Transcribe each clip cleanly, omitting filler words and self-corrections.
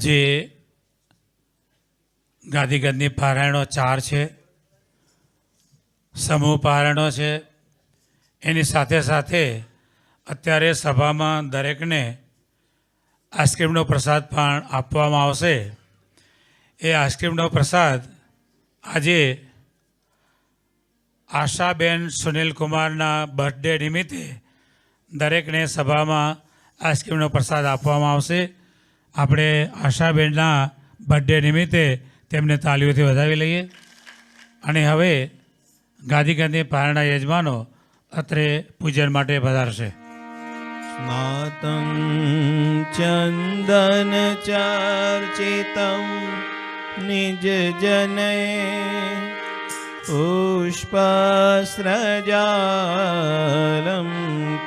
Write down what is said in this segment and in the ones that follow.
આજે ગાદીગદની પારાયણો 4 છે, સમૂહ પારાયણો છે. એની સાથે સાથે અત્યારે સભામાં દરેકને આઈસ્ક્રીમનો પ્રસાદ પણ આપવામાં આવશે. એ આઈસ્ક્રીમનો પ્રસાદ આજે આશાબેન સુનિલકુમારના બર્થડે નિમિત્તે દરેકને સભામાં આઈસ્ક્રીમનો પ્રસાદ આપવામાં આવશે. આપણે આશાબેનના બર્થડે નિમિત્તે તેમને તાલીઓથી વધાવી લઈએ. અને હવે ગાદીગદની પારણા યજમાનો અત્રે પૂજન માટે પધારશે. સ્નાતં ચંદન ચર્ચિતં નિજ જનય પુષ્પસ્રજાલં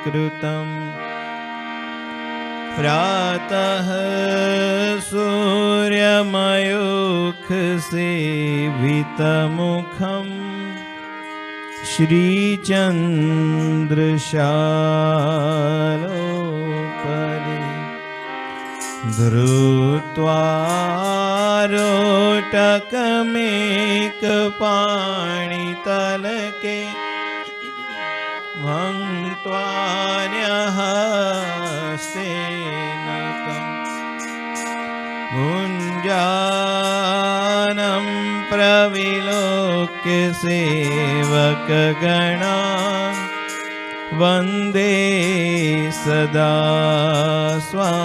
કૃતં પ્રાતઃ સૂર્યમયુખસેવિતમુખં શ્રીચંદ્રશાલોપરી ધૃત્વારોટકમેકપાણિતલકે ભંક્ત્વાન્યહસ્તેન ભુञ्जानं प्रविलोक्य सेवकगणान् वन्दे सदा स्वामिनम्.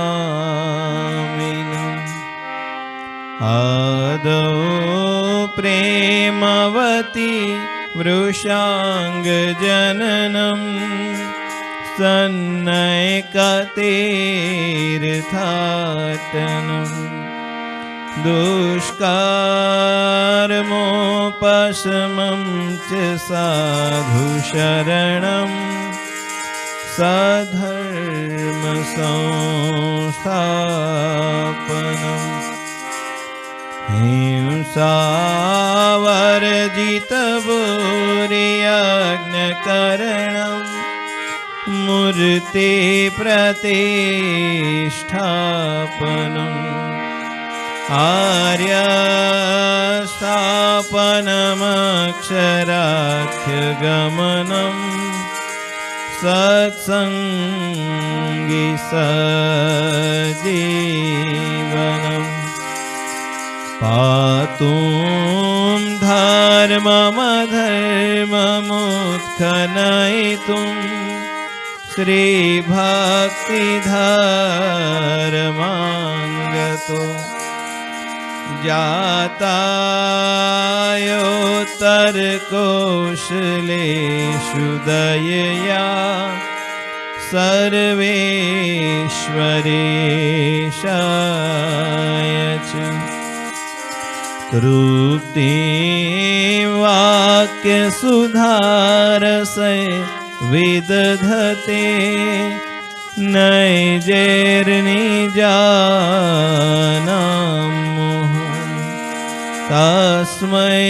आदौ प्रेमवती वृषाङ्गजननं सन्नयकतीर्थाटनं दुष्कर्मोपशमं च साधुशरणं सधर्मसंस्थापनं हिंसावर्जितभूरियज्ञकरणं मूर्ति प्रतिष्ठापनम् आर्यस्थापनमक्षराख्यगमनं सत्सङ्गी सजीवनं पातुं धर्ममधर्ममुत्खनयितुं श्रीभक्तिधर्माङ्गतो जातायोत्तरकौशलेषु दयया सर्वेश्वरेशाय च तृप्तिं वाक्यसुधारसे विदधते नैजैर्निजानां तस्मै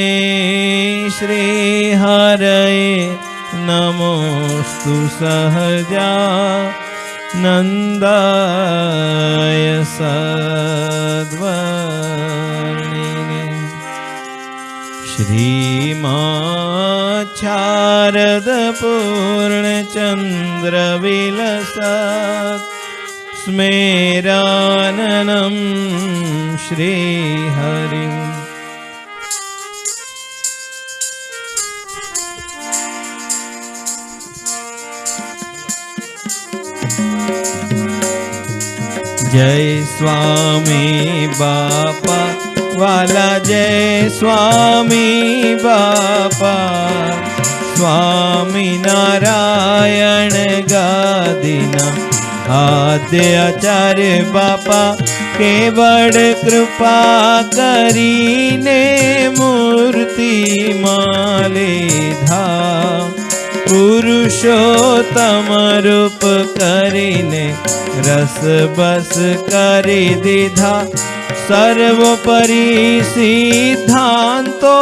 श्रीहरये नमोस्तु सहजानन्दाय सद्वर्णिने. श्रीमाच्छारदपूर्णचन्द्रविलसत् स्मेराननं श्रीहरिम्. जय स्वामी बापा वाला, जय स्वामी बापा. स्वामी नारायण गादीना आद्य आचार्य बापा केवड़ कृपा करीने मूर्ति मालेधा पुरुषोत्तम रूप करीने रस बस करी दीधा. सर्वोपरि सिद्धांतो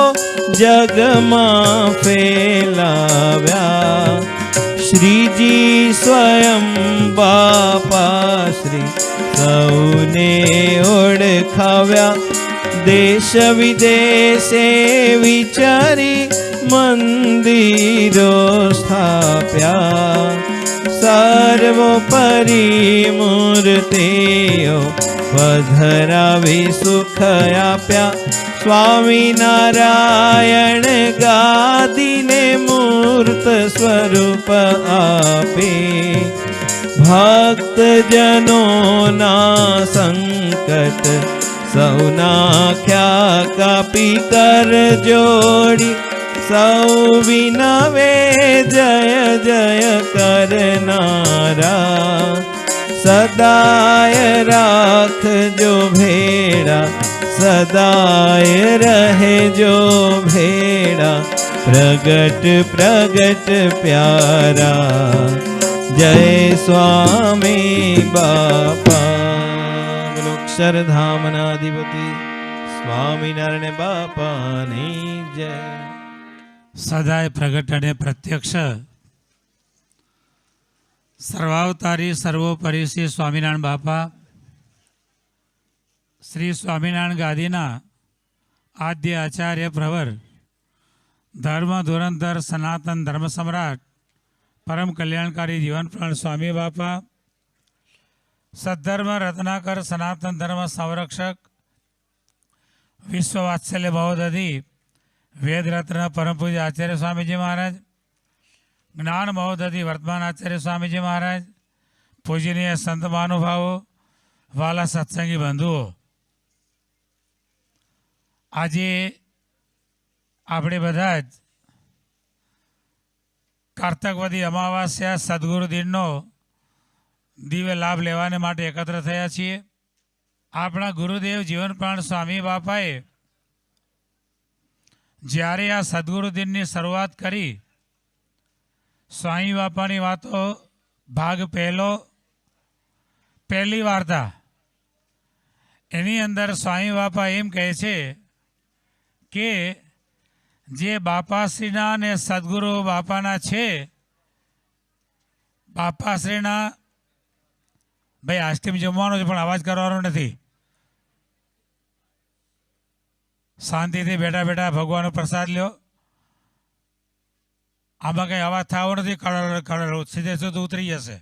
जग में फैलाव्या શ્રીજી સ્વયં બાપા શ્રી સૌને ઓળખાવ્યા, દેશ વિદેશે વિચારી મંદિરો સ્થાપ્યા, સર્વોપરી મૂર્તિઓ પધરાવી સુખ આપ્યા, સ્વામિનારાયણ ગાદીને મૂર્ત સ્વરૂપ આપે, ભક્તજનોના સંકટ સૌનાખ્યા કાપી, કર જોડી સૌ વિનવે જય જય કરનારા, સદાય રાખજો ભેડા સદાય રહેજો ભેડા, પ્રગટ પ્રગટ પ્યારા, જય સ્વામી બાપા, બોલો અક્ષરધામના અધિપતિ સ્વામિનારાયણ બાપાની જય. સદાય પ્રગટ અને પ્રત્યક્ષ સર્વાવતારી સર્વોપરી શ્રી સ્વામિનારાયણ બાપા, શ્રી સ્વામિનારાયણ ગાદીના આદ્ય આચાર્ય પ્રવર, ધર્મ ધુરંધર સનાતન ધર્મ સમ્રાટ, પરમ કલ્યાણકારી જીવનપ્રાણ સ્વામી બાપા, સદ્ધર્મ રત્નાકર સનાતન ધર્મ સંરક્ષક, વિશ્વ વાત્સલ્ય મહોદધિ વેદ રત્ન પરમ પૂજ્ય આચાર્ય સ્વામીજી મહારાજ, જ્ઞાન મહોદધિ વર્તમાન આચાર્ય સ્વામીજી મહારાજ, પૂજનીય સંત મહાનુભાવો, વાલા સત્સંગી બંધુઓ, આજે આપણે બધા જ કારતકવદી અમાવાસ્યા સદગુરુ દિનનો દિવ્ય લાભ લેવાને માટે એકત્ર થયા છીએ. આપણા ગુરુદેવ જીવનપ્રાણ સ્વામી બાપાએ જ્યારે આ સદગુરુ દિનની શરૂઆત કરી, સ્વામી બાપાની વાતો ભાગ પહેલી વાર્તા, એની અંદર સ્વામી બાપા એમ કહે છે કે જે બાપાશ્રીના ને સદગુરુ બાપાના છે, બાપાશ્રીના ભાઈ આઈસ્ક્રીમ જમવાનો છે પણ અવાજ કરવાનો નથી, શાંતિથી બેઠા બેઠા ભગવાનનો પ્રસાદ લ્યો, આમાં કંઈ અવાજ થવો નથી, કળર સીધે સીધું ઉતરી જશે,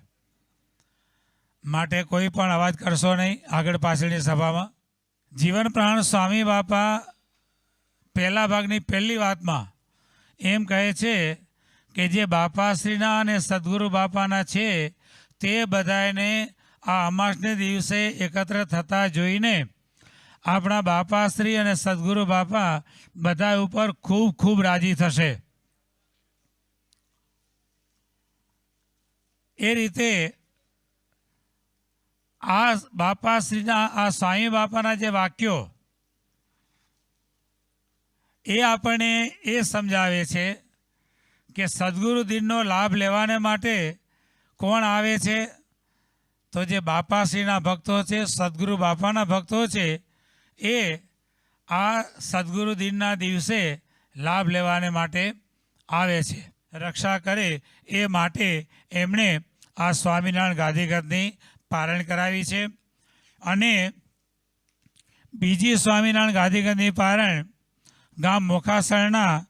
માટે કોઈ પણ અવાજ કરશો નહીં આગળ પાછળની સભામાં. જીવન પ્રાણ સ્વામી બાપા પહેલા ભાગની પહેલી વાતમાં એમ કહે છે કે જે બાપાશ્રીના અને સદગુરુ બાપાના છે તે બધાને આ અમાસને દિવસે એકત્ર થતા જોઈને આપણા બાપાશ્રી અને સદગુરુ બાપા બધા ઉપર ખૂબ ખૂબ રાજી થશે. એ રીતે આ બાપાશ્રીના આ સ્વામી બાપાના જે વાક્યો એ આપણને એ સમજાવે છે કે સદગુરુ દિનનો લાભ લેવાને માટે કોણ આવે છે? તો જે બાપાશ્રીના ભક્તો છે, સદગુરુ બાપાના ભક્તો છે, એ આ સદગુરુ દિનના દિવસે લાભ લેવાને માટે આવે છે. રક્ષા કરે એ માટે એમણે આ સ્વામિનારાયણ ગાદીગતની પારણ કરાવી છે. અને બીજી સ્વામિનારાયણ ગાદીગતની પારણ ગામ મોખાસરના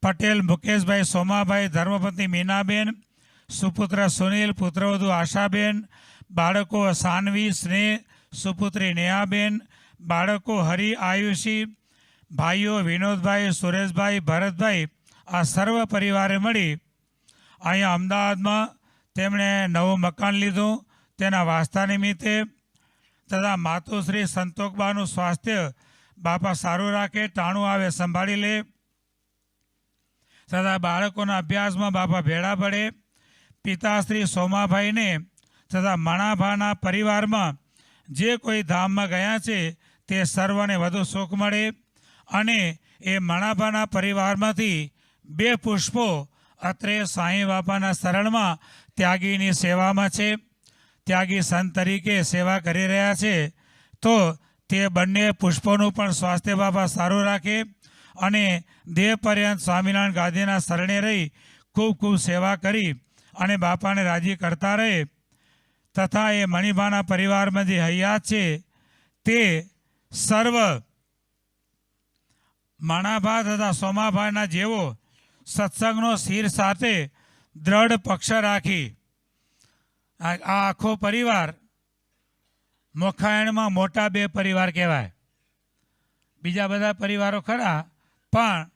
પટેલ મુકેશભાઈ, સોમાભાઈ, ધર્મપત્ની મીનાબેન, સુપુત્ર સુનિલ, પુત્રવધુ આશાબેન, બાળકો સાનવી, સ્નેહ, સુપુત્રી નેહાબેન, બાળકો હરિ, આયુષી, ભાઈઓ વિનોદભાઈ, સુરેશભાઈ, ભરતભાઈ, આ સર્વ પરિવારે મળી અહીંયા અમદાવાદમાં તેમણે નવું મકાન લીધું. તેના વાસ્તા નિમિત્તે તથા માતુશ્રી સંતોકબાનું સ્વાસ્થ્ય બાપા સારું રાખે, ટાણું આવે સંભાળી લે, તથા બાળકોના અભ્યાસમાં બાપા ભેળા પડે. પિતાશ્રી સોમાભાઈને તથા મણાભાના પરિવારમાં જે કોઈ ધામમાં ગયા છે તે સર્વને વધુ સુખ મળે. અને એ મણાભાના પરિવારમાંથી 2 પુષ્પો અત્રે સાંઈ બાપાના શરણમાં ત્યાગીની સેવામાં છે, ત્યાગી સંત તરીકે સેવા કરી રહ્યા છે. તો તે બંને પુષ્પોનું પણ સ્વાસ્થ્ય બાપા સારું રાખે અને દેહ પર્યંત સ્વામિનારાયણ ગાદીના શરણે રહી ખૂબ ખૂબ સેવા કરી અને બાપાને રાજી કરતા રહે તથા એ મણિભાના પરિવારમાં જે હયાત છે તે સર્વ માણાભા તથા સોમાભાઈના જેવો સત્સંગનો શિર સાથે દ્રઢ પક્ષ રાખી આ આખો પરિવાર મોખાયણમાં મોટા બે પરિવાર કહેવાય. બીજા બધા પરિવારો ખરા પણ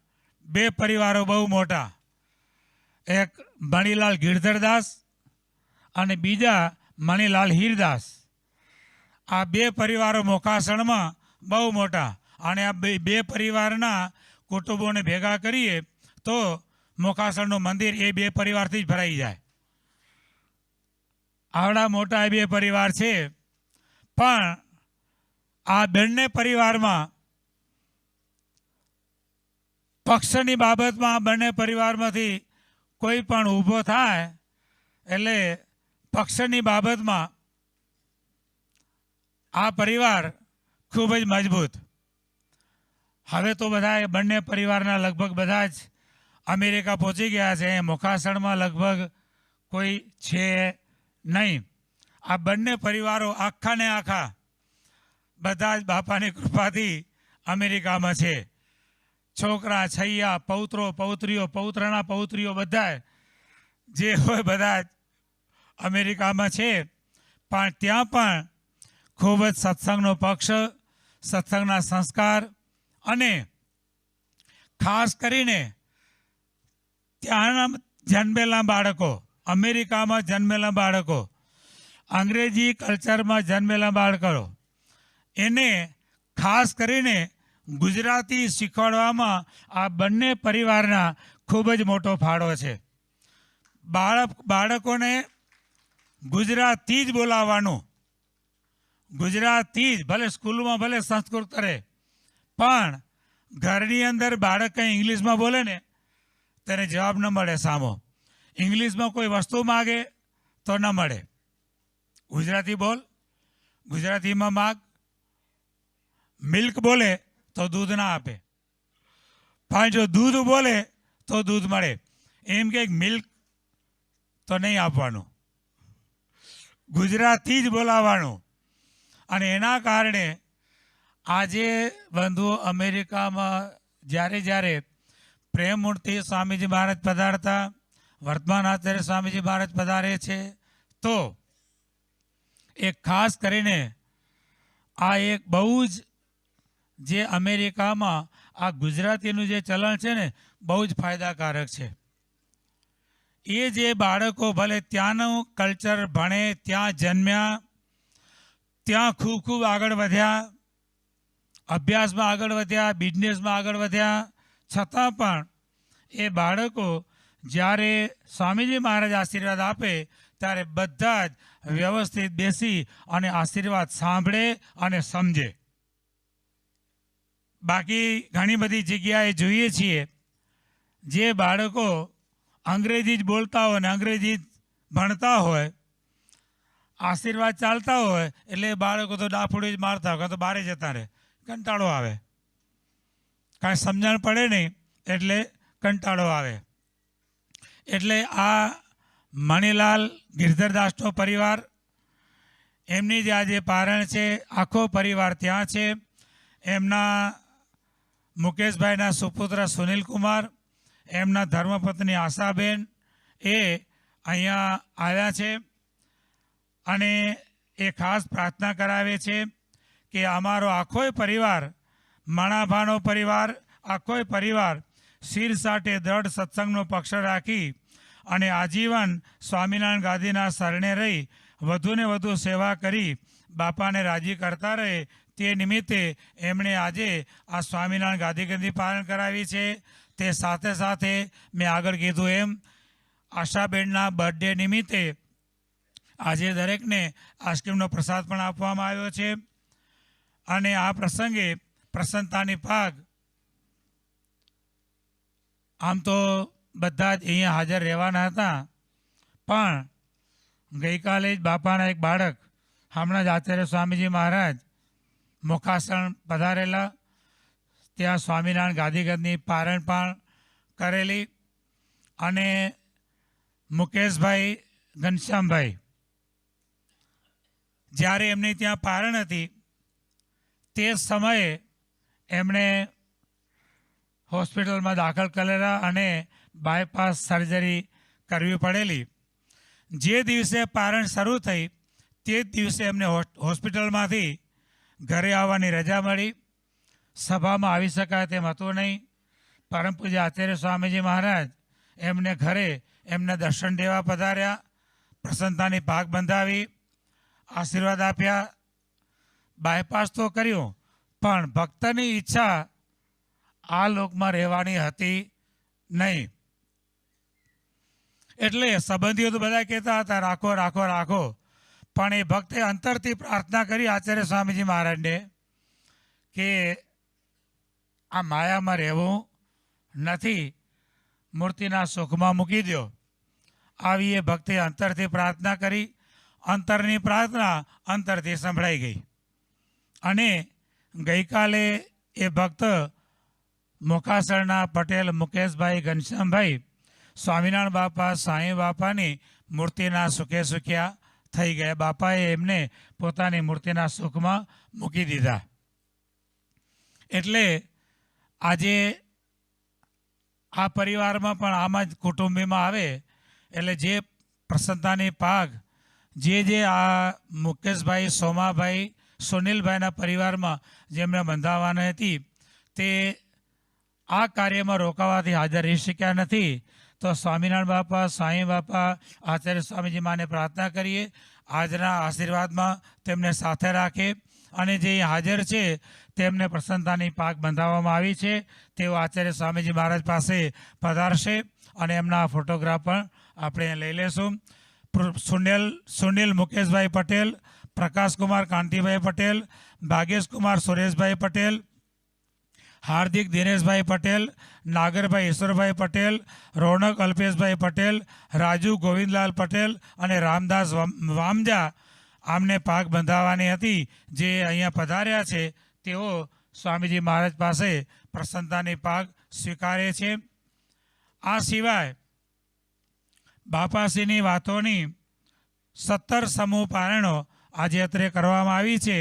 બે પરિવારો બહુ મોટા. એક મણિલાલ ગિરધરદાસ અને બીજા મણિલાલ હીરદાસ. આ બે પરિવારો મોખાસણમાં બહુ મોટા અને આ બે પરિવારના કુટુંબોને ભેગા કરીએ તો મોખાસણનું મંદિર એ બે પરિવારથી જ ભરાઈ જાય. આવડા મોટા એ બે પરિવાર છે. પણ આ બંને પરિવારમાં પક્ષની બાબતમાં બંને પરિવારમાંથી કોઈ પણ ઊભો થાય એટલે પક્ષની બાબતમાં આ પરિવાર ખૂબ જ મજબૂત. હવે તો બધા બંને પરિવારના લગભગ બધા જ અમેરિકા પહોંચી ગયા છે. મોખાસણમાં લગભગ કોઈ છે નહીં. આ બંને પરિવારો આખા ને આખા બધા જ બાપાની કૃપાથી અમેરિકામાં છે. છોકરા છૈયા પૌત્રો પૌત્રીઓ પૌત્રના પૌત્રીઓ બધા જે હોય બધા જ અમેરિકામાં છે. પણ ત્યાં પણ ખૂબ જ સત્સંગનો પક્ષ, સત્સંગના સંસ્કાર અને ખાસ કરીને ત્યાંના જન્મેલા બાળકો, અમેરિકામાં જન્મેલા બાળકો, અંગ્રેજી કલ્ચરમાં જન્મેલા બાળકો એને ખાસ કરીને ગુજરાતી શીખવાડવામાં આ બંને પરિવારના ખૂબ જ મોટો ફાળો છે. બાળકોને ગુજરાતી જ બોલાવવાનું, ગુજરાતી જ, ભલે સ્કૂલમાં ભલે સંસ્કૃત કરે પણ ઘરની અંદર બાળક કંઈ ઇંગ્લિશમાં બોલે ને તેને જવાબ ન મળે સામો. ઇંગ્લિશમાં કોઈ વસ્તુ માગે તો ન મળે. ગુજરાતી બોલ, ગુજરાતીમાં માગ. મિલ્ક બોલે તો દૂધ ના આપે, પણ જો દૂધ બોલે તો દૂધ મળે. એમ કે મિલ્ક તો નહીં આપવાનું, ગુજરાતી જ બોલાવવાનું. અને એના કારણે આજે બંધુઓ અમેરિકામાં જ્યારે જ્યારે પ્રેમમૂર્તિ સ્વામીજી મહારાજ પધારતા, વર્તમાન આચાર્ય સ્વામીજી મહારાજ પધારે છે તો એ ખાસ કરીને આ એક બહુ જ જે અમેરિકામાં આ ગુજરાતીનું જે ચલણ છે ને બહુ જ ફાયદાકારક છે. એ જે બાળકો ભલે ત્યાંનું કલ્ચર ભણે, ત્યાં જન્મ્યા, ત્યાં ખૂબ આગળ વધ્યા, અભ્યાસમાં આગળ વધ્યા, બિઝનેસમાં આગળ વધ્યા, છતાં પણ એ બાળકો જ્યારે સ્વામીજી મહારાજ આશીર્વાદ આપે ત્યારે બધા જ વ્યવસ્થિત બેસી અને આશીર્વાદ સાંભળે અને સમજે. બાકી ઘણી બધી જગ્યાએ જોઈએ છીએ જે બાળકો અંગ્રેજી જ બોલતા હોય ને અંગ્રેજી જ ભણતા હોય, આશીર્વાદ ચાલતા હોય એટલે બાળકો તો ડાફોડી જ મારતા હોય, તો બહાર જતા રહે, કંટાળો આવે. કાંઈ સમજણ પડે નહીં એટલે કંટાળો આવે. એટલે આ મણિલાલ ગિરધરદાસનો પરિવાર, એમની જે આજે પારણ છે, આખો પરિવાર ત્યાં છે. એમના મુકેશભાઈના સુપુત્ર સુનિલકુમાર, એમના ધર્મપત્ની આશાબેન એ અહીંયા આવ્યા છે અને એ ખાસ પ્રાર્થના કરાવે છે કે અમારો આખોય પરિવાર, મણાભાનો પરિવાર, આખોય પરિવાર શિર સાથે દ્રઢ સત્સંગનો પક્ષ રાખી અને આજીવન સ્વામિનારાયણ ગાદીના શરણે રહી વધુને વધુ સેવા કરી બાપાને રાજી કરતા રહે. તે નિમિત્તે એમણે આજે આ સ્વામિનારાયણ ગાદી પાલન કરાવી છે. તે સાથે સાથે મેં આગળ કીધું એમ આશાબેનના બર્થડે નિમિત્તે આજે દરેકને આઈસ્ક્રીમનો પ્રસાદ પણ આપવામાં આવ્યો છે. અને આ પ્રસંગે પ્રસન્નતાની પાગ આમ તો બધા જ અહીંયા હાજર રહેવાના હતા, પણ ગઈકાલે જ બાપાના એક બાળક, હમણાં જ આચાર્ય સ્વામીજી મહારાજ મોખાસણ પધારેલા, ત્યાં સ્વામિનારાયણ ગાદીગતની પારણ પણ કરેલી અને મુકેશભાઈ ઘનશ્યામભાઈ, જ્યારે એમની ત્યાં પારણ હતી તે સમયે એમણે હોસ્પિટલમાં દાખલ કરેલા અને બાયપાસ સર્જરી કરવી પડેલી. જે દિવસે પારણ શરૂ થઈ તે જ દિવસે એમને હોસ્પિટલમાંથી ઘરે આવવાની રજા મળી. સભામાં આવી શકાય તેમ હતું નહીં. પરમ પૂજ્ય આચાર્ય સ્વામીજી મહારાજ એમને ઘરે એમને દર્શન દેવા પધાર્યા, પ્રસન્નતાની પાક બંધાવી, આશીર્વાદ આપ્યા. બાયપાસ તો કર્યું, પણ ભક્તની ઈચ્છા આ લોકમાં રહેવાની હતી નહીં. એટલે સંબંધીઓ તો બધા કહેતા હતા રાખો રાખો રાખો, પણ એ ભક્તે અંતરથી પ્રાર્થના કરી આચાર્ય સ્વામીજી મહારાજને કે આ માયામાં રહેવું નથી, મૂર્તિના સુખમાં મૂકી દો. આવી એ ભક્તે અંતરથી પ્રાર્થના કરી. અંતરની પ્રાર્થના અંતરથી સંભળાઈ ગઈ અને ગઈકાલે એ ભક્ત મોકાસરના પટેલ મુકેશભાઈ ઘનશ્યામભાઈ સ્વામિનારાયણ બાપા સાંઈ બાપાની મૂર્તિના સુખે સુખ્યા થઈ ગયા. બાપાએ એમને પોતાની મૂર્તિના સુખમાં મૂકી દીધા. એટલે આજે આ પરિવારમાં પણ આમ જ કુટુંબીમાં આવે એટલે જે પ્રસન્નતાની પાક જે આ મુકેશભાઈ, સોમાભાઈ, સુનિલભાઈના પરિવારમાં જેમને બંધાવવાની હતી તે આ કાર્યમાં રોકાવાથી હાજર રહી શક્યા નથી. તો સ્વામિનારાયણ બાપા, સાંઈ બાપા, આચાર્ય સ્વામીજી માને પ્રાર્થના કરીએ આજના આશીર્વાદમાં તેમને સાથે રાખે અને જે હાજર છે તેમને પ્રસન્નતાની પાક બંધાવવામાં આવી છે. તેઓ આચાર્ય સ્વામીજી મહારાજ પાસે પધારશે અને એમના ફોટોગ્રાફ પણ આપણે લઈ લેશું. સુનિલ મુકેશભાઈ પટેલ, પ્રકાશકુમાર કાંતિભાઈ પટેલ, ભાગેશકુમાર સુરેશભાઈ પટેલ, હાર્દિક દિનેશભાઈ પટેલ, નાગરભાઈ ઈશ્વરભાઈ પટેલ, રોનક અલ્પેશભાઈ પટેલ, રાજુ ગોવિંદલાલ પટેલ અને રામદાસ વામજા આમને પાક બંધાવવાની હતી. જે અહીંયા પધાર્યા છે તેઓ સ્વામીજી મહારાજ પાસે પ્રસન્નતાની પાક સ્વીકારે છે. આ સિવાય બાપાશ્રીની વાતોની 17 સમૂહ પારણો આજે અત્રે કરવામાં આવી છે.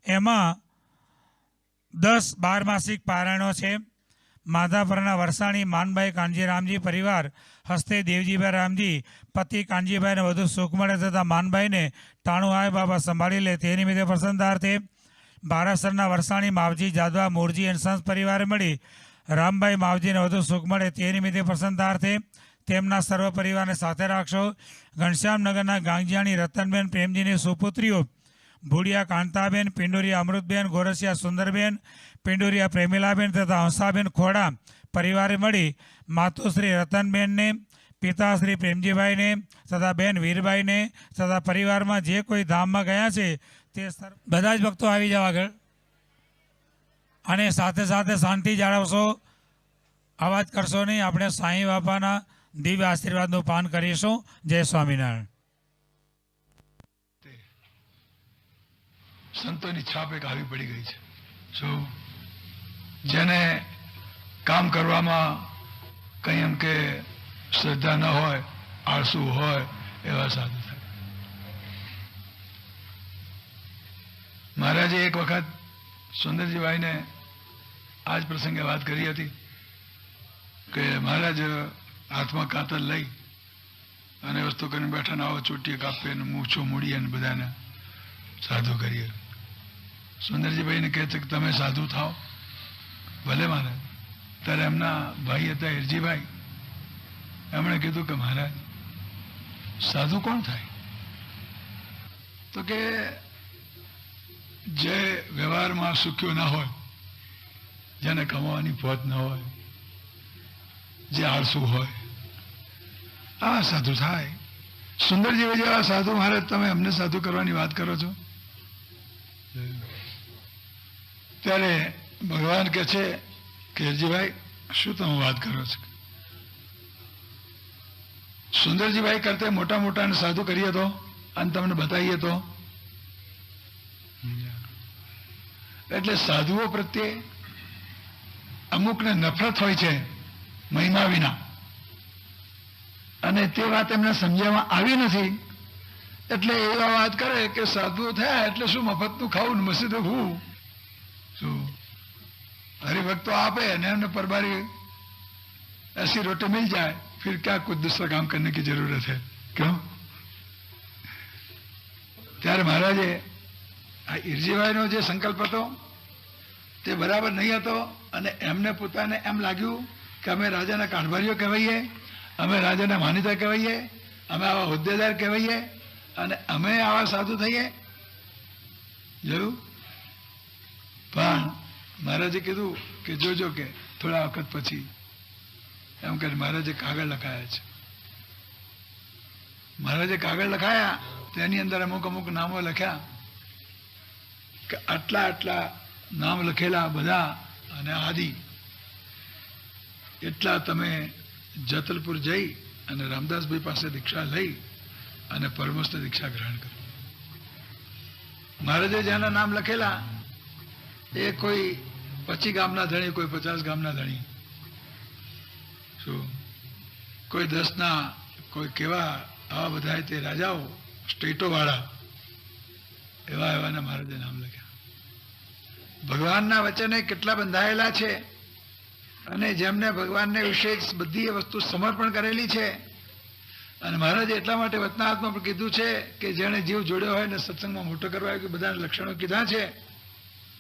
એમાં 10 બારમાસિક પારણો છે. માધાપરના વરસાણી માનભાઈ કાનજીરામજી પરિવાર હસ્તે દેવજીભાઈ રામજી પતિ કાનજીભાઈને વધુ સુખ મળે તથા માનભાઈને ટાણું આય બાબા સંભાળી લે તે નિમિત્તે પ્રસન્નાર્થે બારાસરના વરસાણી માવજી જાદવા મોરજી એન્ડ સન્સ પરિવારે મળી રામભાઈ માવજીને વધુ સુખ મળે તે નિમિત્તે પ્રસન્નાર્થે તેમના સર્વ પરિવારને સાથે રાખશો. ઘનશ્યામનગરના ગાંગજીયાણી રતનબેન પ્રેમજીની સુપુત્રીઓ ભૂડિયા કાંતાબેન, પિંડોરિયા અમૃતબેન, ગોરસિયા સુંદરબેન, પિંડોરિયા પ્રેમિલાબેન તથા હંસાબેન ખોડા પરિવારે મળી માતુશ્રી રતનબેનને, પિતાશ્રી પ્રેમજીભાઈને તથા બેન વીરબાઈને તથા પરિવારમાં જે કોઈ ધામમાં ગયા છે તે બધા જ ભક્તો આવી જાવ આગળ અને સાથે સાથે શાંતિ જાળવશો, અવાજ કરશો નહીં. આપણે સાંઈ બાપાના દિવ્ય આશીર્વાદનું પાન કરીશું. જય સ્વામિનારાયણ. સંતોની છાપ એક આવી પડી ગઈ છે. શું જેને કામ કરવામાં કંઈ એમ કે શ્રદ્ધા ન હોય, આળસુ હોય, એવા સાધુ થાય. મહારાજે એક વખત સુંદરજીભાઈને આ જ પ્રસંગે વાત કરી હતી કે મહારાજ હાથમાં કાતર લઈ અને વસ્તુ કરીને બેઠા ને આવો ચોટીએ કાપીએ ને મૂછો મૂડીએ ને બધાને સાધુ કરીએ. સુંદરજીભાઈને કહે છે કે તમે સાધુ થાઓ. ભલે મહારાજ. ત્યારે એમના ભાઈ હતા હિરજીભાઈ, એમણે કીધું કે મહારાજ સાધુ કોણ થાય? તો કે જે વ્યવહારમાં સુખ્યો ના હોય, જેને કમાવાની પહોંચ ન હોય, જે આળસુ હોય, આ સાધુ થાય. સુંદરજી જેવા સાધુ મહારાજ તમે અમને સાધુ કરવાની વાત કરો છો? ત્યારે ભગવાન કહે છે કે હિરજીભાઈ શું તમે વાત કરો છો? સુંદરજીભાઈ કરતે મોટા મોટા સાધુ કરીએ તો અને તમને બતાવીએ તો. એટલે સાધુઓ પ્રત્યે અમુકને નફરત હોય છે મહિમા વિના. અને તે વાત એમને સમજવામાં આવી નથી, એટલે એવા વાત કરે કે સાધુ થયા એટલે શું મફતનું ખાવું ને મસ્જિદ હું શું હરિભક્તો આપે અને એમને પરબારી ऐसी रोटी मिल जाए फिर क्या कुछ दूसरा काम करने की जरूरत है क्यों? ત્યારે મહારાજે આ ઈરજીભાઈનો જે સંકલ્પ હતો તે બરાબર નહીં હતો અને એમને પોતાને એમ લાગ્યું કે અમે રાજાના કારભારીઓ કહેવાઈએ, અમે રાજાના માનીતા કહેવાઈએ, અમે આવા હોદ્દેદાર કહેવાઈએ અને અમે આવા સાધુ થઈએ. જોયું? પણ મહારાજે કીધું કે જોજો કે થોડા વખત પછી એમ કે મહારાજે કાગળ લખાયા છે. મહારાજે કાગળ લખાયા તેની અંદર અમુક અમુક નામો લખ્યા કે આટલા આટલા નામ લખેલા બધા અને આદિ એટલા તમે જતલપુર જઈ અને રામદાસભાઈ પાસે દીક્ષા લઈ અને પરમહંસ દીક્ષા ગ્રહણ કરો. મહારાજે જેના નામ લખેલા એ કોઈ 25 ગામના ધણી, કોઈ 50 ગામના ધણી, શું કોઈ 10ના, કોઈ કેવા, આવા બધા તે રાજાઓ સ્ટેટો વાળા એવા એવાના મહારાજે નામ લખ્યા. ભગવાનના વચને કેટલા બંધાયેલા છે અને જેમને ભગવાનને વિશે બધી એ વસ્તુ સમર્પણ કરેલી છે. અને મહારાજે એટલા માટે વચનાત્મા પણ કીધું છે કે જેણે જીવ જોડ્યો હોય ને સત્સંગમાં મોટો કરવા હોય કે બધાના લક્ષણો કીધા છે.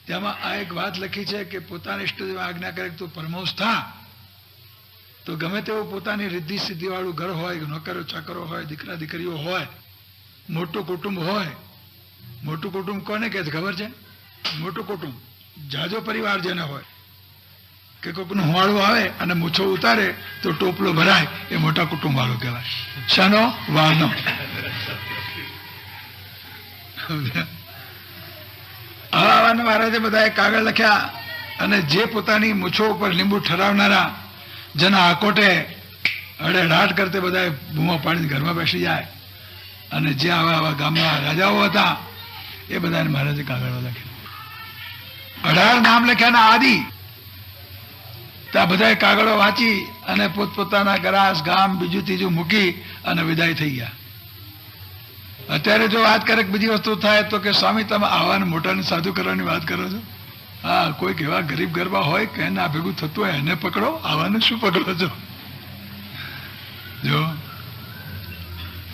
તેમાં આ એક વાત લખી છે કે પોતાની ઇષ્ટદેવ આજ્ઞા કરે તું પરમહંસ થા, તો ગમે તેવું પોતાની રિદ્ધિ સિદ્ધિ વાળું ઘર હોય, નોકરો ચાકરો હોય, દીકરા દીકરીઓ હોય, મોટું કુટુંબ હોય. મોટું કુટુંબ કોને કહે છે ખબર છે? મોટું કુટુંબ જાજો પરિવાર જેને હોય કે કોઈકનું હુવાળું આવે અને મૂછો ઉતારે તો ટોપલો ભરાય, એ મોટા કુટુંબ વાળું કહેવાય. શાનો? વાળનો. આવા મહારાજે બધાએ કાગળ લખ્યા અને જે પોતાની મૂછો ઉપર લીંબુ ઠરાવનારા જેના આકોટે અડેડાટ કરતે બધા બૂમો પાડીને ઘરમાં બેસી જાય અને જે આવા આવા ગામના રાજાઓ હતા એ બધાને મહારાજે કાગળો લખ્યા. 18 નામ લખ્યાના આદિ. ત્યાં બધાએ કાગળો વાંચી અને પોતપોતાના ગરાસ ગામ બીજું ત્રીજું મૂકી અને વિદાય થઈ ગયા. અત્યારે જો વાત કરે બીજી વસ્તુ થાય તો કે સ્વામી તમે આવાને મોટાને સાધુ કરવાની વાત કરો છો. હા, કોઈક એવા ગરીબ ગરબા હોય કે એને આ ભેગું થતું હોય એને પકડો, આવાને શું પકડો છો? જો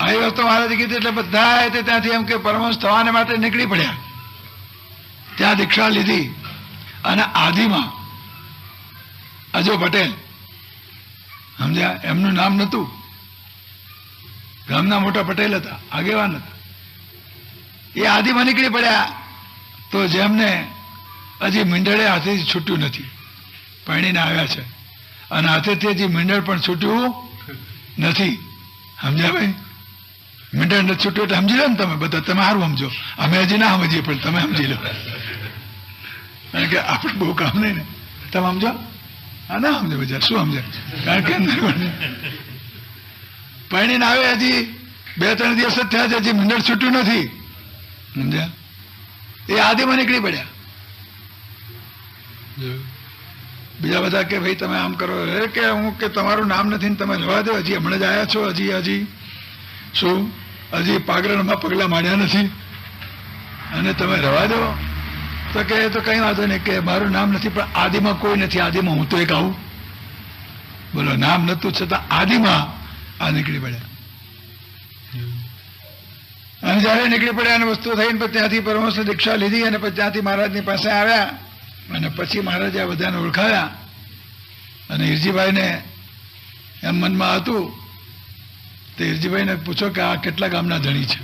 આવી વસ્તુ મહારાજે કીધી એટલે બધા ત્યાંથી એમ કે પરમહંસ થવાને માટે નીકળી પડ્યા. ત્યાં દીક્ષા લીધી અને આદિમાં અજો પટેલ, સમજ્યા? એમનું નામ નહોતું. ગામના મોટા પટેલ હતા, આગેવાન હતા. એ આદિમાં નીકળી પડ્યા. તો જેમને હજી મીંડળે હાથેથી છૂટ્યું નથી, પરણીને આવ્યા છે અને હાથેથી હજી મીંડળ પણ છૂટ્યું નથી. સમજ્યા ભાઈ? મીંડળ નથી છૂટ્યું એટલે સમજી લો ને તમે બધા. તમે સારું સમજો, અમે હજી ના સમજીએ પણ તમે સમજી લો. કારણ કે આપણે બહુ કામ નહીં ને. તમે સમજો? હા, ના સમજો બજાર શું સમજે? કારણ કે પરણીને આવે હજી 2-3 દિવસ જ થયા છે, હજી મીંડળ છૂટ્યું નથી. સમજ્યા? એ આદિમાં નીકળી પડ્યા. બીજા બધા કે ભાઈ તમે આમ કરો કે હું કે તમારું નામ નથી ને તમે રહેવા દો, હજી હમણાં જ આવ્યા છો, હજી શું હજી પાગરણમાં પગલા માંડ્યા નથી અને તમે રહેવા દો. તો કે તો કઈ વાંધો નહીં કે મારું નામ નથી પણ આદિમાં કોઈ નથી, આદિમાં હું તો એક આવું. બોલો, નામ નતું છતાં આદિમાં આ નીકળી પડ્યા. અને જયારે નીકળી પડ્યા અને વસ્તુ થઈને પછી ત્યાંથી પરમહંસની દીક્ષા લીધી અને પછી ત્યાંથી મહારાજની પાસે આવ્યા અને પછી મહારાજે આ બધાને ઓળખાયા અને હિરજીભાઈને એમ મનમાં હતું તે હિરજીભાઈને પૂછો કે આ કેટલા ગામના ધણી છે?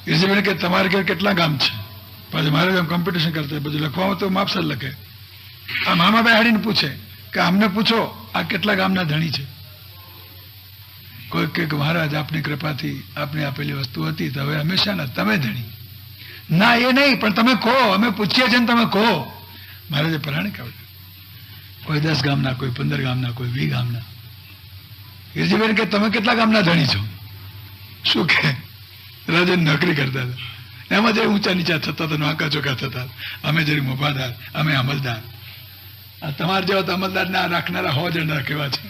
હિરજીભાઈને કે તમારે ઘેર કેટલા ગામ છે? પછી મહારાજ એમ કોમ્પિટિશન કરતા બધું લખવામાં તો માપસર લખે. આ મામા બેહાડીને પૂછે કે અમને પૂછો આ કેટલા ગામના ધણી છે? કોઈ કે મહારાજ આપની કૃપાથી આપને આપેલી વસ્તુ હતી તો હવે હંમેશા ના તમે ધણી. ના, એ નહીં, પણ તમે કહો, અમે પૂછીએ છીએ ને તમે કહો. મહારાજે પરાણે કહ્યું કોઈ 10 ગામના, કોઈ 15 ગામના, કોઈ 20 ગામના. હિરજીભાઈ કે તમે કેટલા ગામના ધણી છો? શું કે રાજા નોકરી કરતા હતા એમાં જે ઊંચા નીચા થતા હતા, નાકા ચોકા થતા. અમે જરી મોભાદાર, અમે અમલદાર. તમારા જેવા તો અમલદાર ના રાખનારા 100 જણા કેવા છે.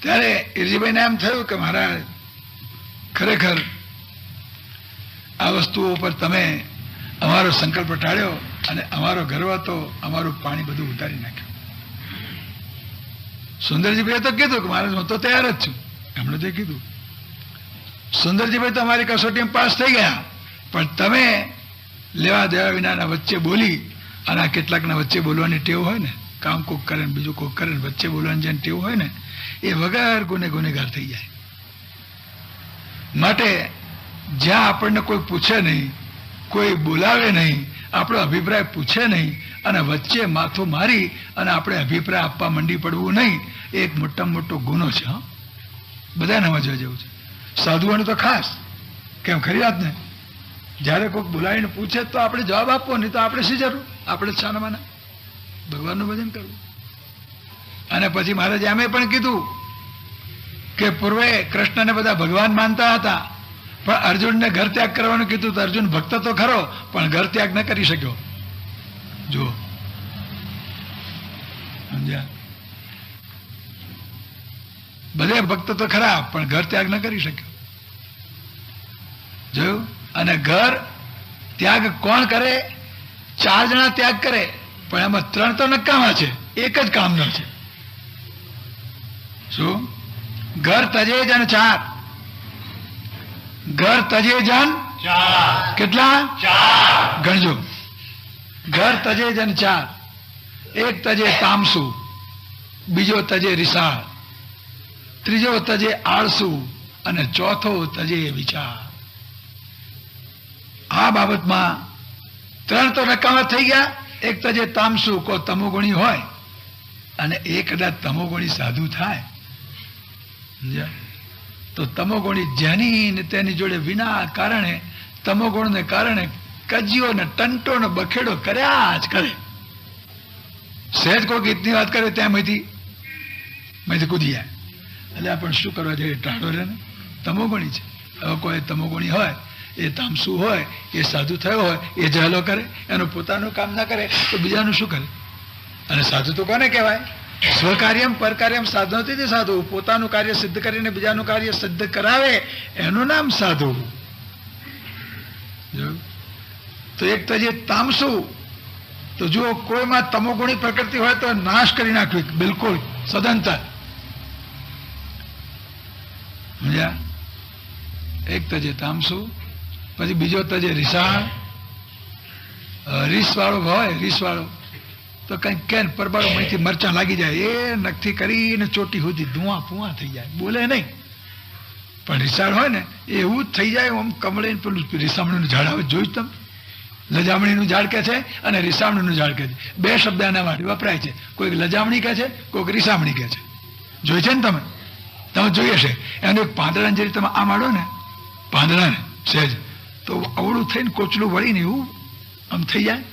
ત્યારે ઈરજીભાઈને એમ થયું કે મહારાજ ખરેખર આ વસ્તુઓ પર તમે અમારો સંકલ્પ ટાળ્યો અને અમારો ગર્વ હતો, અમારું પાણી બધું ઉતારી નાખ્યું. સુંદરજીભાઈએ તો કીધું કે મહારાજ હું તો તૈયાર જ છું. એમણે તો કીધું સુંદરજીભાઈ તો અમારી કસોટીમાં પાસ થઈ ગયા, પણ તમે લેવા દેવા વિનાના વચ્ચે બોલી, અને આ કેટલાકના વચ્ચે બોલવાની ટેવ હોય ને, કામ કોક કરે ને બીજું કોક કરે ને વચ્ચે બોલવાની જેની ટેવ હોય ને, એ વગર ગુનેગાર થઈ જાય. માટે જ્યાં આપણને કોઈ પૂછે નહીં, કોઈ બોલાવે નહીં, આપણો અભિપ્રાય પૂછે નહીં, અને વચ્ચે માથું મારી અને આપણે અભિપ્રાય આપવા મંડી પડવું નહીં, એ એક મોટામાં મોટો ગુનો છે. હા, બધાને સમજવા જેવું છે. સાધુઓને તો ખાસ. કેમ, ખરી વાત ને? જ્યારે કોઈક બોલાવીને પૂછે તો આપણે જવાબ આપવો, નહીં તો આપણે શી જરૂર? આપણે છાનામાના ભગવાનનું ભજન કરવું. અને પછી મહારાજે એમ પણ કીધું કે પૂર્વે કૃષ્ણને બધા ભગવાન માનતા હતા, પણ અર્જુનને ઘર ત્યાગ કરવાનું કીધું તો અર્જુન ભક્ત તો ખરો, પણ ઘર ત્યાગ ન કરી શક્યો. જુઓ, સમજ્યા? બધે ભક્ત તો ખરા, પણ ઘર ત્યાગ ન કરી શક્યો. જોયું? અને ઘર ત્યાગ કોણ કરે? 4 જણા ત્યાગ કરે, પણ એમાં 3 તો નકામા છે, એક જ કામનો છે. શું? ઘર તજે જન 4. ઘર તજે જન 4. કેટલા? 4. ગણજો. ઘર તજે જન 4. એક તજે તામસુ, બીજો તજે રિસાળ, ત્રીજો તજે આળસુ, અને ચોથો તજે વિચાર. આ બાબતમાં 3 તો નકામા થઈ ગયા. એક તજે તામસુ, કો તમોગુણી હોય, અને એક કદાચ તમોગુણી સાધુ થાય તો તમોગુણી જેની ને તેની જોડે વિના કારણે, તમોગુણને કારણે કજિયો ને ટંટો ને બખેડો કર્યા જ કરે. સહેજ કોઈ ગીતની વાત કરે ત્યાં માંથી કૂદી જાય. એટલે પણ શું કરવા જોઈએ? ટાળો રહે ને, તમોગુણી છે. હવે કોઈ તમોગુણી હોય, એ તામસુ હોય, એ સાધુ થયો હોય, એ જહેલો કરે, એનું પોતાનું કામ ના કરે તો બીજાનું શું કરે? અને સાધુ તો કોને કહેવાય? સ્વકાર્યમ પરકાર્યમ સાધનોથી સાધુ. પોતાનું કાર્ય સિદ્ધ કરીને બીજાનું કાર્ય સિદ્ધ કરાવે એનું નામ સાધુ. તો એક તજે તામસુ, તો જો કોઈમાં તમોગુણી પ્રકૃતિ હોય તો નાશ કરી નાખવી બિલકુલ સદંતર. સમજ્યા? એક તજે તામસુ, પછી બીજો તજે રીસાળ. રીસ વાળો હોય, રીસ વાળો તો કંઈક કે પરબારો મહીથી મરચાં લાગી જાય, એ નખથી કરીને ચોટી સુધી ધુઆ ફુઆ થઈ જાય, બોલે નહીં. પણ રીસાળ હોય ને એવું જ થઈ જાય. આમ કમળે પેલું રીસામણીનું ઝાડ આવે, જોયું તમે? લજામણીનું ઝાડ કે છે અને રીસામણીનું ઝાડ કે છે. 2 શબ્દ એના માટે વપરાય છે. કોઈક લજામણી કહે છે, કોઈક રીસામણી કહે છે. જોઈ છે ને તમે જોઈએ છે. એનું એક પાંદડાને જરી તમે આમ આડો ને, પાંદડાને સહેજ, તો અવળું થઈને કોચલું વળીને એવું આમ થઈ જાય.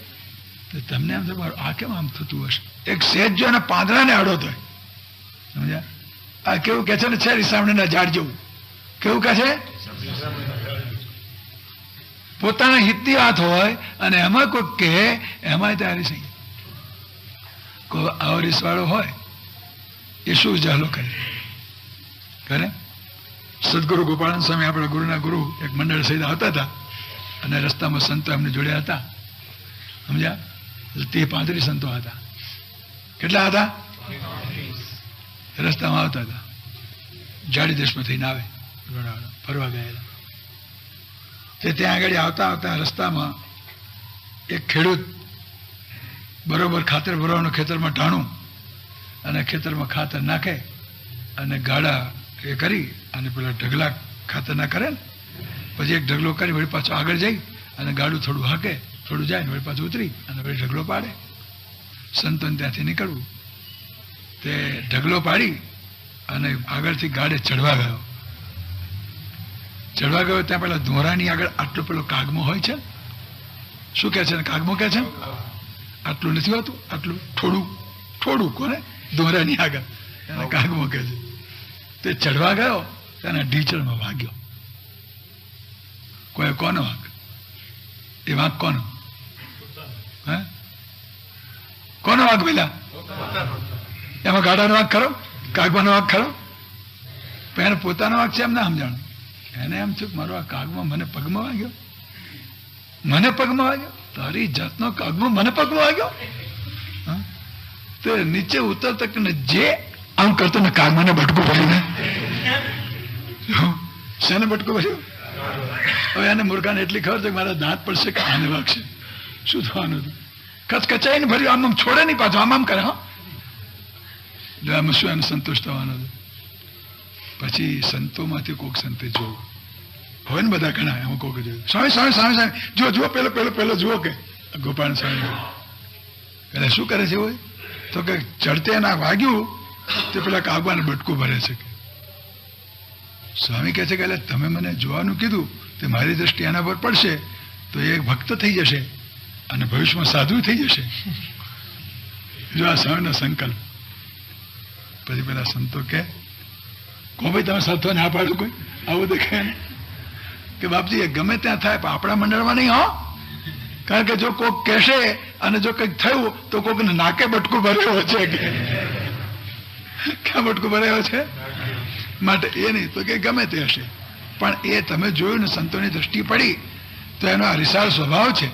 તો તમને એમ થાય આ કેમ આમ થતું હશે? એક સહેજ જો એના પાંદડાને આડો તો સમજ્યા? આ કેવું કે છે ને, છે રીસામણીના ઝાડ જેવું. કેવું કે છે? પોતાના હિતની વાત હોય અને એમાં કોઈક કહે, એમાં તૈયારી થઈ. કોઈ આવો રીસવાળો હોય એ શું જહલો કરે? સદગુરુ ગોપાળન સ્વામી, આપણા ગુરુના ગુરુ, એક મંડળ સહિત આવતા હતા અને રસ્તામાં સંતો એમને જોડ્યા હતા. સમજ્યા? તે 35 સંતો હતા. કેટલા હતા? રસ્તામાં આવતા હતા. જાડી દેશમાં થઈને આવે, ફરવા ગયેલા. તે ત્યાં આગળ આવતા રસ્તામાં એક ખેડૂત બરોબર ખાતર ભરવાનું ખેતરમાં ટાણું અને ખેતરમાં ખાતર નાખે અને ગાડા એ કરી અને પેલા ઢગલા ખાતર ના કરે ને, પછી એક ઢગલો કરી વળી પાછું આગળ જઈ અને ગાડું થોડું હાકે, થોડું જાય ને વળી પાછું ઉતરી અને વળી ઢગલો પાડે. સંતોને ત્યાંથી નીકળવું. તે ઢગલો પાડી અને આગળથી ગાડે ચડવા ગયો. ત્યાં પેલા ધોરાની આગળ આટલો પેલો કાગમો હોય છે. શું કે છે? કાગમો કે છે. આટલું નથી હોતું, આટલું થોડું કોને ધોરાની આગળ એને કાગમો કે છે. તે ચડવા ગયો, તેના ઢીચળમાં વાગ્યો. કોઈ કોનો વાંક? એ વાંક કોનો? હે, કોનો વાંક? પેલા એમાં ગાડાનો વાંક ખરો? કાગવાનો વાંક ખરો? પણ એને પોતાનો વાંક છે એમ ના સમજાણું. એને એમ થયું કે મારો આ કાગમાં મને પગમાં વાગ્યો, મને પગમાં વાગ્યો, તારી જાતનો કાગમાં મને પગમાં વાગ્યો. હા, તો નીચે ઉતરતા કે જે આમ કરતો ને કાગમાં બટકું ભરીને શેને બટકું ભર્યું. હવે એને મૂર્ખાને એટલી ખબર છે કે મારા દાંત પડશે કે આને વાગશે, શું થવાનું હતું. કચકચાઈને ભર્યું, આમ આમ છોડે નહીં પાછો, આમ આમ કરે. હા, આમાં શું એને સંતોષ થવાનો હતો. પછી સંતોમાંથી કોઈક સંતે જોયું, હોય ને બધા ઘણા, એમાં કોઈક જોયું, સ્વામી સ્વામી સ્વામી સ્વામી જુઓ જુઓ, પેલો જુઓ કે ગોપાલ સ્વામી એટલે શું કરે છે હોય તો કે ચડતે એના વાગ્યું તે પેલા કાગવાને બટકું ભરે છે. સ્વામી કહે છે કે એટલે તમે મને જોવાનું કીધું તે મારી દ્રષ્ટિ એના પર પડશે તો એ ભક્ત થઈ જશે અને ભવિષ્યમાં સાધુ થઈ જશે. જો આ સ્વામીનો સંકલ્પ. પછી પેલા સંતો કે કો ભાઈ તમે સાધુ ના પાડો, કોઈ આવું દેખાય ને કે બાપજી એ ગમે ત્યાં થાય પણ આપણા મંડળમાં નહીં. હો, કારણ કે જો કોઈક કહેશે અને જો કંઈક થયું તો કોઈકને નાકે બટકું ભરેલો છે કે ક્યાં બટકું ભરેલો છે માટે એ નહીં તો કે ગમે તે હશે. પણ એ તમે જોયું ને સંતોની દ્રષ્ટિ પડી તો એનો આ વિશાળ સ્વભાવ છે,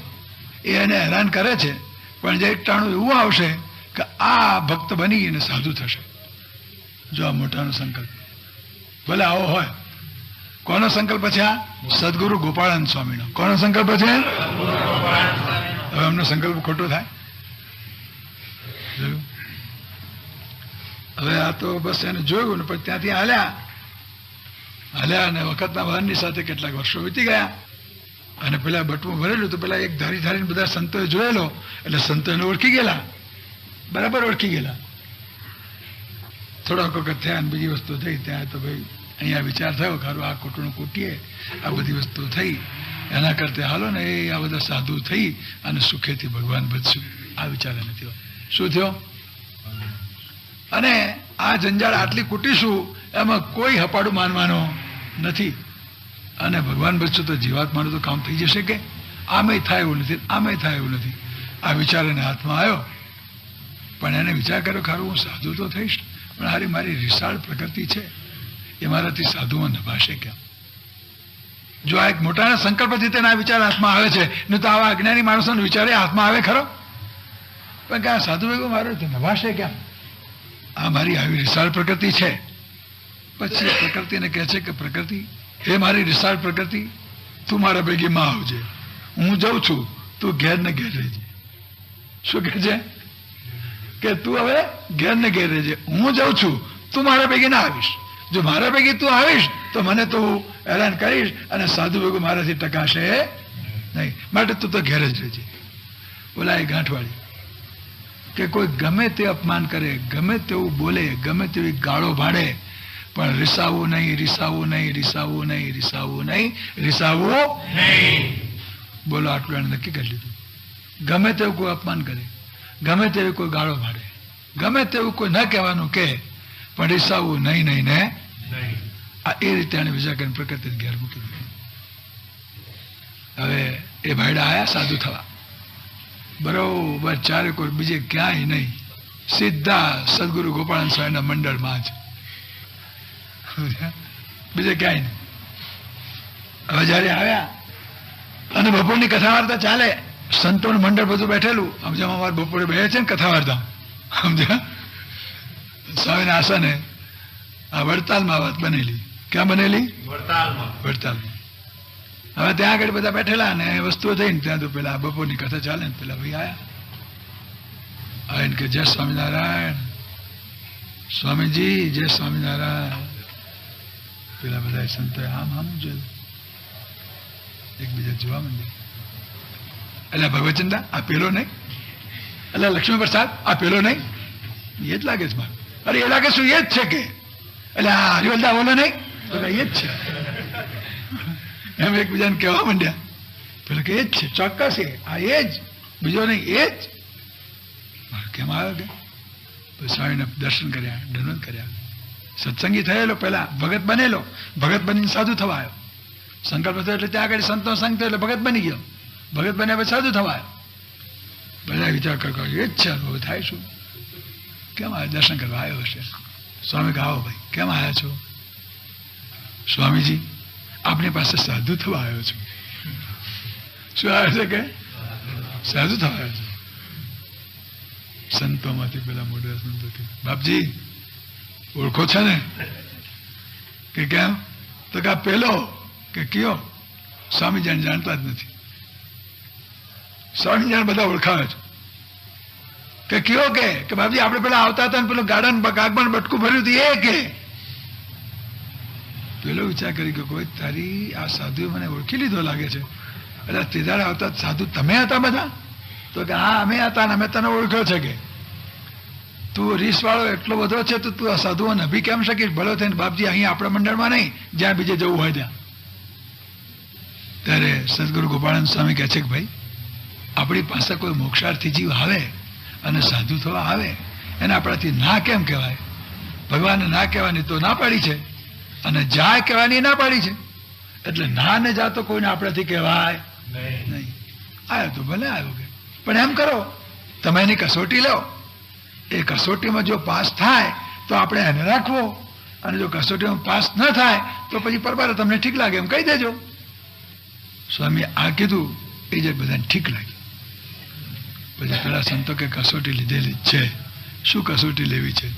એ એને હેરાન કરે છે. પણ જે એક ટાણું એવું આવશે કે આ ભક્ત બની અને સાધુ થશે. જો આ મોટાનો સંકલ્પ ભલે આવો હોય. કોનો સંકલ્પ છે આ? સદગુરુ ગોપાળાનંદ સ્વામીનો. કોનો સંકલ્પ છે? હવે એમનો સંકલ્પ ખોટો થાય? હવે આ તો બસ એને જોયું ને પછી ત્યાંથી હાલ્યા અને વખતના વહનની સાથે કેટલાક વર્ષો વીતી ગયા અને પેલા બટવું ભરેલું તો પેલા એક ધારી ધારીને બધા સંતોએ જોયેલો એટલે સંતો એને ઓળખી ગયેલા, બરાબર ઓળખી ગયેલા. થોડાક વખત થયા અને બીજી વસ્તુ થઈ ત્યાં તો ભાઈ અહીંયા વિચાર થયો ખરું આ ખોટું કૂટીએ, આ બધી વસ્તુ થઈ એના કરતા હાલો ને એ આ બધા સાધુ થઈ અને સુખેથી ભગવાન ભજશું, આ વિચાર એને થયો. શું થયો? અને આ જંજાળ આટલી કૂટીશું એમાં કોઈ હપાડું માનવાનો નથી અને ભગવાન ભજશું તો જીવાત્માનું તો કામ થઈ જશે કે આમે થાય એવું નથી, આમે થાય એવું નથી. આ વિચાર એને હાથમાં આવ્યો. પણ એને વિચાર કર્યો ખરું હું સાધુ તો થઈશ પણ હારી મારી વિશાળ પ્રકૃતિ છે એ મારાથી સાધુમાં નભાશે કેમ? જો આ એક મોટાના સંકલ્પથી તેના વિચાર હાથમાં આવે છે ને તો આવા અજ્ઞાની માણસોનો વિચાર હાથમાં આવે ખરો? પણ કે આ સાધુ ભેગું મારો નભાશે કેમ? આ મારી આવી વિશાળ પ્રકૃતિ છે. પછી પ્રકૃતિને કહે છે કે પ્રકૃતિ, હે મારી વિશાળ પ્રકૃતિ, તું મારા ભેગીમાં આવજે, હું જાઉં છું, તું ઘેર ને ઘેર રહેજે. શું કહે છે? કે તું હવે ઘેર ને ઘેર રહેજે, હું જાઉં છું, તું મારા ભેગી ના આવીશ. જો મારા ભેગી તું આવીશ તો મને તું હેરાન કરીશ અને સાધુ ભેગું મારાથી ટકાશે નહીં, માટે તું તો ઘેર જ રહેજે. બોલા એ ગાંઠવાળી કે કોઈ ગમે તે અપમાન કરે, ગમે તેવું બોલે, ગમે તેવી ગાળો ભાડે, પણ રીસાવું નહીં, રીસાવું નહીં, રીસાવું નહીં, રીસાવું નહીં, રીસાવું નહીં. બોલો આટલું એને નક્કી કરી લીધું. ગમે તેવું કોઈ અપમાન કરે, ગમે તેવી કોઈ ગાળો ભાડે, ગમે તેવું કોઈ ન કહેવાનું કે પણ રીસાવું નહીં નહીં ને આ એ રીતે એને વિચાર કરીને પ્રકૃતિને ઘેર મૂકી દીધું. હવે એ ભાઈડા આયા સાધુ થવા, બરોબર ચારે કોઈ બીજે ક્યાંય નહીં, સીધા સદગુરુ ગોપાળાનંદ સ્વામીના મંડળમાં જ, બીજે ક્યાંય નહીં. હવે જયારે આવ્યા અને બપોરની કથા વાર્તા ચાલે, સંતોનું મંડળ બધું બેઠેલું, સમજામાં અમારે બપોરે બેસે છે ને કથા વાર્તા, સમજ્યા? સ્વામીના આસને આ વડતાલમાં વાત બનેલી. ક્યાં બનેલી? વડતાલમાં. હવે ત્યાં આગળ બધા બેઠેલા ને વસ્તુઓ થઈને ત્યાં તો પેલા બપોરની કથા ચાલે ને પેલા ભાઈ આયા કે જય સ્વામિનારાયણ, સ્વામીજી જય સ્વામિનારાયણ. પેલા બધા સંતોએ આમ આમ જોયું, એકબીજા જોવા માંડ્યા. એટલે ભગવચંદા આ પેલો નહીં, એટલે લક્ષ્મી પ્રસાદ આ પેલો નહીં, એ જ લાગે છે મારું. અરે એ લાગે શું? એ જ છે કે એટલે આ હરિવલદા બોલો નહીં તો એ જ છે એમ એકબીજાને કહેવા માંડ્યા. પેલા કે એ જ છે, ચોક્કસ એ આ એ જ, બીજો નહીં, એ જ. કેમ આવ્યો કે સ્વામીને દર્શન કર્યા, દંડવત કર્યા, સત્સંગી થયેલો, પેલા ભગત બનેલો, ભગત બનીને સાધુ થવા આવ્યો. સંકલ્પ થયો એટલે ત્યાં આગળ સંતો સંગ થયો એટલે ભગત બની ગયો, ભગત બન્યા પછી સાધુ થવા આવ્યો. બધા વિચાર કરતા એ જ છે, હવે થાય શું? કેમ આવ્યો? દર્શન કરવા આવ્યો હશે. સ્વામી કહે આવો ભાઈ, કેમ આવ્યા છો? સ્વામીજી આપની પાસે સાધુ થવા આવ્યો છું. શું આવ્યો છે કે સાધુ થવા આવ્યો છું. સંતોમાંથી પેલા મોટા સંતોથી, બાપજી ઓળખો છે ને? કે કેમ? તો કે પેલો કે કયો? સ્વામી જાણતા જ નથી. સ્વામી જાણ બધા ઓળખાવે છે કે કયો? કે બાપજી આપણે પેલા આવતા હતા ને પેલું ગાર્ડન કાગબાન બટકું ભર્યું હતું એ કે. પેલો વિચાર કરી કે કોઈ તારી આ સાધુએ મને ઓળખી લીધો લાગે છે. એટલે તેદાડે આવતા સાધુ તમે હતા બધા? તો કે હા અમે હતા ને અમે તને ઓળખ્યો છે. કે તું રીસ વાળો એટલો બધો છે તો તું આ સાધુઓને અભી કેમ શકીશ? ભલો થઈને બાપજી અહીંયા આપણા મંડળમાં નહીં, જ્યાં બીજે જવું હોય ત્યાં. ત્યારે સદગુરુ ગોપાળાનંદ સ્વામી કહે છે કે ભાઈ આપણી પાસે કોઈ મોક્ષાર્થી જીવ આવે અને સાધુ થવા આવે એને આપણાથી ના કેમ કહેવાય? ભગવાનને ના કહેવાની તો ના પાડી છે અને જાય કહેવાની ના પાડી છે. એટલે ના ને જા તો કોઈને આપણાથી કહેવાય નહીં. આવ્યો તો ભલે આવ્યો કે, પણ એમ કરો તમે એની કસોટી લો. એ કસોટીમાં જો પાસ થાય તો આપણે એને રાખવો, અને જો કસોટીમાં પાસ ન થાય તો પછી પરબાર તમને ઠીક લાગે એમ કહી દેજો. સ્વામી આ કીધું એ જ બધાને ઠીક લાગ્યું. પછી પેલા સંતો કે કસોટી લીધેલી જ છે. શું કસોટી લેવી છે?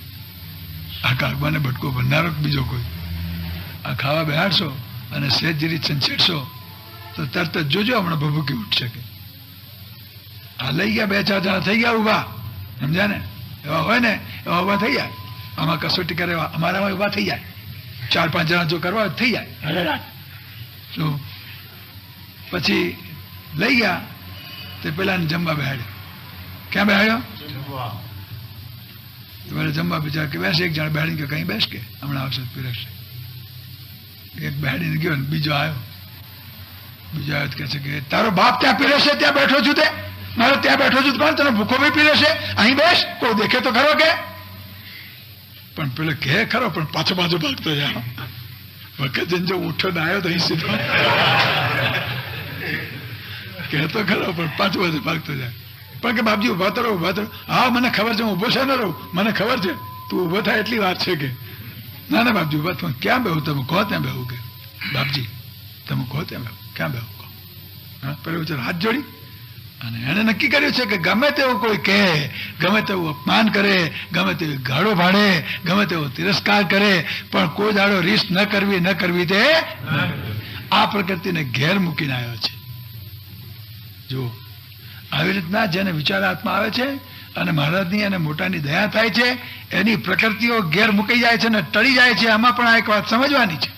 આ કાગબાને બટકો ભરનારો બીજો કોઈ? આ ખાવા બેહાડશો અને સહેજ જેરી છંછેડશો તો તરત જ જોજો હમણાં ભભૂકી ઉઠશે. કે આ લઈ ગયા 2-4 જણા થઈ ગયા ઉભા, સમજ્યા ને? એવા હોય ને એવા ઉભા થઈ જાય. આમાં કસોટી કરે અમારામાં ઉભા થઈ જાય. 4-5 જણા જો કરવા થઈ જાય. શું પછી લઈ ગયા તે પેલાને જમવા બેહાડ્યો. ક્યાં બેહાડ્યો? જમવા. બીજા કે બેસ. એક જણા બેહાડીને કે કहीं બેસ, કે હમણાં આવશે પીરસશે. એક બેહાડીને ગયો ને બીજો આવ્યો. બીજો આવ્યો કે છે કે તારો બાપ ત્યાં પીરસશે ત્યાં બેઠો છું તે? મારો ત્યાં બેઠો છું કોણ તને ભૂખો બી પીરસશે? અહીં બેસ, કોઈ દેખે તો ખરો કે? પણ પેલો કે ખરો પણ પાછો પાછો ભાગતો જાય. વખત જઈને જો ઉઠો ને આવ્યો તો અહીં સીધો કહેતો ખરો પણ પાછો પાછો ભાગતો જાય. પણ કે બાપજી ઉભા તો રહો, ઉભા તો. હા મને ખબર છે હું ઉભો છે ને રહું, મને ખબર છે તું ઉભો થાય એટલી વાત છે. કે ના ના બાપજી ઉભા તું ક્યાં બેહું? તમે કહો ત્યાં બેહું. કે બાપજી તમે કહો ત્યાં બેહું. ક્યાં બેહું કહો? હા પેલો વિચાર હાથ જોડી અને એને નક્કી કર્યું છે કે ગમે તેવું કોઈ કહે, ગમે તેવું અપમાન કરે, ગમે તેવી ગાળો ભાડે, ગમે તેવો તિરસ્કાર કરે, પણ કોઈ દાડો રીસ ન કરવી તે આ પ્રકૃતિને ઘેર મૂકીને આવ્યો છે. જો આવી રીતના જેને વિચાર હાથમાં આવે છે અને મહારાજની અને મોટાની દયા થાય છે એની પ્રકૃતિઓ ઘેર મૂકી જાય છે અને ટળી જાય છે. આમાં પણ આ એક વાત સમજવાની છે.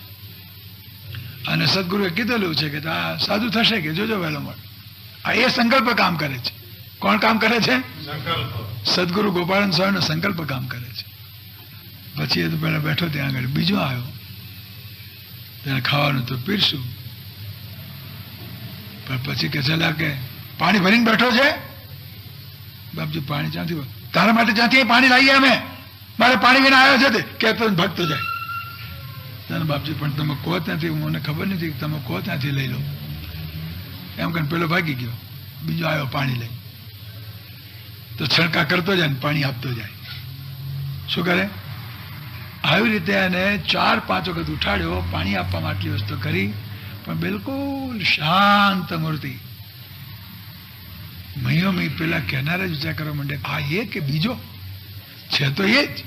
અને સદગુરુએ કીધેલું છે કે આ સાધુ થશે કે જોજો વહેલો મળે. આ એ સંકલ્પ કામ કરે છે. કોણ કામ કરે છે? સદગુરુ ગોપાળાનંદ સ્વામીનો સંકલ્પ કામ કરે છે. પછી એ તો પહેલા બેઠો ત્યાં આગળ, બીજો આવ્યો તેને ખાવાનું તો પીરશું. પણ પછી કે ચલા કે પાણી ભરીને બેઠો છે? બાપજી પાણી ક્યાંથી? તારા માટે ક્યાંથી પાણી લાવીએ અમે? મારે પાણી વિના આવ્યો છે તે કહેતો ભક્તો જાય. તને બાપજી પણ તમે કહો ત્યાંથી, મને ખબર નથી, તમે કહો ત્યાંથી લઈ લો એમ કરીને પેલો ભાગી ગયો. બીજો આવ્યો પાણી લઈ, તો છણકા કરતો જાય ને પાણી આપતો જાય. શું કરે? આવી રીતે એને 4-5 વખત ઉઠાડ્યો, પાણી આપવામાં આટલી વસ્તુ કરી, પણ બિલકુલ શાંત મૂર્તિ. મહિયોમય પેલા કહેનારા જ વિચાર કરવા માંડે આ એ કે બીજો છે તો એ જ.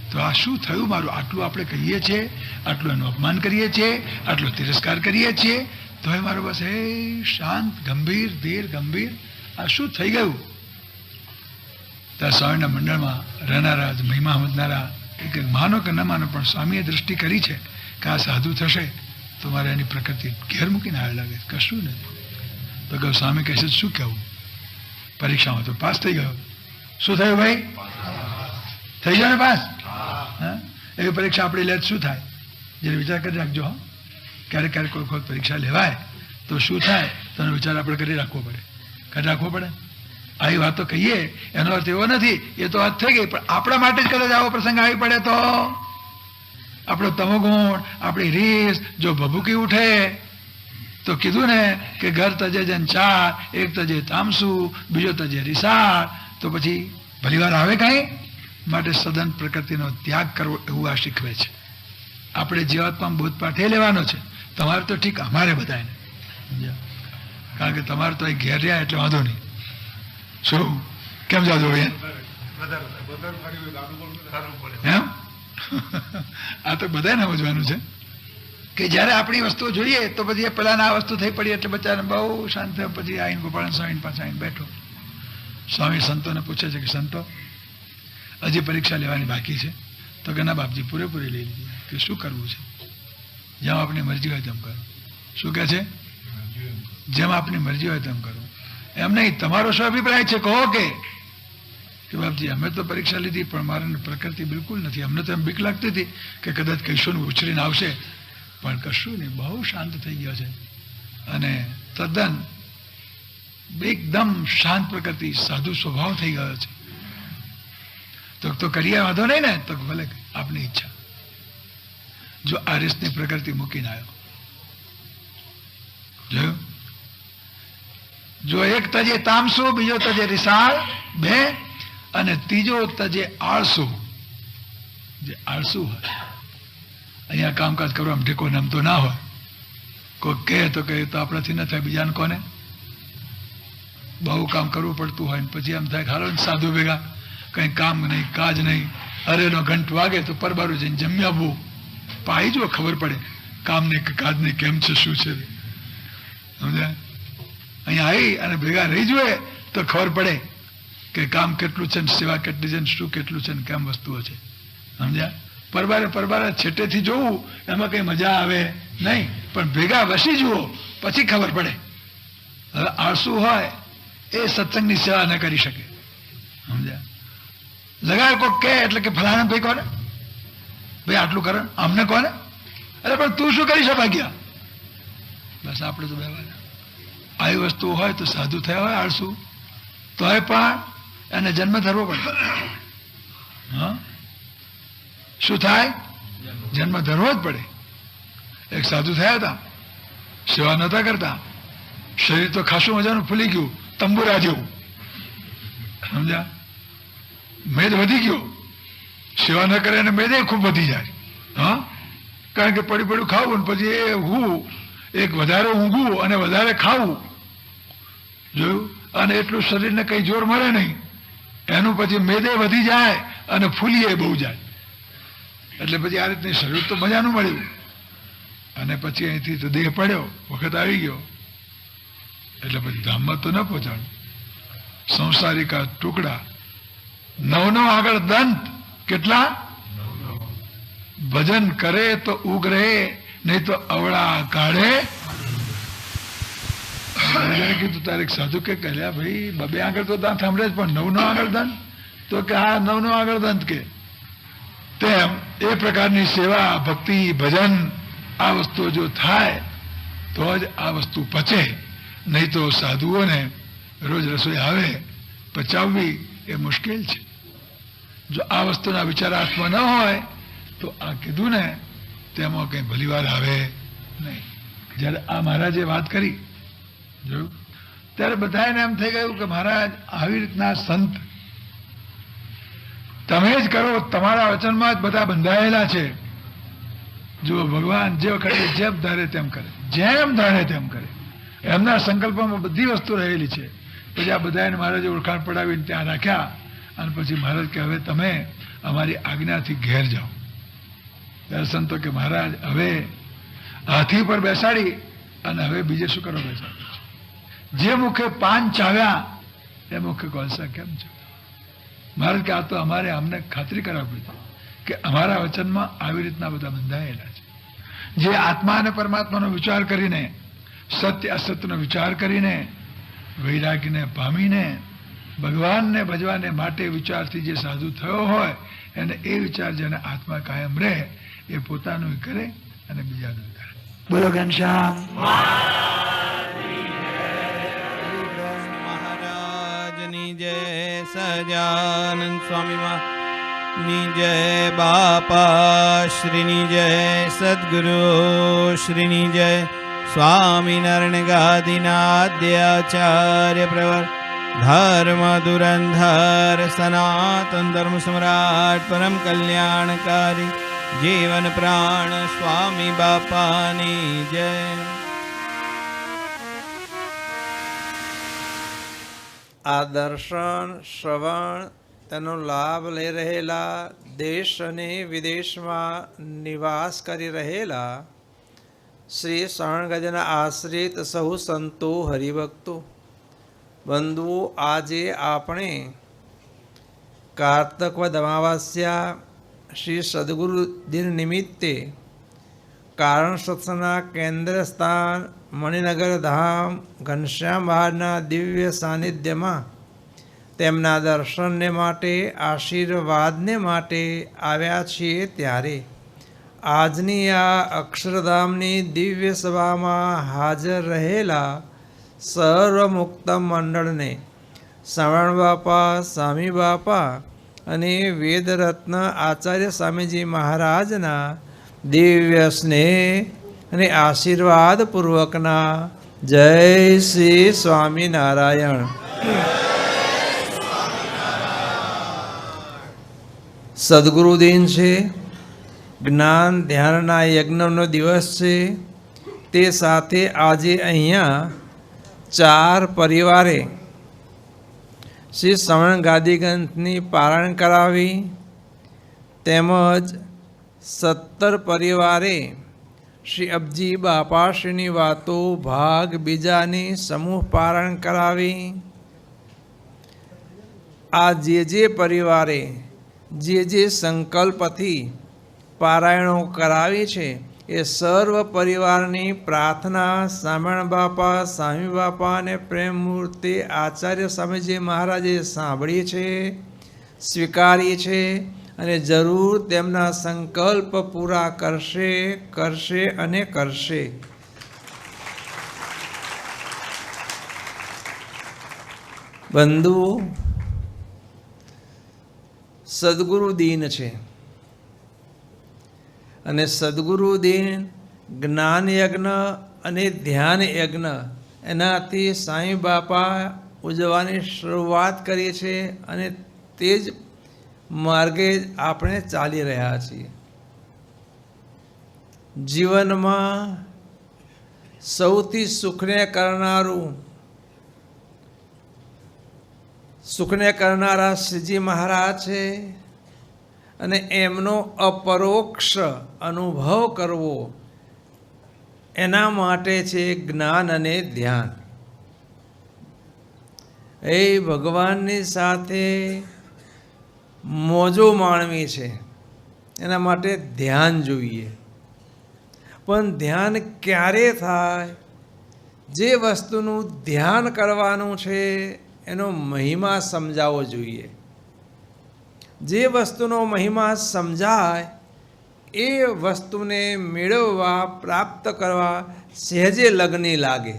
તો આ શું થયું મારું? આટલું આપણે કહીએ છીએ, આટલું એનું અપમાન કરીએ છીએ, આટલો તિરસ્કાર કરીએ છીએ, તો એ મારો બસ એ શાંત ગંભીર ધીર ગંભીર આ શું થઈ ગયું? ત્યાં સ્વામીના મંડળમાં રહેનારા મહિમા સમજનારા એક માનો કે ન માનો પણ સ્વામીએ દ્રષ્ટિ કરી છે કે આ સાધુ થશે તો મારે એની પ્રકૃતિ ઘેર મૂકીને આવે લાગે. કશું નથી. તો કહું સ્વામી કહેશે શું કહેવું? પરીક્ષામાં તો પાસ થઈ ગયો. શું થયું ભાઈ? થઈ જાય ને પાસ? હા એવી પરીક્ષા આપણે લે શું થાય? જયારે વિચાર કરી રાખજો. હા ક્યારેક ક્યારેક કોઈ વખત પરીક્ષા લેવાય તો શું થાય તેનો વિચાર આપણે કરી રાખવો પડે. કરી રાખવો પડે. આવી વાતો કહીએ એનો અર્થ એવો નથી એ તો વાત થઈ ગઈ, પણ આપણા માટે જ કદાચ આવો પ્રસંગ આવી પડે તો આપણો તમોગુણ, આપણી રીસ જો ભભૂકી ઉઠે તો કીધું ને કે ઘર તજે જન ચાર, એક તજે તામસુ, બીજો તજે રીસાળ, તો પછી ભલીવાર આવે કાંઈ? માટે સદન પ્રકૃતિનો ત્યાગ કરવો એવું આ શીખવે છે. આપણે જીવાત્મા બોધપાઠ એ લેવાનો છે. તમારે તો ઠીક, અમારે બધાને સમજ્યા? કારણ કે તમારે તો અહીં ઘેર રહ્યા એટલે વાંધો નહીં. શું કેમ જાદુ ભાઈ એમ? આ તો બધાને સમજવાનું છે કે જ્યારે આપણી વસ્તુઓ જોઈએ તો પછી પેલાને આ વસ્તુ થઈ પડી એટલે બચારાને બહુ શાંત થયો. પછી આવીને ગોપાલ સ્વામી પાસે આવીને બેઠો. સ્વામી સંતોને પૂછે છે કે સંતો હજી પરીક્ષા લેવાની બાકી છે? તો કે ના બાપજી, પૂરેપૂરી લઈ લીધી. કે શું કરવું છે? જેમ આપણી મરજી હોય તેમ કરો. શું કહે છે? જેમ આપણી મરજી હોય તેમ કરો. એમ નહીં, તમારો શું અભિપ્રાય છે કહો. કે બાપજી અમે તો પરીક્ષા લીધી પણ મારે પ્રકૃતિ બિલકુલ નથી. અમને તો એમ બીક લાગતી હતી કે કદાચ કહીશું ને ઉછળીને આવશે, પણ કશું નહીં, બહુ શાંત થઈ ગયો છે અને તદ્દન એકદમ શાંત પ્રકૃતિ, સાધુ સ્વભાવ થઈ ગયો છે. તો કરીએ વાંધો નહીં ને? તો ભલે, આપની ઈચ્છા. જો આરિસની પ્રકૃતિ મૂકીને આવ્યો, જોયું? જો એક તજે તામસુ, બીજો તજે રિસાળ, બે, અને ત્રીજો તજે આળસુ. જે આળસુ હોય, અહીંયા કામકાજ કરવા આમ ઢેકો નમતો ના હોય. કોઈ કહે તો કે તો આપણાથી ન થાય, બીજાને કોને? બહુ કામ કરવું પડતું હોય ને પછી એમ થાય હાલો ને સાધુ ભેગા, કંઈ કામ નહીં, કાજ નહીં. અરેનો ઘંટ વાગે તો પરબારું જઈને જમી આવવું. પાઈ જો ખબર પડે કામ નહીં કે કાજ નહીં, કેમ છે, શું છે. સમજ્યા? અહીંયા આવી અને ભેગા રહી જોઈએ તો ખબર પડે કે કામ કેટલું છે ને સેવા કેટલી છે ને શું કેટલું છે ને કેમ વસ્તુઓ છે. સમજ્યા? પરબારે છેટેથી જોવું એમાં કંઈ મજા આવે નહીં, પણ ભેગા વસી જુઓ પછી ખબર પડે. હવે આળસુ હોય એ સત્સંગની સેવા ન કરી શકે. સમજ્યા? લગાડ કોક કે એટલે કે ફલાણા ભાઈ કોને, ભાઈ આટલું કરે, અમને કોને? અરે પણ તું શું કરી શકે ગયા? બસ આપણે તો બેવા આવી વસ્તુ હોય તો સાધુ થયા હોય આળસુ તોય પણ એને જન્મ ધરવો પડે. હા, શું થાય? જન્મ ધરવો જ પડે. એક સાધુ થયા હતા, સેવા નહોતા કરતા, શરીર તો ખાસું મજાનું ફૂલી ગયું, તંબુરા જેવું. સમજ્યા? મેદ વધી ગયો. સેવા ન કરે અને મેદે ખૂબ વધી જાય. હા, કારણ કે પડ્યું ખાવું પછી એ ઊંઘવું, એક વધારે ઊંઘવું અને વધારે ખાવું. જોયું? અને એટલું શરીરને કંઈ જોર મળે નહીં, એનું પછી મેદે વધી જાય અને ફૂલીએ બહુ જાય. એટલે પછી આ રીતની શરીર તો મજાનું મળ્યું અને પછી અહીંથી તો દેહ પડ્યો, વખત આવી ગયો એટલે પછી ધામમાં તો ન પહોંચાડું. સંસારિકા ટુકડા 9 આગળ દંત. કેટલા? ભજન કરે તો ઉગરે, નહીં તો અવળા કાઢે. કીધું તારે સાધુ કે કહ્યા ભાઈ 2 આગળ તો દાંત સાંભળે જ, પણ 9 આગળ દંત? તો કે હા, 9 આગળ દંત. કે તેમ એ પ્રકારની સેવા, ભક્તિ, ભજન આ વસ્તુઓ જો થાય તો જ આ વસ્તુ પચે. નહીં તો સાધુઓને રોજ રસોઈ આવે, પચાવવી એ મુશ્કેલ છે. જો આ વસ્તુના વિચાર હાથમાં ન હોય તો આ કીધું ને તેમાં કંઈ ભલીવાર આવે નહીં. જ્યારે આ મહારાજે વાત કરી, જોયું, ત્યારે બધાને એમ થઈ ગયું કે મહારાજ આવી રીતના સંત તમે જ કરો, તમારા વચનમાં જ બધા બંધાયેલા છે. જો ભગવાન જે વખતે જેમ ધારે તેમ કરે, જેમ ધારે તેમ કરે, એમના સંકલ્પમાં બધી વસ્તુ રહેલી છે. પછી આ બધાને મહારાજે ઓળખાણ પડાવીને ત્યાં રાખ્યા અને પછી મહારાજ કે હવે તમે અમારી આજ્ઞાથી ઘેર જાઓ. ત્યારે સંતો કે મહારાજ હવે હાથી પર બેસાડી અને હવે બીજે શું કરો બેસાડી? જે મુખે પાન ચાવ્યા એ મુખે કોલસા કેમ છે? મહારાજ કે આ તો અમારે અમને ખાતરી કરાવવી છે કે અમારા વચનમાં આવી રીતના બધા બંધાયેલા છે. જે આત્મા અને પરમાત્માનો વિચાર કરીને, સત્ય અસત્યનો વિચાર કરીને, વૈરાગ્યને પામીને ભગવાનને ભજવાને માટે વિચારથી જે સાધુ થયો હોય એને એ વિચાર જેને આત્મા કાયમ રહે એ પોતાનું કરે અને બીજાનું કરે. બોલો ઘનશ્યામ મહારાજની જય, સહજાનંદ સ્વામી ની જય, બાપા શ્રીની જય, સદગુરુ શ્રીની જય, સ્વામિનારાયણ ગાદીનાદ્યાચાર્ય પ્રવર ધર્મ ધુરંધર સનાતન ધર્મ સમ્રાટ પરમ કલ્યાણકારી જીવન પ્રાણ સ્વામી બાપાની જય. આ દર્શન શ્રવણ તેનો લાભ લઈ રહેલા દેશ અને વિદેશમાં નિવાસ કરી રહેલા શ્રી શરણગજના આશ્રિત સહુ સંતો હરિભક્તો બંધુઓ, આજે આપણે કારતક વદ અમાવાસ્યા શ્રી સદગુરુ દિન નિમિત્તે કારણ સત્સંગના કેન્દ્ર સ્થાન મણિનગર ધામ ઘનશ્યામ મહારાજના દિવ્ય સાનિધ્યમાં તેમના દર્શનને માટે, આશીર્વાદને માટે આવ્યા છીએ. ત્યારે આજની આ અક્ષરધામની દિવ્ય સભામાં હાજર રહેલા સર્વ મુક્ત મંડળને શ્રવણ બાપા, સ્વામી બાપા અને વેદરત્ન આચાર્ય સ્વામીજી મહારાજના દિવ્ય સ્નેહ અને આશીર્વાદ પૂર્વકના જય શ્રી સ્વામિનારાયણ. સદગુરુ દિન છે, જ્ઞાન ધ્યાનના યજ્ઞનો દિવસ છે. તે સાથે આજે અહીંયા 4 પરિવારે શ્રી શ્રવણ ગાદી ગ્રંથની પારાયણ કરાવી, તેમજ 17 પરિવારે શ્રી અબજી બાપાશ્રીની વાતો ભાગ બીજાની સમૂહ પારાયણ કરાવી. આ જે પરિવારે જે સંકલ્પથી પારાયણો કરાવી છે એ સર્વ પરિવારની પ્રાર્થના સ્વામિનારાયણ બાપા, સ્વામી બાપા અને પ્રેમમૂર્તિ આચાર્ય સ્વામીજી મહારાજે સાંભળી છે, સ્વીકારી છે અને જરૂર તેમના સંકલ્પ પૂરા કરશે, કરશે અને કરશે. બંધુઓ, સદગુરુ દિન છે અને સદગુરુ દિન જ્ઞાન યજ્ઞ અને ધ્યાન યજ્ઞ એનાથી સાંઈ બાપા ઉજવવાની શરૂઆત કરી છે અને તે જ માર્ગે આપણે ચાલી રહ્યા છીએ. જીવનમાં સૌથી સુખને કરનારા શ્રીજી મહારાજ છે અને એમનો અપરોક્ષ અનુભવ કરવો એના માટે છે જ્ઞાન અને ધ્યાન. એ ભગવાનની સાથે મોજો માણવી છે, એના માટે ધ્યાન જોઈએ. પણ ધ્યાન ક્યારે થાય? જે વસ્તુનું ધ્યાન કરવાનું છે એનો મહિમા સમજાવવો જોઈએ. જે વસ્તુનો મહિમા સમજાય એ વસ્તુને મેળવવા, પ્રાપ્ત કરવા સહેજે લગ્ની લાગે.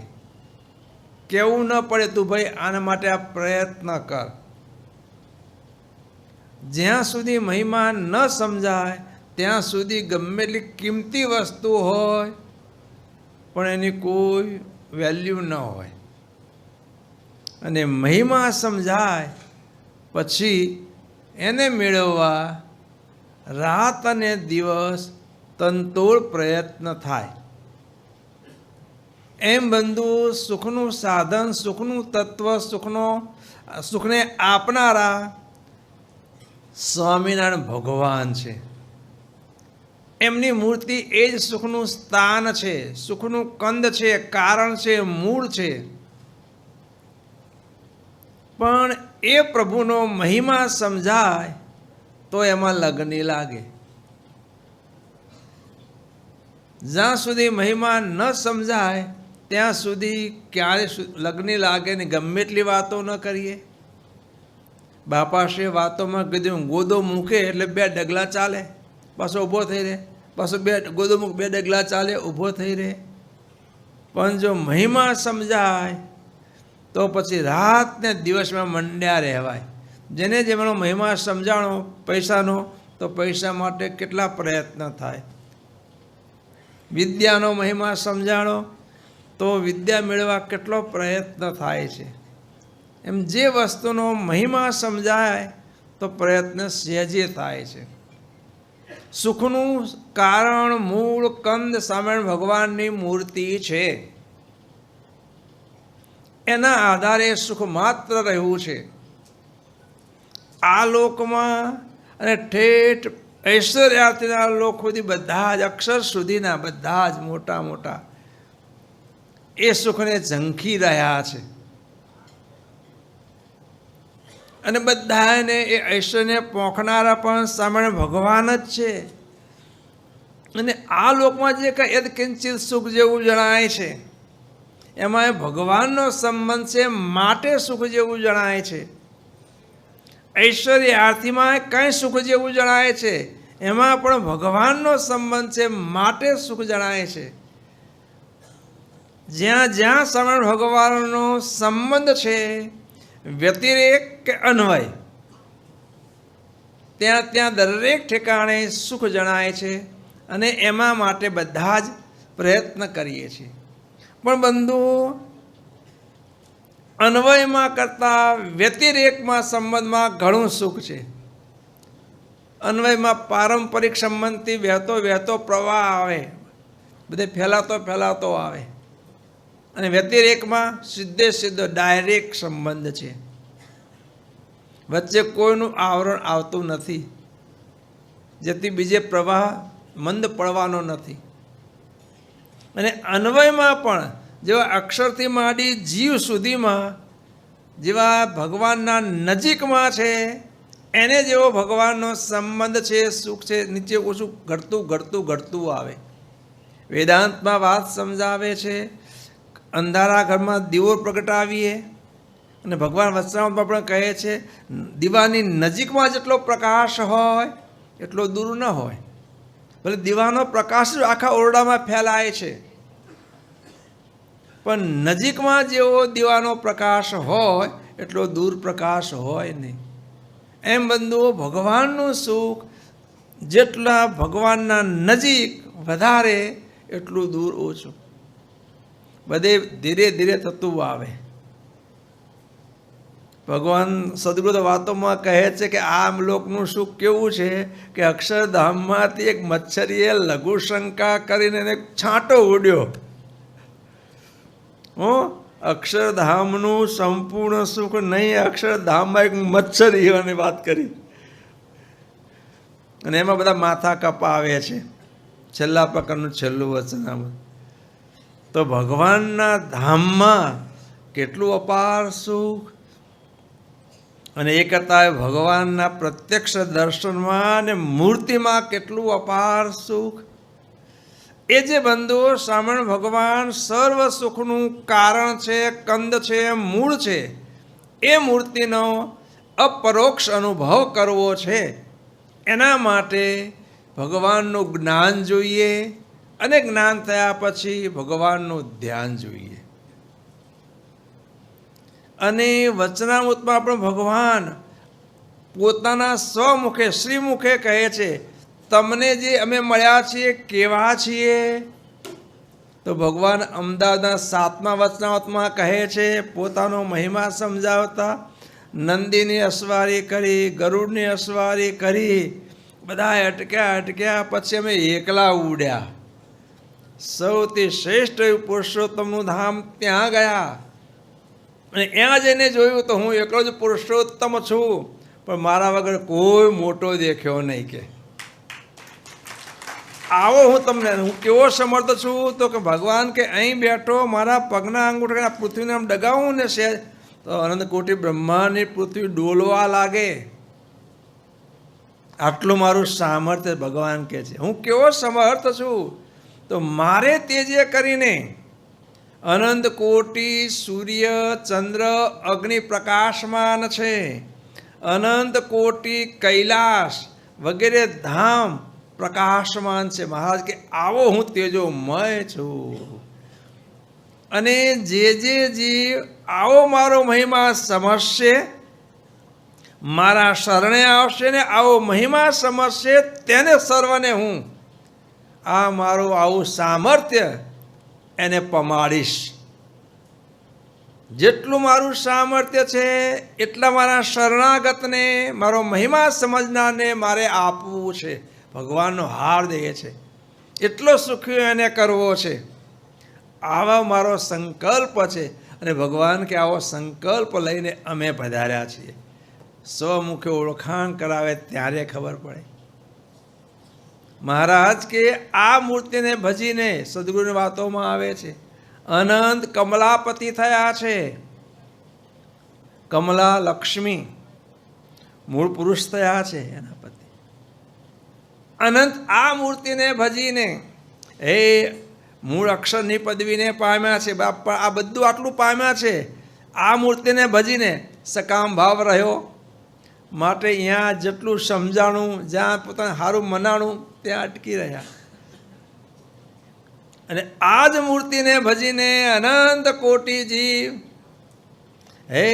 કહેવું ન પડે તું ભાઈ આના માટે આ પ્રયત્ન કર. જ્યાં સુધી મહિમા ન સમજાય ત્યાં સુધી ગમે એટલી કિંમતી વસ્તુ હોય પણ એની કોઈ વેલ્યુ ન હોય. અને મહિમા સમજાય પછી એને મેળવવા રાત અને દિવસ તનતોડ પ્રયત્ન થાય. એમ બંધુ, સુખનું સાધન, સુખનું તત્વ, સુખને આપનારા સ્વામિનારાયણ ભગવાન છે. એમની મૂર્તિ એ જ સુખનું સ્થાન છે, સુખનું કંદ છે, કારણ છે, મૂળ છે. પણ એ પ્રભુનો મહિમા સમજાય તો એમાં લગ્ની લાગે. જ્યાં સુધી મહિમા ન સમજાય ત્યાં સુધી ક્યારે લગ્ની લાગે ને. ગમે એટલી વાતો ન કરીએ. બાપાશ્રીએ વાતોમાં કીધું, ગોદો મૂકે એટલે 2 ડગલા ચાલે, પાછો ઊભો થઈ રહે, પાછો ગોદો મૂક 2 ડગલા ચાલે, ઊભો થઈ રહે. પણ જો મહિમા સમજાય તો પછી રાત ને દિવસમાં મંડ્યા રહેવાય. જેને જેમનો મહિમા સમજાણો પૈસાનો, તો પૈસા માટે કેટલા પ્રયત્ન થાય. વિદ્યાનો મહિમા સમજાણો તો વિદ્યા મેળવવા કેટલો પ્રયત્ન થાય છે. એમ જે વસ્તુનો મહિમા સમજાય તો પ્રયત્ન સહેજે થાય છે. સુખનું કારણ મૂળ કંદ સ્વામિનારાયણ ભગવાનની મૂર્તિ છે. એના આધારે સુખ માત્ર રહ્યું છે આ લોકમાં, અને ઠેઠ ઐશ્વર્યાર્થીના લોક સુધી બધા જ અક્ષર સુધીના બધા જ મોટા મોટા એ સુખને ઝંખી રહ્યા છે. અને બધાને એ ઐશ્વર્યને પોંખનારા પણ સ્વામિનારાયણ ભગવાન જ છે. અને આ લોકમાં જે કંઈ યદકિંચિત સુખ જેવું જણાય છે એમાં ભગવાનનો સંબંધ છે માટે સુખ જેવું જણાય છે. ઐશ્વર્યાર્થીમાં કંઈ સુખ જેવું જણાય છે એમાં પણ ભગવાનનો સંબંધ છે માટે સુખ જણાય છે. જ્યાં જ્યાં સ્વામિનારાયણ ભગવાનનો સંબંધ છે, વ્યતિરેક કે અન્વય, ત્યાં ત્યાં દરેક ઠેકાણે સુખ જણાય છે. અને એમાં માટે બધા જ પ્રયત્ન કરીએ છીએ. પણ બંધુઓ, અન્વયમાં કરતાં વ્યતિરેકમાં સંબંધમાં ઘણું સુખ છે. અન્વયમાં પારંપરિક સંબંધથી વહેતો વહેતો પ્રવાહ આવે, બધે ફેલાતો આવે. અને વ્યતિરેકમાં સીધે સીધો ડાયરેક્ટ સંબંધ છે, વચ્ચે કોઈનું આવરણ આવતું નથી, જેથી બીજે પ્રવાહ મંદ પડવાનો નથી. અને અન્વયમાં પણ જેવા અક્ષરથી માંડી જીવ સુધીમાં જેવા ભગવાનના નજીકમાં છે એને જેવો ભગવાનનો સંબંધ છે, સુખ છે, નીચે ઓછું ઘટતું આવે. વેદાંતમાં વાત સમજાવે છે, અંધારા ઘરમાં દીવો પ્રગટાવીએ, અને ભગવાન વચનામૃતમાં પણ કહે છે દીવાની નજીકમાં જેટલો પ્રકાશ હોય એટલો દૂર ન હોય. ભલે દીવાનો પ્રકાશ આખા ઓરડામાં ફેલાય છે, પણ નજીકમાં જેવો દીવાનો પ્રકાશ હોય એટલો દૂર પ્રકાશ હોય નહીં. એમ બંધુઓ, ભગવાનનું સુખ જેટલા ભગવાનના નજીક વધારે એટલું દૂર ઓછું, બધે ધીરે ધીરે થતું આવે. ભગવાન સદગુરુ વાતોમાં કહે છે કે આ લોકનું સુખ કેવું છે કે અક્ષરધામમાંથી એક મચ્છરીએ લઘુશંકા કરીને એને છાંટો ઉડ્યો. અક્ષરધામનું સંપૂર્ણ સુખ નહીં, અક્ષરધામમાં એક મચ્છરીઓની વાત કરી. અને એમાં બધા માથા કપાવે છે. છેલ્લા પ્રકારનું છેલ્લું વચન આમાં તો ભગવાનના ધામમાં કેટલું અપાર સુખ, અને એ કરતાં ભગવાનના પ્રત્યક્ષ દર્શનમાં અને મૂર્તિમાં કેટલું અપાર સુખ. એ જે બંધુઓ સ્વામિનારાયણ ભગવાન સર્વ સુખનું કારણ છે, કંદ છે, મૂળ છે, એ મૂર્તિનો અપરોક્ષ અનુભવ કરવો છે. એના માટે ભગવાનનું જ્ઞાન જોઈએ, અને જ્ઞાન થયા પછી ભગવાનનું ધ્યાન જોઈએ. અને વચનામૃતમાં પણ ભગવાન પોતાના સ્વમુખે શ્રીમુખે કહે છે, તમને જે અમે મળ્યા છીએ કેવા છીએ. તો ભગવાન અમદાવાદના 7મા વચનામૃતમાં કહે છે, પોતાનો મહિમા સમજાવતા, નંદીની અસવારી કરી, ગરુડની અસવારી કરી, બધા અટક્યા, પછી અમે એકલા ઉડ્યા. સૌથી શ્રેષ્ઠ એવું પુરુષોત્તમનું ધામ ત્યાં ગયા. અને ત્યાં જઈને જોયું તો હું એકલો જ પુરુષોત્તમ છું, પણ મારા વગર કોઈ મોટો દેખ્યો નહીં. કે આવો હું કેવો સમર્થ છું, તો કે ભગવાન કે અહીં બેઠો મારા પગના અંગૂઠા પૃથ્વીને આમ ડગાવું ને છે તો અનંત કોટી બ્રહ્માંડની પૃથ્વી ડોલવા લાગે. આટલું મારું સામર્થ્ય ભગવાન કહે છે. હું કેવો સમર્થ છું, તો મારે તેજે કરીને અનંત કોટી સૂર્ય ચંદ્ર અગ્નિ પ્રકાશમાન છે, અનંત કોટી કૈલાસ વગેરે ધામ પ્રકાશમાન છે. મહારાજ કે આવો હું તેજોમય છું. અને જે જીવ આવો મારો મહિમા સમજશે, મારા શરણે આવશે ને આવો મહિમા સમજશે, તેને સર્વને હું આ મારું આવું સામર્થ્ય એને પમાડીશ. જેટલું મારું સામર્થ્ય છે એટલા મારા શરણાગતને, મારો મહિમા સમજનારને મારે આપવું છે. ભગવાનનો હાર દે છે, એટલો સુખી એને કરવો છે, આવા મારો સંકલ્પ છે. અને ભગવાન કે આવો સંકલ્પ લઈને અમે પધાર્યા છીએ. સ્વમુખે ઓળખાણ કરાવે ત્યારે ખબર પડે. મહારાજ કે આ મૂર્તિને ભજીને સદગુરુની વાતોમાં આવે છે અનંત કમલાપતિ થયા છે. કમલા લક્ષ્મી મૂળ પુરુષ થયા છે એના પતિ. અનંત આ મૂર્તિને ભજીને એ મૂળ અક્ષરની પદવીને પામ્યા છે. બાપા આ બધું આટલું પામ્યા છે. આ મૂર્તિને ભજીને સકામ ભાવ રહ્યો માટે અહીંયા જેટલું સમજાણું, જ્યાં પોતાને સારું મનાણું ત્યાં અટકી રહ્યા. અને આ જ મૂર્તિને ભજીને અનંત કોટી જીવ હે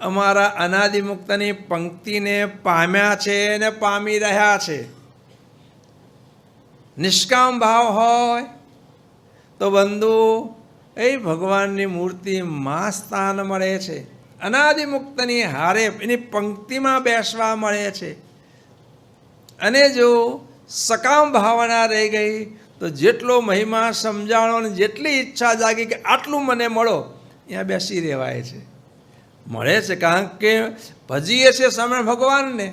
અમારા અનાદિમુક્તની પંક્તિને પામ્યા છે અને પામી રહ્યા છે. નિષ્કામ ભાવ હોય તો બંધુ એ ભગવાનની મૂર્તિમાં સ્થાન મળે છે. અનાદિમુક્તની હારે એની પંક્તિમાં બેસવા મળે છે. અને જો સકામ ભાવના રહી ગઈ તો જેટલો મહિમા સમજાણો ને જેટલી ઈચ્છા જાગી કે આટલું મને મળો, ત્યાં બેસી રહેવાય છે. મળે છે કારણ કે ભજીએ છે સમય ભગવાનને,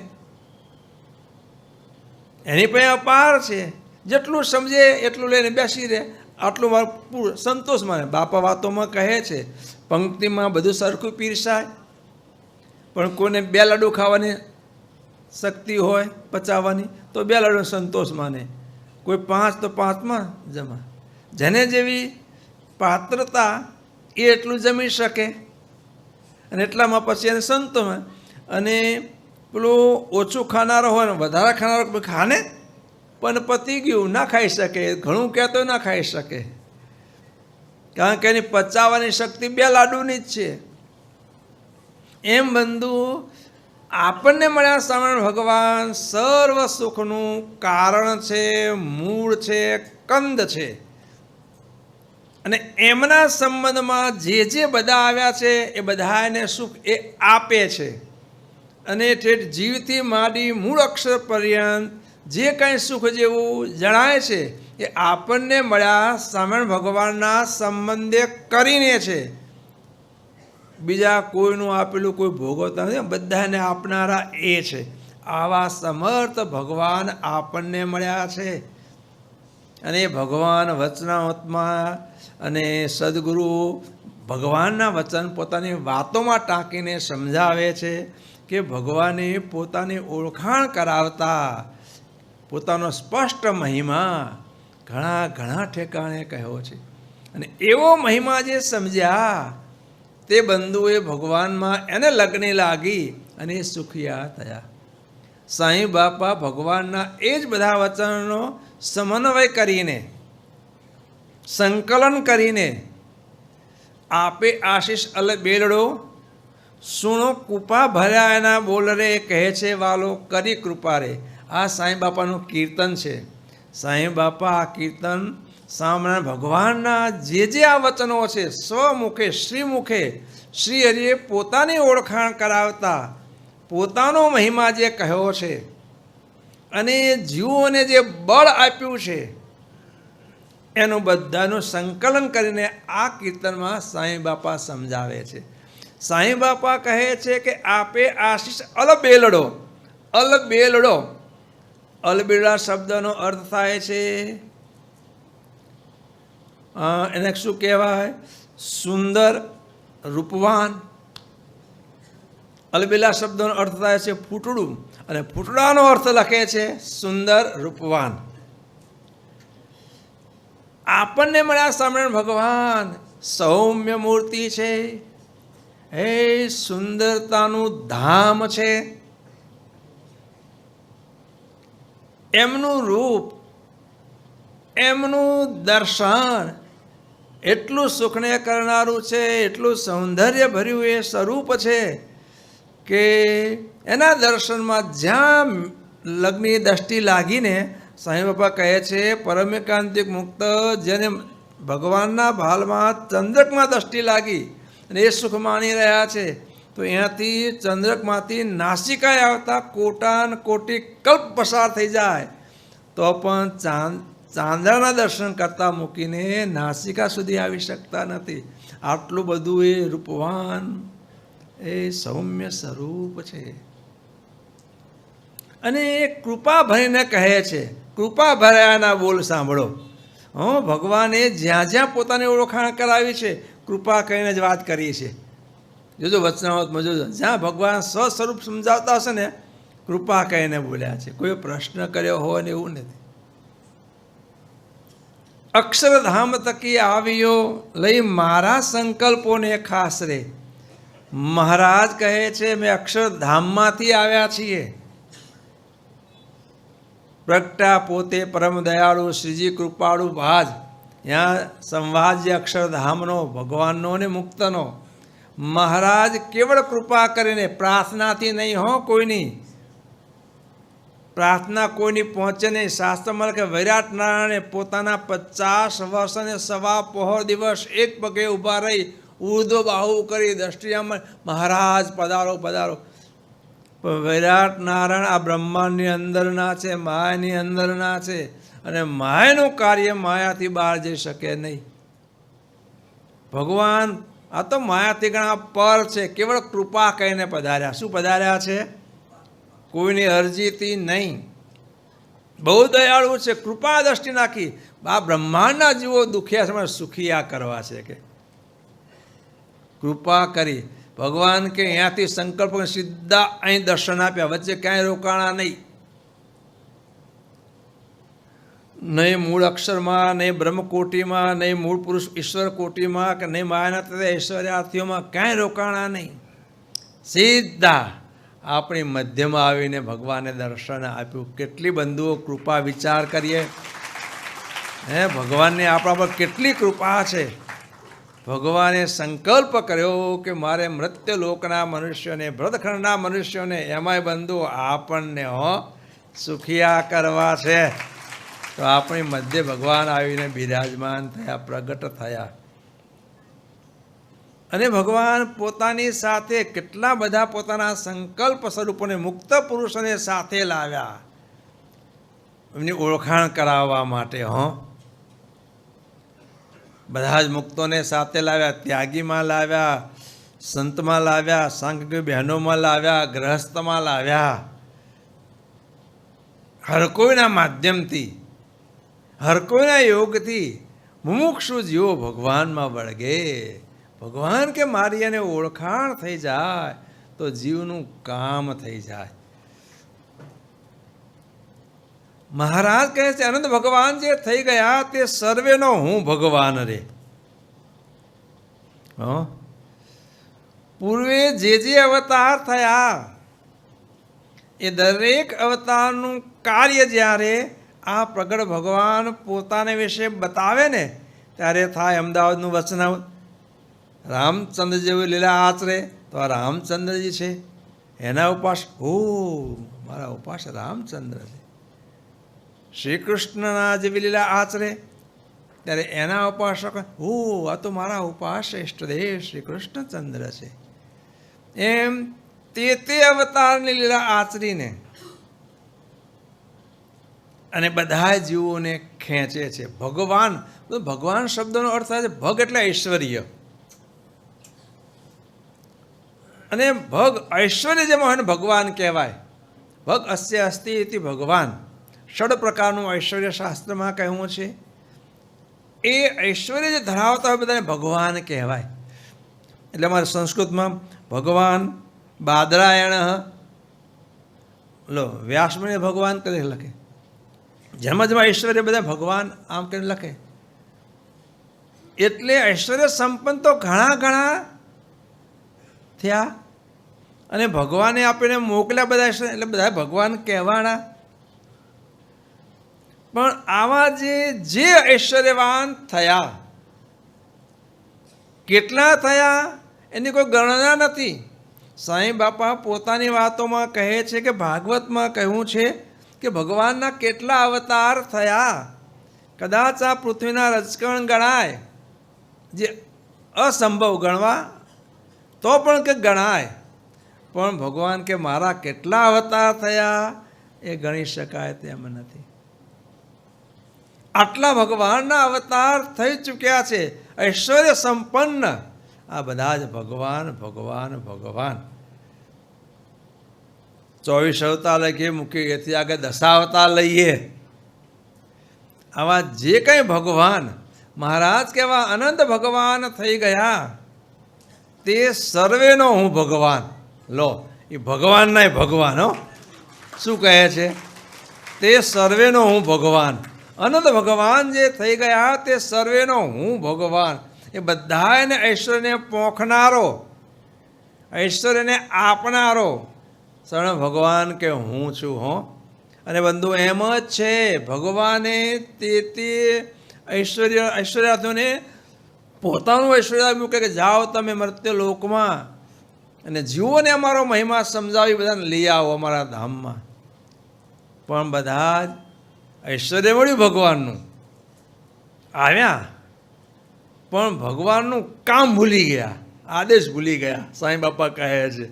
એની પાસે અપાર છે. જેટલું સમજે એટલું લઈને બેસી રહે, આટલું મારું પૂરું સંતોષ માને. બાપા વાતોમાં કહે છે પંક્તિમાં બધું સરખું પીરસાય, પણ કોઈને 2 લાડુ ખાવાની શક્તિ હોય પચાવવાની તો 2 લાડુ સંતોષ માને, કોઈ 5 તો 5માં જમા. જેને જેવી પાત્રતા એ એટલું જમી શકે અને એટલામાં પછી એને સંતોષ. અને પેલું ઓછું ખાનારો હોય ને વધારે ખાનારો ખાને પણ પતી ગયું, ના ખાઈ શકે, ઘણું કહેતો ના ખાઈ શકે, કારણ કે એની પચાવવાની શક્તિ 2 લાડુની જ છે. એમ બંધુ આપણને મળ્યા શ્રવણ ભગવાન સર્વ સુખનું કારણ છે, મૂળ છે, કંદ છે. અને એમના સંબંધમાં જે બધા આવ્યા છે એ બધાને સુખ એ આપે છે. અને ઠેઠ જીવથી માંડી મૂળ અક્ષર પર્યંત જે કંઈ સુખ જેવું જણાય છે એ આપણને મળ્યા શ્રવણ ભગવાનના સંબંધે કરીને છે. બીજા કોઈનું આપેલું કોઈ ભોગવતા નથી, બધાને આપનારા એ છે. આવા સમર્થ ભગવાન આપણને મળ્યા છે. અને ભગવાન વચનામૃતમાં અને સદગુરુ ભગવાનના વચન પોતાની વાતોમાં ટાંકીને સમજાવે છે કે ભગવાને પોતાની ઓળખાણ કરાવતા પોતાનો સ્પષ્ટ મહિમા ઘણા ઘણા ઠેકાણે કહ્યો છે. અને એવો મહિમા જે સમજ્યા તે બંધુએ ભગવાનમાં એને લગ્ને લાગી અને સુખિયા થયા. સાંઈ બાપા ભગવાનના એ જ બધા વચનનો સમન્વય કરીને સંકલન કરીને આપે આશીષ અલ બેલડો સુણો કૃપા ભર્યા એના બોલ રે કહે છે વાલો કરી કૃપા રે. આ સાંઈ બાપાનું કીર્તન છે. સાંઈ બાપા આ કીર્તન સાંભળનાર ભગવાનના જે આ વચનો છે સ્વમુખે શ્રીમુખે શ્રી હરિએ પોતાની ઓળખાણ કરાવતા પોતાનો મહિમા જે કહ્યો છે અને જીવોને જે બળ આપ્યું છે એનું બધાનું સંકલન કરીને આ કીર્તનમાં સાંઈ બાપા સમજાવે છે. સાંઈ બાપા કહે છે કે આપે આશીષ અલબેલડો. અલબેલડો, અલબેલા શબ્દનો અર્થ થાય છે એને શું કહેવાય? સુંદર, રૂપવાન. અલબેલા શબ્દનો અર્થ થાય છે ફૂટડું, અને ફૂટડાનો અર્થ લખે છે સુંદર, રૂપવાન. આપણને મળ્યા સ્વામિનારાયણ ભગવાન સૌમ્ય મૂર્તિ છે, હે સુંદરતાનું ધામ છે. એમનું રૂપ, એમનું દર્શન એટલું સુખને કરનારું છે, એટલું સૌંદર્ય ભર્યું એ સ્વરૂપ છે કે એના દર્શનમાં જ્યાં લગ્નની દ્રષ્ટિ લાગીને સાંઈ બાપા કહે છે પરમેકાંતિક મુક્ત જેને ભગવાનના ભાલમાં ચંદ્રકમાં દ્રષ્ટિ લાગી અને એ સુખ માણી રહ્યા છે તો અહીંયાથી ચંદ્રકમાંથી નાસિકાએ આવતા કોટાન કોટી કલ્પ પસાર થઈ જાય તો પણ ચાંદ્રાના દર્શન કરતા મૂકીને નાસિકા સુધી આવી શકતા નથી. આટલું બધું એ રૂપવાન, એ સૌમ્ય સ્વરૂપ છે. અને એ કૃપા ભરીને કહે છે, કૃપા ભર્યાના બોલ સાંભળો. ભગવાને જ્યાં જ્યાં પોતાની ઓળખાણ કરાવી છે કૃપા કહીને જ વાત કરી છે. જોજો વચનામૃતમાં જોજો, જ્યાં ભગવાન સ્વસ્વરૂપ સમજાવતા હશે ને કૃપા કહીને બોલ્યા છે. કોઈ પ્રશ્ન કર્યો હોય ને એવું નથી. અક્ષરધામ તકી આવ્યો લઈ મારા સંકલ્પોને ખાસ રે. મહારાજ કહે છે મેં અક્ષરધામમાંથી આવ્યા છીએ. પ્રગટા પોતે પરમ દયાળુ શ્રીજી કૃપાળુ ભાજ. ત્યાં સંવાદ જે અક્ષરધામનો ભગવાનનો ને મુક્તનો. મહારાજ કેવળ કૃપા કરીને, પ્રાર્થનાથી નહીં હો, કોઈની પ્રાર્થના કોઈની પહોંચે નહીં. શાસ્ત્રમાં કે વિરાટ નારાયણે પોતાના 50 વર્ષ અને સવા પહોર દિવસ એક પગે ઊભા રહી ઉર્ધ્વ બાહુ કરી દ્રષ્ટિયામાં મહારાજ પધારો પધારો. પણ વિરાટ નારાયણ આ બ્રહ્માંડની અંદરના છે, માયાની અંદરના છે, અને માયાનું કાર્ય માયાથી બહાર જઈ શકે નહીં. ભગવાન આ તો માયાથી ઘણા પર છે. કેવળ કૃપા કહીને પધાર્યા. શું પધાર્યા છે? કોઈની અરજીથી નહીં. બહુ દયાળુ છે. કૃપા દ્રષ્ટિ નાખી આ બ્રહ્માંડના જીવો દુખ્યા છે, સુખિયા કરવા છે કે કૃપા કરી. ભગવાન કે અહીંયાથી સંકલ્પ સીધા અહીં દર્શન આપ્યા, વચ્ચે ક્યાંય રોકાણા નહીં. નહીં મૂળ અક્ષરમાં, નહીં બ્રહ્મકોટીમાં, નહીં મૂળ પુરુષ ઈશ્વર કોટીમાં, કે નહીં માયાના તથા ઐશ્વર્યાર્થીઓમાં ક્યાંય રોકાણા નહીં. સીધા આપણી મધ્યમાં આવીને ભગવાને દર્શન આપ્યું. કેટલી બંધુઓ કૃપા વિચાર કરીએ. ભગવાનની આપણા પર કેટલી કૃપા છે. ભગવાને સંકલ્પ કર્યો કે મારે મૃત્યુલોકના મનુષ્યોને, ભરતખંડના મનુષ્યોને, એમાંય બંધુ આપણને સુખિયા કરવા છે. તો આપણી મધ્ય ભગવાન આવીને બિરાજમાન થયા, પ્રગટ થયા. અને ભગવાન પોતાની સાથે કેટલા બધા પોતાના સંકલ્પ સ્વરૂપોને, મુક્ત પુરુષોને સાથે લાવ્યા એમની ઓળખાણ કરાવવા માટે. બધા જ મુક્તોને સાથે લાવ્યા. ત્યાગીમાં લાવ્યા, સંતમાં લાવ્યા, સાંખ્ય બહેનોમાં લાવ્યા, ગ્રહસ્થમાં લાવ્યા. હર કોઈના માધ્યમથી, હર કોઈના યોગથી મુમુક્ષુ જીવો ભગવાનમાં વળગે. ભગવાન કે મારી એને ઓળખાણ થઈ જાય તો જીવનું કામ થઈ જાય. મહારાજ કહે છે અનંત ભગવાન જે થઈ ગયા તે સર્વેનો હું ભગવાન રે. પૂર્વે જે અવતાર થયા એ દરેક અવતારનું કાર્ય જ્યારે આ પ્રગટ ભગવાન પોતાને વિશે બતાવે ને ત્યારે થાય. અમદાવાદનું વચનામૃત, રામચંદ્ર જેવી લીલા આચરે તો આ રામચંદ્રજી છે. એના ઉપાસ, મારા ઉપાસ રામચંદ્ર છે. શ્રી કૃષ્ણના જેવી લીલા આચરે ત્યારે એના ઉપાસક, આ તો મારા ઉપાસ ઇષ્ટદેવ શ્રી કૃષ્ણચંદ્ર છે. એમ તે અવતારની લીલા આચરીને અને બધા જીવોને ખેંચે છે. ભગવાન, ભગવાન શબ્દનો અર્થ થાય છે ભગ એટલે ઐશ્વર્ય. અને ભગ ઐશ્વર્ય જેમાં હોય ને ભગવાન કહેવાય. ભગ અસ્ય અસ્તિ ઇતિ ભગવાન. 6 પ્રકારનું ઐશ્વર્ય શાસ્ત્રમાં કહ્યું છે. એ ઐશ્વર્ય જે ધરાવતા હોય બધાને ભગવાન કહેવાય. એટલે અમારે સંસ્કૃતમાં ભગવાન બાદરાયણ વ્યાસમુનિ ભગવાન કરી લખે. જેમાં જેમાં ઐશ્વર્ય બધા ભગવાન આમ કરીને લખે. એટલે ઐશ્વર્ય સંપન્ન તો ઘણા થયા અને ભગવાને આપીને મોકલ્યા બધા, એટલે બધા ભગવાન કહેવાના. પણ આવા જે ઐશ્વર્યવાન થયા, કેટલા થયા એની કોઈ ગણના નથી. સાંઈ બાપા પોતાની વાતોમાં કહે છે કે ભાગવતમાં કહ્યું છે કે ભગવાનના કેટલા અવતાર થયા. કદાચ આ પૃથ્વીના રજકણ ગણાય, જે અસંભવ ગણવા તો પણ કે ગણાય, પણ ભગવાન કે મારા કેટલા અવતાર થયા એ ગણી શકાય તેમ નથી. આટલા ભગવાનના અવતાર થઈ ચૂક્યા છે, ઐશ્વર્ય સંપન્ન. આ બધા જ ભગવાન ભગવાન ભગવાન. 24 અવતાર લખીએ મૂકીએ, એથી આગળ 10 અવતાર લઈએ. આવા જે કંઈ ભગવાન મહારાજ કેવા અનંત ભગવાન થઈ ગયા, તે સર્વેનો હું ભગવાન. લો, એ ભગવાનના ભગવાન. હો, શું કહે છે? તે સર્વેનો હું ભગવાન. અનંત ભગવાન જે થઈ ગયા તે સર્વેનો હું ભગવાન. એ બધાને ઐશ્વર્યને પોંખનારો, ઐશ્વર્યને આપનારો શરણ ભગવાન કે હું છું. હો, અને બંધુ એમ જ છે, ભગવાને તે ઐશ્વર્યાર્થીઓને પોતાનું ઐશ્વર્ય મૂકે કે જાઓ તમે મર્ત્ય લોકમાં અને જીવોને અમારો મહિમા સમજાવી બધાને લઈ આવો અમારા ધામમાં. પણ બધા જ ઐશ્વર્ય મળ્યું ભગવાનનું, આવ્યા પણ ભગવાનનું કામ ભૂલી ગયા, આદેશ ભૂલી ગયા, સાંઈ બાપા કહે છે.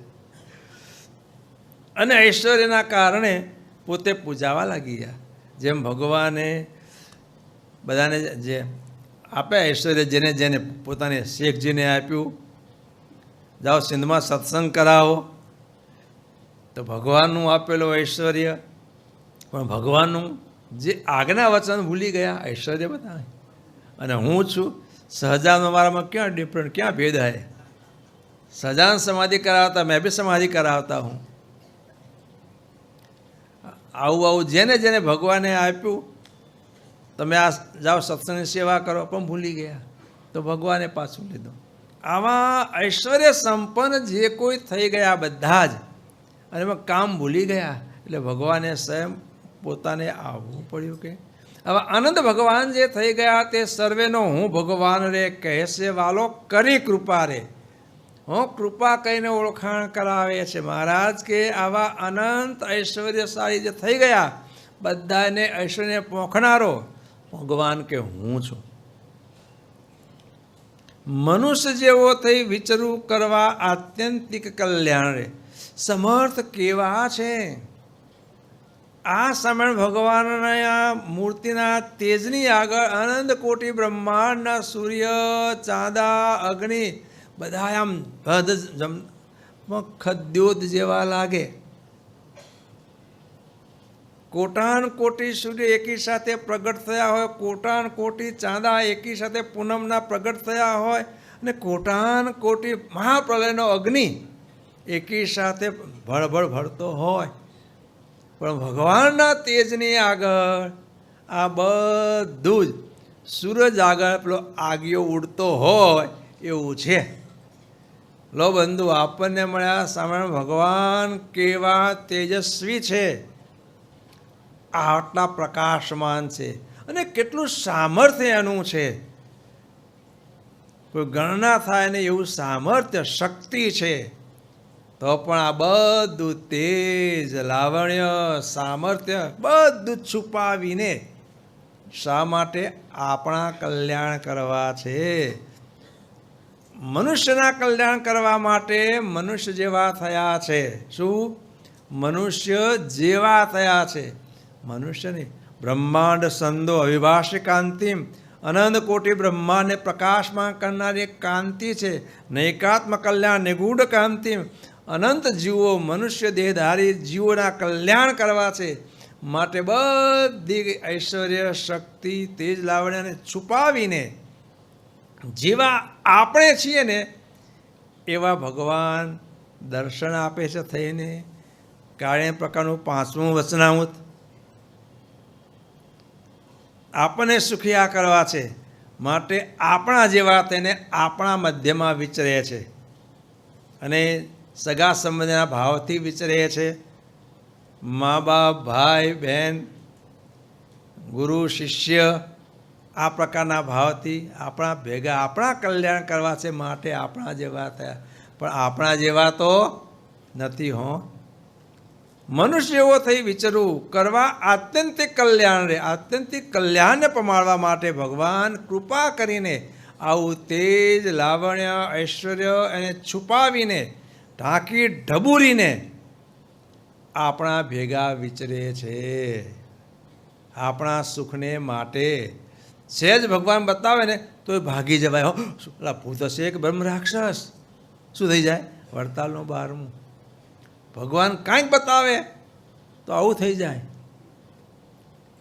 અને ઐશ્વર્યના કારણે પોતે પૂજાવા લાગી ગયા. જેમ ભગવાને બધાને જે આપે ઐશ્વર્ય, જેને જેને પોતાને શેખજીને આપ્યું, જાઓ સિંધમાં સત્સંગ કરાવો, તો ભગવાનનું આપેલું ઐશ્વર્ય. પણ ભગવાનનું જે આજ્ઞા વચન ભૂલી ગયા, ઐશ્વર્ય બધા. અને હું છું સહજાનંદ મારામાં ક્યાં ડિફરન્ટ, ક્યાં ભેદ હે? સહજાનંદ સમાધિ કરાવતા, મેં બી સમાધિ કરાવતા હું. આવું આવું જેને જેને ભગવાને આપ્યું, તમે આ જાઓ સત્સંગની સેવા કરો, પણ ભૂલી ગયા તો ભગવાને પાછું લીધું. આવા ઐશ્વર્ય સંપન્ન જે કોઈ થઈ ગયા બધા જ, અને એમાં કામ ભૂલી ગયા, એટલે ભગવાને સ્વયં પોતાને આવવું પડ્યું. કે હવે આનંદ ભગવાન જે થઈ ગયા તે સર્વેનો હું ભગવાન રે કહેશે વાલો કરી કૃપા રે. હું કૃપા કહીને ઓળખાણ કરાવે છે મહારાજ કે આવા અનંત ઐશ્વર્યશાળી જે થઈ ગયા, બધાને ઐશ્વર્ય પોંખનારો ભગવાન કે હું છું. મનુષ્ય જેવો થઈ વિચરું કરવા આત્યંતિક કલ્યાણ રે. સમર્થ કેવા છે આ સમય ભગવાનના મૂર્તિના તેજની આગળ અનંત કોટી બ્રહ્માંડના સૂર્ય, ચાંદા, અગ્નિ બધા આમ ખદ્યોત જેવા લાગે. કોટાન કોટી સૂર્ય એકી સાથે પ્રગટ થયા હોય, કોટાન કોટી ચાંદા એકી સાથે પૂનમના પ્રગટ થયા હોય, અને કોટાન કોટી મહાપ્રલયનો અગ્નિ એકી સાથે ભળભળ ભળતો હોય. પણ ભગવાનના તેજની આગળ આ બધું જ સૂરજ આગળ પેલો આગિયો ઉડતો હોય એવું છે. લો બંધુ, આપણને મળ્યા સામે ભગવાન કેવા તેજસ્વી છે, આટલા પ્રકાશમાન છે, અને કેટલું સામર્થ્ય એનું છે. કોઈ ગણના થાય ને એવું સામર્થ્ય, શક્તિ છે. તો પણ આ બધું તેજ, લાવણ્ય, સામર્થ્ય બધું છુપાવીને શા માટે? આપણા કલ્યાણ કરવા છે. મનુષ્યના કલ્યાણ કરવા માટે મનુષ્ય જેવા થયા છે. શું? મનુષ્ય જેવા થયા છે. મનુષ્ય નહીં, બ્રહ્માંડ સંદો અવિભાષી કાંતિમ, અનંત કોટી બ્રહ્માંડને પ્રકાશમાં કરનારી કાંતિ છે. નૈકાત્મ કલ્યાણ નિગૂઢ કાંતિમ, અનંત જીવો, મનુષ્ય દેહધારી જીવોના કલ્યાણ કરવા છે. માટે બધી ઐશ્વર્ય, શક્તિ, તેજ, લાવણ્યને છુપાવીને જેવા આપણે છીએ ને એવા ભગવાન દર્શન આપે છે થઈને. કાળે પ્રકારનું 5મું વચનામૃત આપણને સુખિયા કરવા છે. માટે આપણા જેવા તેને આપણા મધ્યમાં વિચરે છે, અને સગા સંબંધના ભાવથી વિચરે છે. મા બાપ, ભાઈ બહેન, ગુરુ શિષ્ય, આ પ્રકારના ભાવથી આપણા ભેગા, આપણા કલ્યાણ કરવા છે. માટે આપણા જેવા થયા. પણ આપણા જેવા તો નથી. હો, મનુષ્ય એવો થઈ વિચરવું કરવા આત્યંતિક કલ્યાણ રે. આત્યંતિક કલ્યાણને પમાડવા માટે ભગવાન કૃપા કરીને આવું તેજ, લાવણ્ય, ઐશ્વર્ય એને છુપાવીને, ઢાંકી ઢબૂરીને આપણા ભેગા વિચરે છે. આપણા સુખને માટે સહેજ ભગવાન બતાવે ને તો એ ભાગી જવાય. હો પેલા ભૂત હશે કે બ્રહ્મ રાક્ષસ, શું થઈ જાય? વડતાલનું 12મું. ભગવાન કાંઈક બતાવે તો આવું થઈ જાય,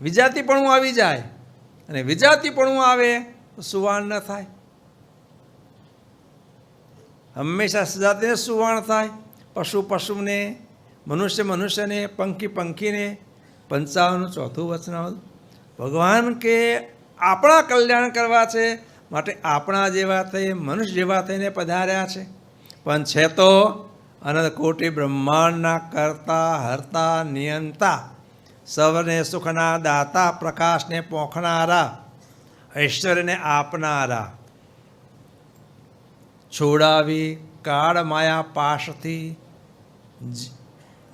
વિજાતીપણું આવી જાય, અને વિજાતીપણું આવે તો સુવાણ ન થાય. હંમેશા સજાતીને સુવાણ થાય, પશુ પશુને, મનુષ્ય મનુષ્યને, પંખી પંખીને. 55 વચનામૃત. ભગવાન કે આપણા કલ્યાણ કરવા છે માટે આપણા જેવા થઈ મનુષ્ય જેવા થઈને પધાર્યા છે. પણ છે તો અનંત કોટી બ્રહ્માંડના કરતા હરતા નિયંતા, સૌને સુખના દાતા, પ્રકાશને પોખનારા, ઐશ્વર્યને આપનારા, છોડાવી કાળ માયા પાશથી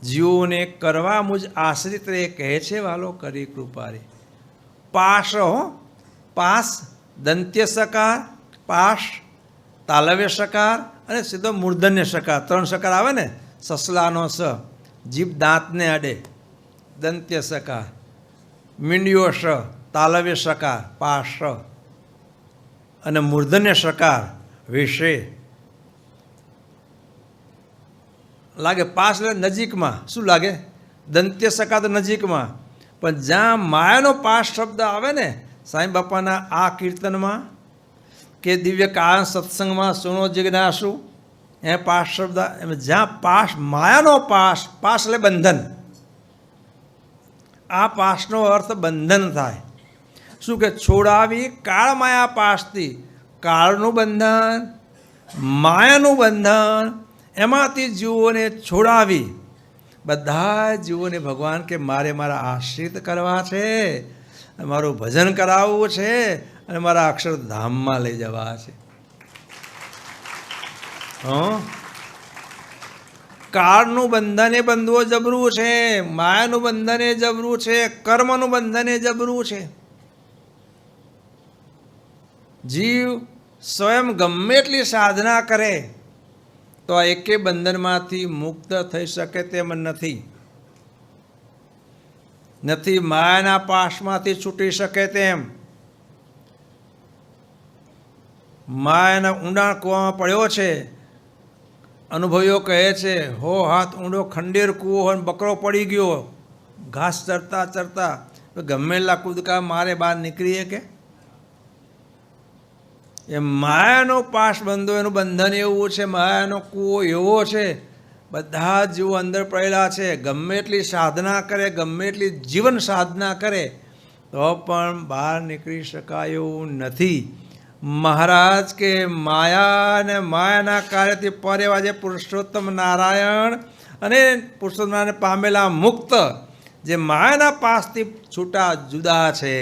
જીવોને કરવા મુજ આશ્રિત રે, કહે છે વાલો કરી કૃપારી. પાશ હો, પાસ દંત્ય સકાર, પાશ તાલવ્ય સકાર અને સીધો મૂર્ધન્ય સકાર. 3 સકાર આવે ને, સસલાનો સ, જીભ દાંતને અડે, દંત્ય સકાર. મીંડિયો શ, તાલવ્ય સકાર પાશ, અને મૂર્ધન્ય સકાર વિશે. લાગે પાસ એટલે નજીકમાં, શું લાગે? દંત્ય સકાર તો નજીકમાં, પણ જ્યાં માયાનો પાસ શબ્દ આવે ને સાંઈ બાપાના આ કીર્તનમાં કે દિવ્ય કાળ સત્સંગમાં સુનો જિજ્ઞાસુ, એ પાસ શબ્દ એમ જ્યાં પાસ, માયાનો પાસ, પાસ એટલે બંધન. આ પાસનો અર્થ બંધન થાય. શું કે છોડાવી કાળ માયા પાસથી, કાળનું બંધન, માયાનું બંધન, એમાંથી જીવોને છોડાવી. બધા જીવોને ભગવાન કે મારે મારા આશ્રિત કરવા છે, મારું ભજન કરાવવું છે, અને મારા અક્ષરધામમાં લઈ જવા છે. કાળનું બંધન એ બંધવો જબરું છે, માયાનું બંધન એ જબરું છે, કર્મનું બંધન એ જબરું છે. જીવ સ્વયં ગમે એટલી સાધના કરે તો આ એકે બંધનમાંથી મુક્ત થઈ શકે તેમ નથી. માયાના પાશમાંથી છૂટી શકે તેમ. માયાના ઊંડાણ કૂવામાં પડ્યો છે. અનુભવીઓ કહે છે, હો હાથ ઊંડો ખંડેર કૂવો હોય, બકરો પડી ગયો ઘાસ ચરતા ચરતા, ગમે એટલા કૂદકા મારે બહાર નીકળીએ કે? એ માયાનો પાશ બંધો, એનું બંધન એવું છે, માયાનો કૂવો એવો છે. બધા જીવો અંદર પડેલા છે. ગમે એટલી સાધના કરે, ગમે એટલી જીવન સાધના કરે તો પણ બહાર નીકળી શકાય એવું નથી. મહારાજ કે માયા અને માયાના કાર્યથી પરેવા જે પુરુષોત્તમ નારાયણ અને પુરુષોત્તમ નારાયણ પામેલા મુક્ત, જે માયાના પાસથી છૂટા જુદા છે,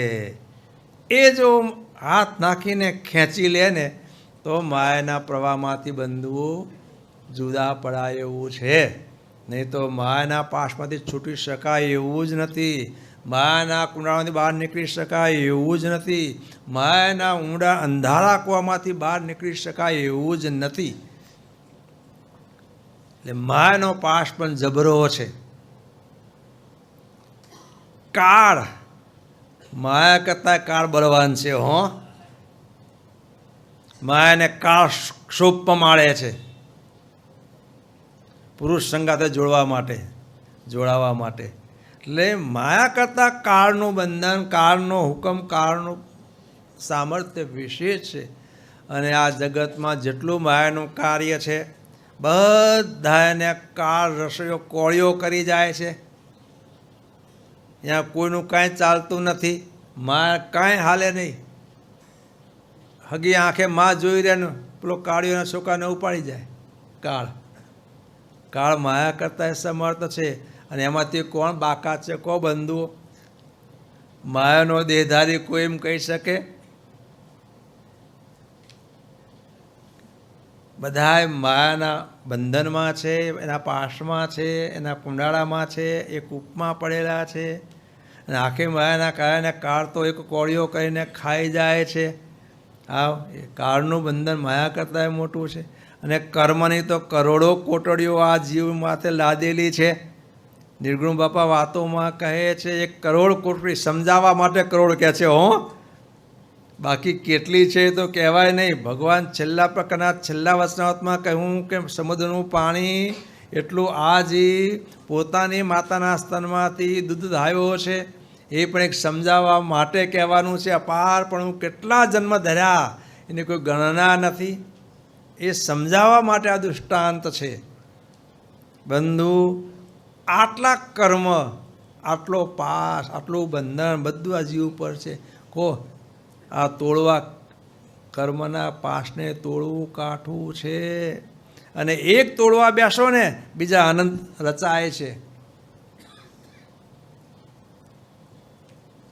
એ જો હાથ નાખીને ખેંચી લે ને તો માયાના પ્રવાહમાંથી બંધવું જુદા પડાય એવું છે. નહીં તો માયાના પાશમાંથી છૂટી શકાય એવું જ નથી. માયાના કુંડાળામાંથી બહાર નીકળી શકાય એવું જ નથી. માયાના ઊંડા અંધારા કૂવામાંથી બહાર નીકળી શકાય એવું જ નથી. એટલે માયાનો પાશ પણ જબરો છે. કાળ, માયા કરતાં કાળ બળવાન છે. માયાને કાળ ક્ષોભ પમાડે છે પુરુષ સંગાથે જોડાવા માટે. એટલે માયા કરતાં કાળનું બંધન, કાળનો હુકમ, કાળનું સામર્થ્ય વિશેષ છે. અને આ જગતમાં જેટલું માયાનું કાર્ય છે બધા એને કાળ રસોઈઓ કોળીઓ કરી જાય છે. ત્યાં કોઈનું કાંઈ ચાલતું નથી. માયા કાંઈ હાલે નહીં. હગી આંખે માં જોઈ રહે ને પેલો કાળીઓના છોકરાને ઉપાડી જાય. કાળ માયા કરતાં સમર્થ છે. અને એમાંથી કોણ બાકાત છે? કો બંધુઓ? માયાનો દેહધારી કોઈ એમ કહી શકે? બધા માયાના બંધનમાં છે, એના પાશમાં છે, એના કુંડાળામાં છે, એ કૂપમાં પડેલા છે. અને આખી માયાના કારણે કાળ તો એક કોળીઓ કરીને ખાઈ જાય છે. આ કાળનું બંધન માયા કરતાં મોટું છે. અને કર્મની તો કરોડો કોટડીઓ આ જીવ માથે લાદેલી છે. નિર્ગુણ બાપા વાતોમાં કહે છે 1 કરોડ કોટડી, સમજાવવા માટે કરોડ કહે છે હો, બાકી કેટલી છે તો કહેવાય નહીં. ભગવાન છેલ્લા પ્રકારના છેલ્લા વચનામૃતમાં કહ્યું કે સમુદ્રનું પાણી એટલું આજી પોતાની માતાના સ્તનમાંથી દૂધ આવ્યો છે, એ પણ એક સમજાવવા માટે કહેવાનું છે. અપાર પણ કેટલા જન્મ ધર્યા એની કોઈ ગણના નથી, એ સમજાવવા માટે આ દૃષ્ટાંત છે. બંધુ, આટલા કર્મ, આટલો પાસ, આટલું બંધન બધું આ જીવ ઉપર છે. કહો આ તોડવા, કર્મના પાસને તોડવું કાઠું છે, અને એક તોડવા બેસો ને બીજા આનંદ રચાય છે.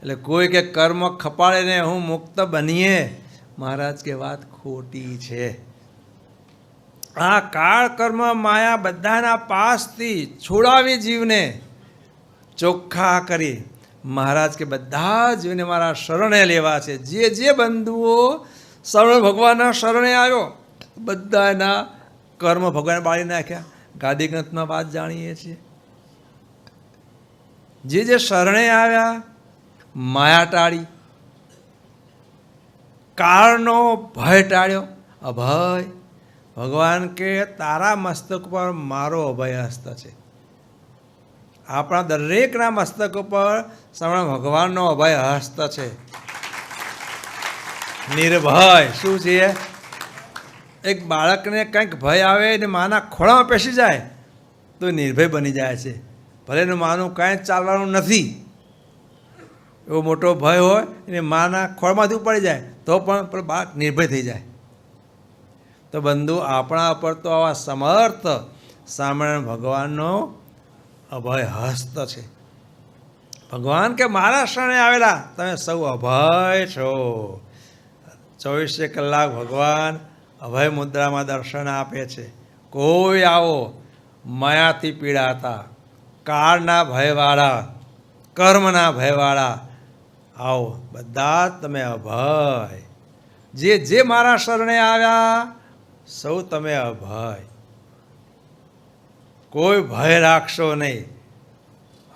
એટલે કોઈ કે કર્મ ખપાડે ને હું મુક્ત બનીએ, મહારાજ કે વાત ખોટી છે. આ કાળ કર્મ માયા બધાના પાસથી છોડાવી જીવને ચોખ્ખા કરી મહારાજ કે બધા જીવને મારા શરણે લેવા છે. જે બંધુઓ શરણ ભગવાનના શરણે આવ્યો બધાના કર્મ ભગવાને બાળી નાખ્યા. ગાદી ગ્રંથમાં વાત જાણીએ છીએ. જે શરણે આવ્યા માયા ટાળી, કાળનો ભય ટાળ્યો, અભય. ભગવાન કે તારા મસ્તક પર મારો અભય હસ્ત છે. આપણા દરેકના મસ્તક ઉપર શ્રવણ ભગવાનનો અભય હસ્ત છે. નિર્ભય શું છે? એક બાળકને કંઈક ભય આવે ને માના ખોળામાં પેસી જાય તો નિર્ભય બની જાય છે. ભલે એનું માનું કાંઈ ચાલવાનું નથી, એવો મોટો ભય હોય એને માના ખોળમાંથી પડી જાય તો પણ બાળક નિર્ભય થઈ જાય. તો બંધુ, આપણા ઉપર તો આવા સમર્થ સ્વામિનારાયણ ભગવાનનો અભય હસ્ત છે. ભગવાન કે મારા શરણે આવેલા તમે સૌ અભય છો. 24 કલાક ભગવાન અભય મુદ્રામાં દર્શન આપે છે. કોઈ આવો માયાથી પીડાતા, કાળના ભયવાળા, કર્મના ભયવાળા, આવો બધા તમે અભય. જે મારા શરણે આવ્યા સૌ તમે અભય. કોઈ ભય રાખશો નહીં.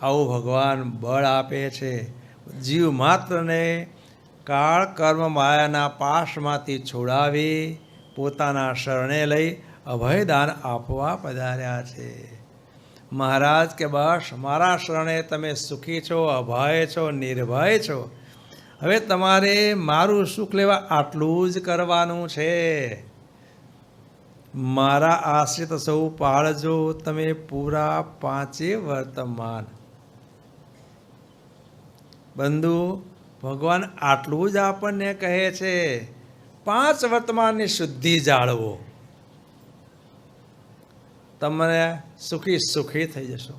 આવું ભગવાન બળ આપે છે. જીવ માત્રને કાળ કર્મ માયાના પાશમાંથી છોડાવી પોતાના શરણે લઈ અભયદાન આપવા પધાર્યા છે. મહારાજ કે બસ મારા શરણે તમે સુખી છો, અભય છો, નિર્ભય છો. હવે તમારે મારું સુખ લેવા આટલું જ કરવાનું છે. મારા આશ્રિત સૌ પાળજો તમે પૂરા 5 વર્તમાન. બંધુ, ભગવાન આટલું જ આપણને કહે છે, 5 વર્તમાનની શુદ્ધિ જાળવો, તમે સુખી થઈ જશો.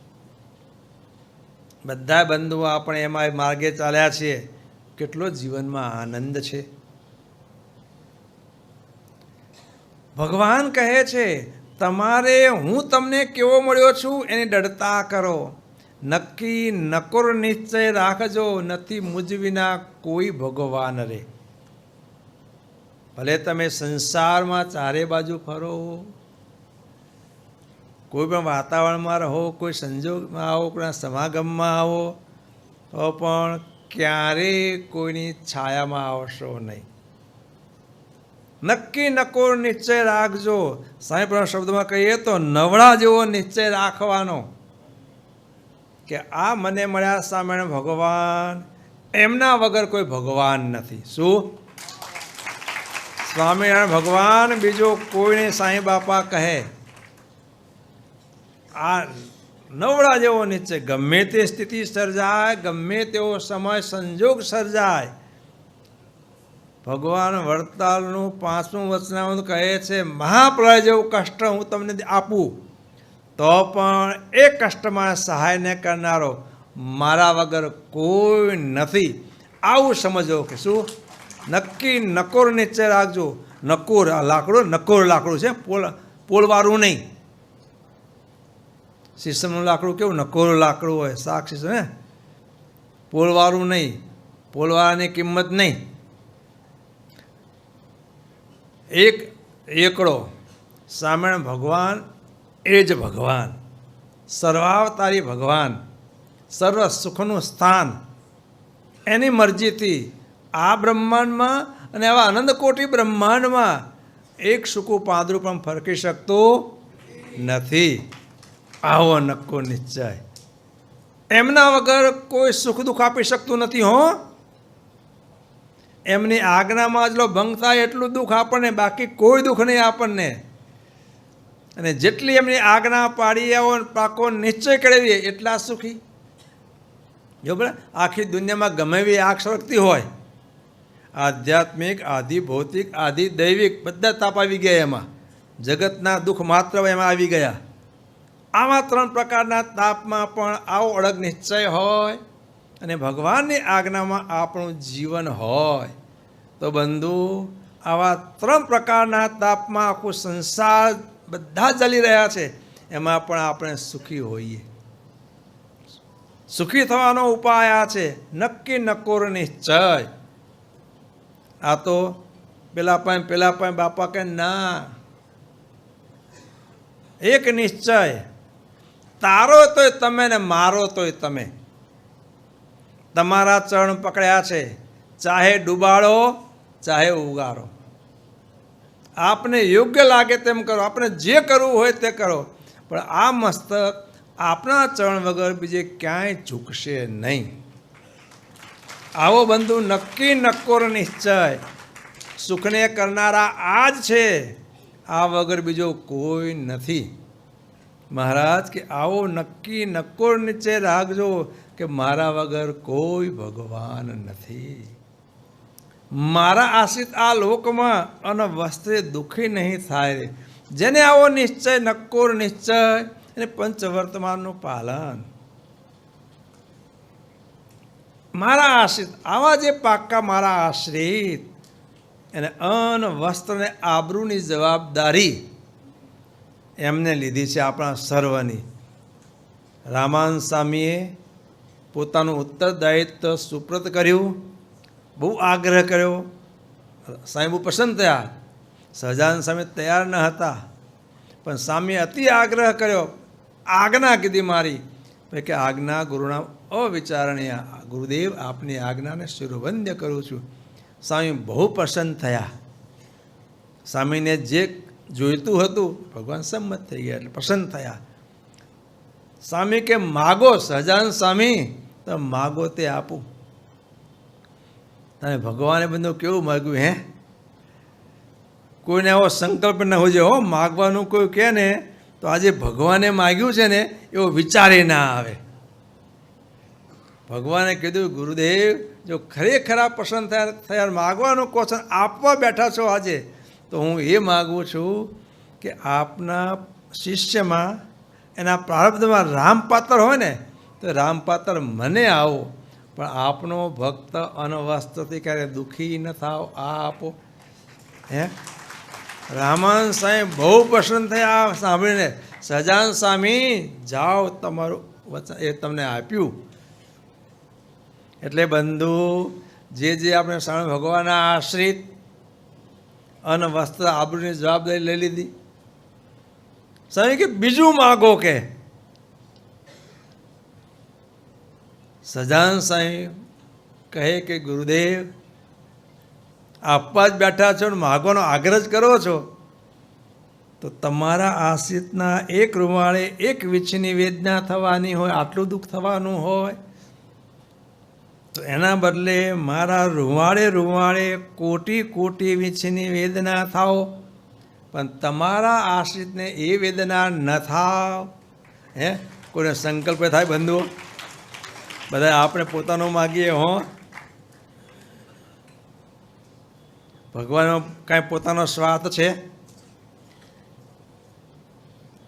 બધા બંધુઓ આપણે એમાં માર્ગે ચાલ્યા છીએ. કેટલો જીવનમાં આનંદ છે. ભગવાન કહે છે તમારે હું તમને કેવો મળ્યો છું એની દૃઢતા કરો. નક્કી નકોર નિશ્ચય રાખજો, નથી મુજ વિના કોઈ ભગવાન રે. ભલે તમે સંસારમાં ચારે બાજુ ફરો, કોઈ પણ વાતાવરણમાં રહો, કોઈ સંજોગમાં આવો, કોઈના સમાગમમાં આવો, તો પણ ક્યારેય કોઈની છાયામાં આવશો નહીં. નક્કી નકોર નિશ્ચય રાખજો. સાંઈ પ્રભુના શબ્દમાં કહીએ તો નવડા જેવો નિશ્ચય રાખવાનો કે આ મને મળ્યા સ્વામિનારાયણ ભગવાન, એમના વગર કોઈ ભગવાન નથી. શું? સ્વામિનારાયણ ભગવાન બીજો કોઈને સાંઈ બાપા કહે. આ નવડા જેવો નિશ્ચય, ગમે તે સ્થિતિ સર્જાય, ગમે તેવો સમય સંજોગ સર્જાય, ભગવાન વડતાલનું 5મું વચનામૃત કહે છે મહાપ્રલય જેવું કષ્ટ હું તમને આપું તો પણ એ કષ્ટમાં સહાય ન કરનારો મારા વગર કોઈ નથી. આવું સમજો કે શું? નક્કી નકોર નિશ્ચય રાખજો. નકોર લાકડું, નકોર લાકડું છે, પોલવાળું નહીં. શીશમનું લાકડું કેવું નકોર લાકડું હોય, શાક શીશમ ને, પોલવાળું નહીં. પોલવાળાની કિંમત નહીં. એક એકડો સ્વામિનારાયણ ભગવાન એ જ ભગવાન. સર્વાવતારી ભગવાન, સર્વ સુખનું સ્થાન, એની મરજીથી આ બ્રહ્માંડમાં અને આવા અનંતકોટી બ્રહ્માંડમાં એક સૂકું પાંદડું પણ ફરકી શકતું નથી. આવો નક્કો નિશ્ચય. એમના વગર કોઈ સુખ દુઃખ આપી શકતું નથી. હો, એમની આજ્ઞામાં જેટલો ભંગ થાય એટલું દુઃખ આપણને, બાકી કોઈ દુઃખ નહીં આપણને. અને જેટલી એમની આજ્ઞા પાડી આવો પાકો નિશ્ચય કરેવીએ એટલા સુખી. જો બરાબર, આખી દુનિયામાં ગમે એવી આગ સળગતી હોય, આધ્યાત્મિક, આદિ ભૌતિક, આદિ દૈવિક બધા તાપ આવી ગયા. એમાં જગતના દુઃખ માત્ર એમાં આવી ગયા. આવા 3 પ્રકારના તાપમાં પણ આવો અડગ નિશ્ચય હોય અને ભગવાનની આજ્ઞામાં આપણું જીવન હોય તો બંધુ, આવા 3 પ્રકારના તાપમાં આખું સંસાર બધા ચાલી રહ્યા છે, એમાં પણ આપણે સુખી હોઈએ. સુખી થવાનો ઉપાય આ છે, નક્કી નકોર નિશ્ચય. આ તો પેલા પણ બાપા કે ના, એક નિશ્ચય, તારો તોય તમે ને મારો તોય તમે. તમારા ચરણ પકડ્યા છે, ચાહે ડૂબાડો ચાહે ઉગારો. આપને યોગ્ય લાગે તેમ કરો, આપણે જે કરવું હોય તે કરો, પણ આ મસ્તક આપણા ચરણ વગર બીજે ક્યાંય ઝૂકશે નહીં. આવો બંધુ નક્કી નક્કોર નિશ્ચય. સુખને કરનારા આ જ છે, આ વગર બીજો કોઈ નથી. મહારાજ કે આવો નક્કી નક્કોર નિશ્ચય રાખજો કે મારા વગર કોઈ ભગવાન નથી. મારા આશ્રિત આ લોકમાં અને વસ્ત્રે દુઃખી નહીં થાય. જેને આવો નિશ્ચય, નક્કોર નિશ્ચય અને પંચવર્તમાનનું પાલન. મારા આશ્રિત, આવા જે પાક્કા મારા આશ્રિત, એને અન્ન વસ્ત્ર ને આબરૂની જવાબદારી એમને લીધી છે, આપણા સર્વની. રામાનંદ સ્વામીએ પોતાનું ઉત્તરદાયિત્વ સુપ્રત કર્યું, બહુ આગ્રહ કર્યો. સ્વામી બહુ પ્રસન્ન થયા. સહજાનંદ સ્વામી તૈયાર ન હતા, પણ સ્વામીએ અતિ આગ્રહ કર્યો, આજ્ઞા કીધી મારી. કે આજ્ઞા ગુરુના અવિચારણીય, ગુરુદેવ આપની આજ્ઞાને શિરોવંદ્ય કરું છું. સ્વામી બહુ પ્રસન્ન થયા. સ્વામીને જે જોઈતું હતું ભગવાન સંમત થઈ ગયા, એટલે પ્રસન્ન થયા. સ્વામી કે માગો સહજાનંદ સ્વામી, તો માગો તે આપું. અને ભગવાને બધું કેવું માગ્યું? હે, કોઈને એવો સંકલ્પ ન હોય હો માગવાનું. કોઈ કહે ને તો આજે ભગવાને માગ્યું છે ને એવો વિચારે ના આવે. ભગવાને કીધું, ગુરુદેવ જો ખરેખર પ્રસન્ન થયા માગવાનું કહો છો, આપવા બેઠા છો આજે, તો હું એ માગું છું કે આપના શિષ્યમાં, એના પ્રારબ્ધમાં રામપાત્ર હોય ને તો રામપાત્ર મને આવો, પણ આપનો ભક્ત અનવસ્ત્રથી ક્યારે દુઃખી ન થાવ, આ આપો. હે, રામાનંદ સ્વામી બહુ પ્રસન્ન થયા સાંભળીને. સહજાનંદ સ્વામી જાઓ, તમારું વચન એ તમને આપ્યું. એટલે બંધુ, જે આપણે સ્વામી ભગવાનના આશ્રિત, અન્ન વસ્ત્ર આબરૂની જવાબદારી લઈ લીધી. સ્વામી કે બીજું માગો. કે સહજાનંદ સ્વામી કહે કે ગુરુદેવ આપવા જ બેઠા છો ને માગવાનો આગ્રહ જ કરો છો, તો તમારા આશ્રિતના એક રૂવાળે એક વીછની વેદના થવાની હોય, આટલું દુઃખ થવાનું હોય, તો એના બદલે મારા રૂવાળે રૂવાળે કોટી કોટી વીછની વેદના થાઓ, પણ તમારા આશ્રિતને એ વેદના ન થાવ. હે, કોઈને સંકલ્પ થાય બંધુઓ? બધા આપણે પોતાનું માગીએ. હો, ભગવાનનો કાંઈ પોતાનો સ્વાર્થ છે?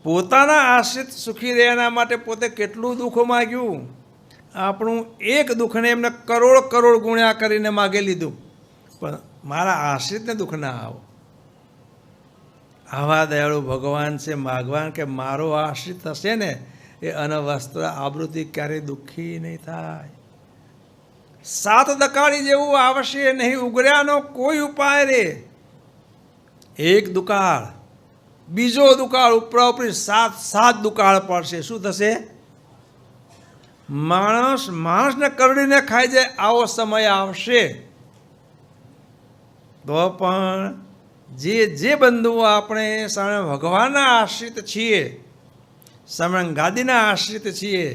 પોતાના આશ્રિત સુખી રહે એના માટે પોતે કેટલું દુઃખ માગ્યું. આપણું એક દુઃખને એમને કરોડ કરોડ ગુણ્યા કરીને માગી લીધું, પણ મારા આશ્રિતને દુઃખ ના આવો. આવા દયાળુ ભગવાન છે. માગવાન કે મારો આશ્રિત હશે ને એ અનવસ્ત્ર આબરૂથી ક્યારેય દુઃખી નહીં થાય. 7 દકાળી જેવું આવશે નહીં, ઉગર્યાનો કોઈ ઉપાય રે. એક દુકાળ બીજો દુકાળ ઉપરા ઉપરી 7 દુકાળ પડશે. શું થશે? માણસને કરડીને ખાઈ જાય આવો સમય આવશે. તો પણ જે બંધુઓ આપણે સ્વામી ભગવાનના આશ્રિત છીએ, સ્વામી ગાદીના આશ્રિત છીએ,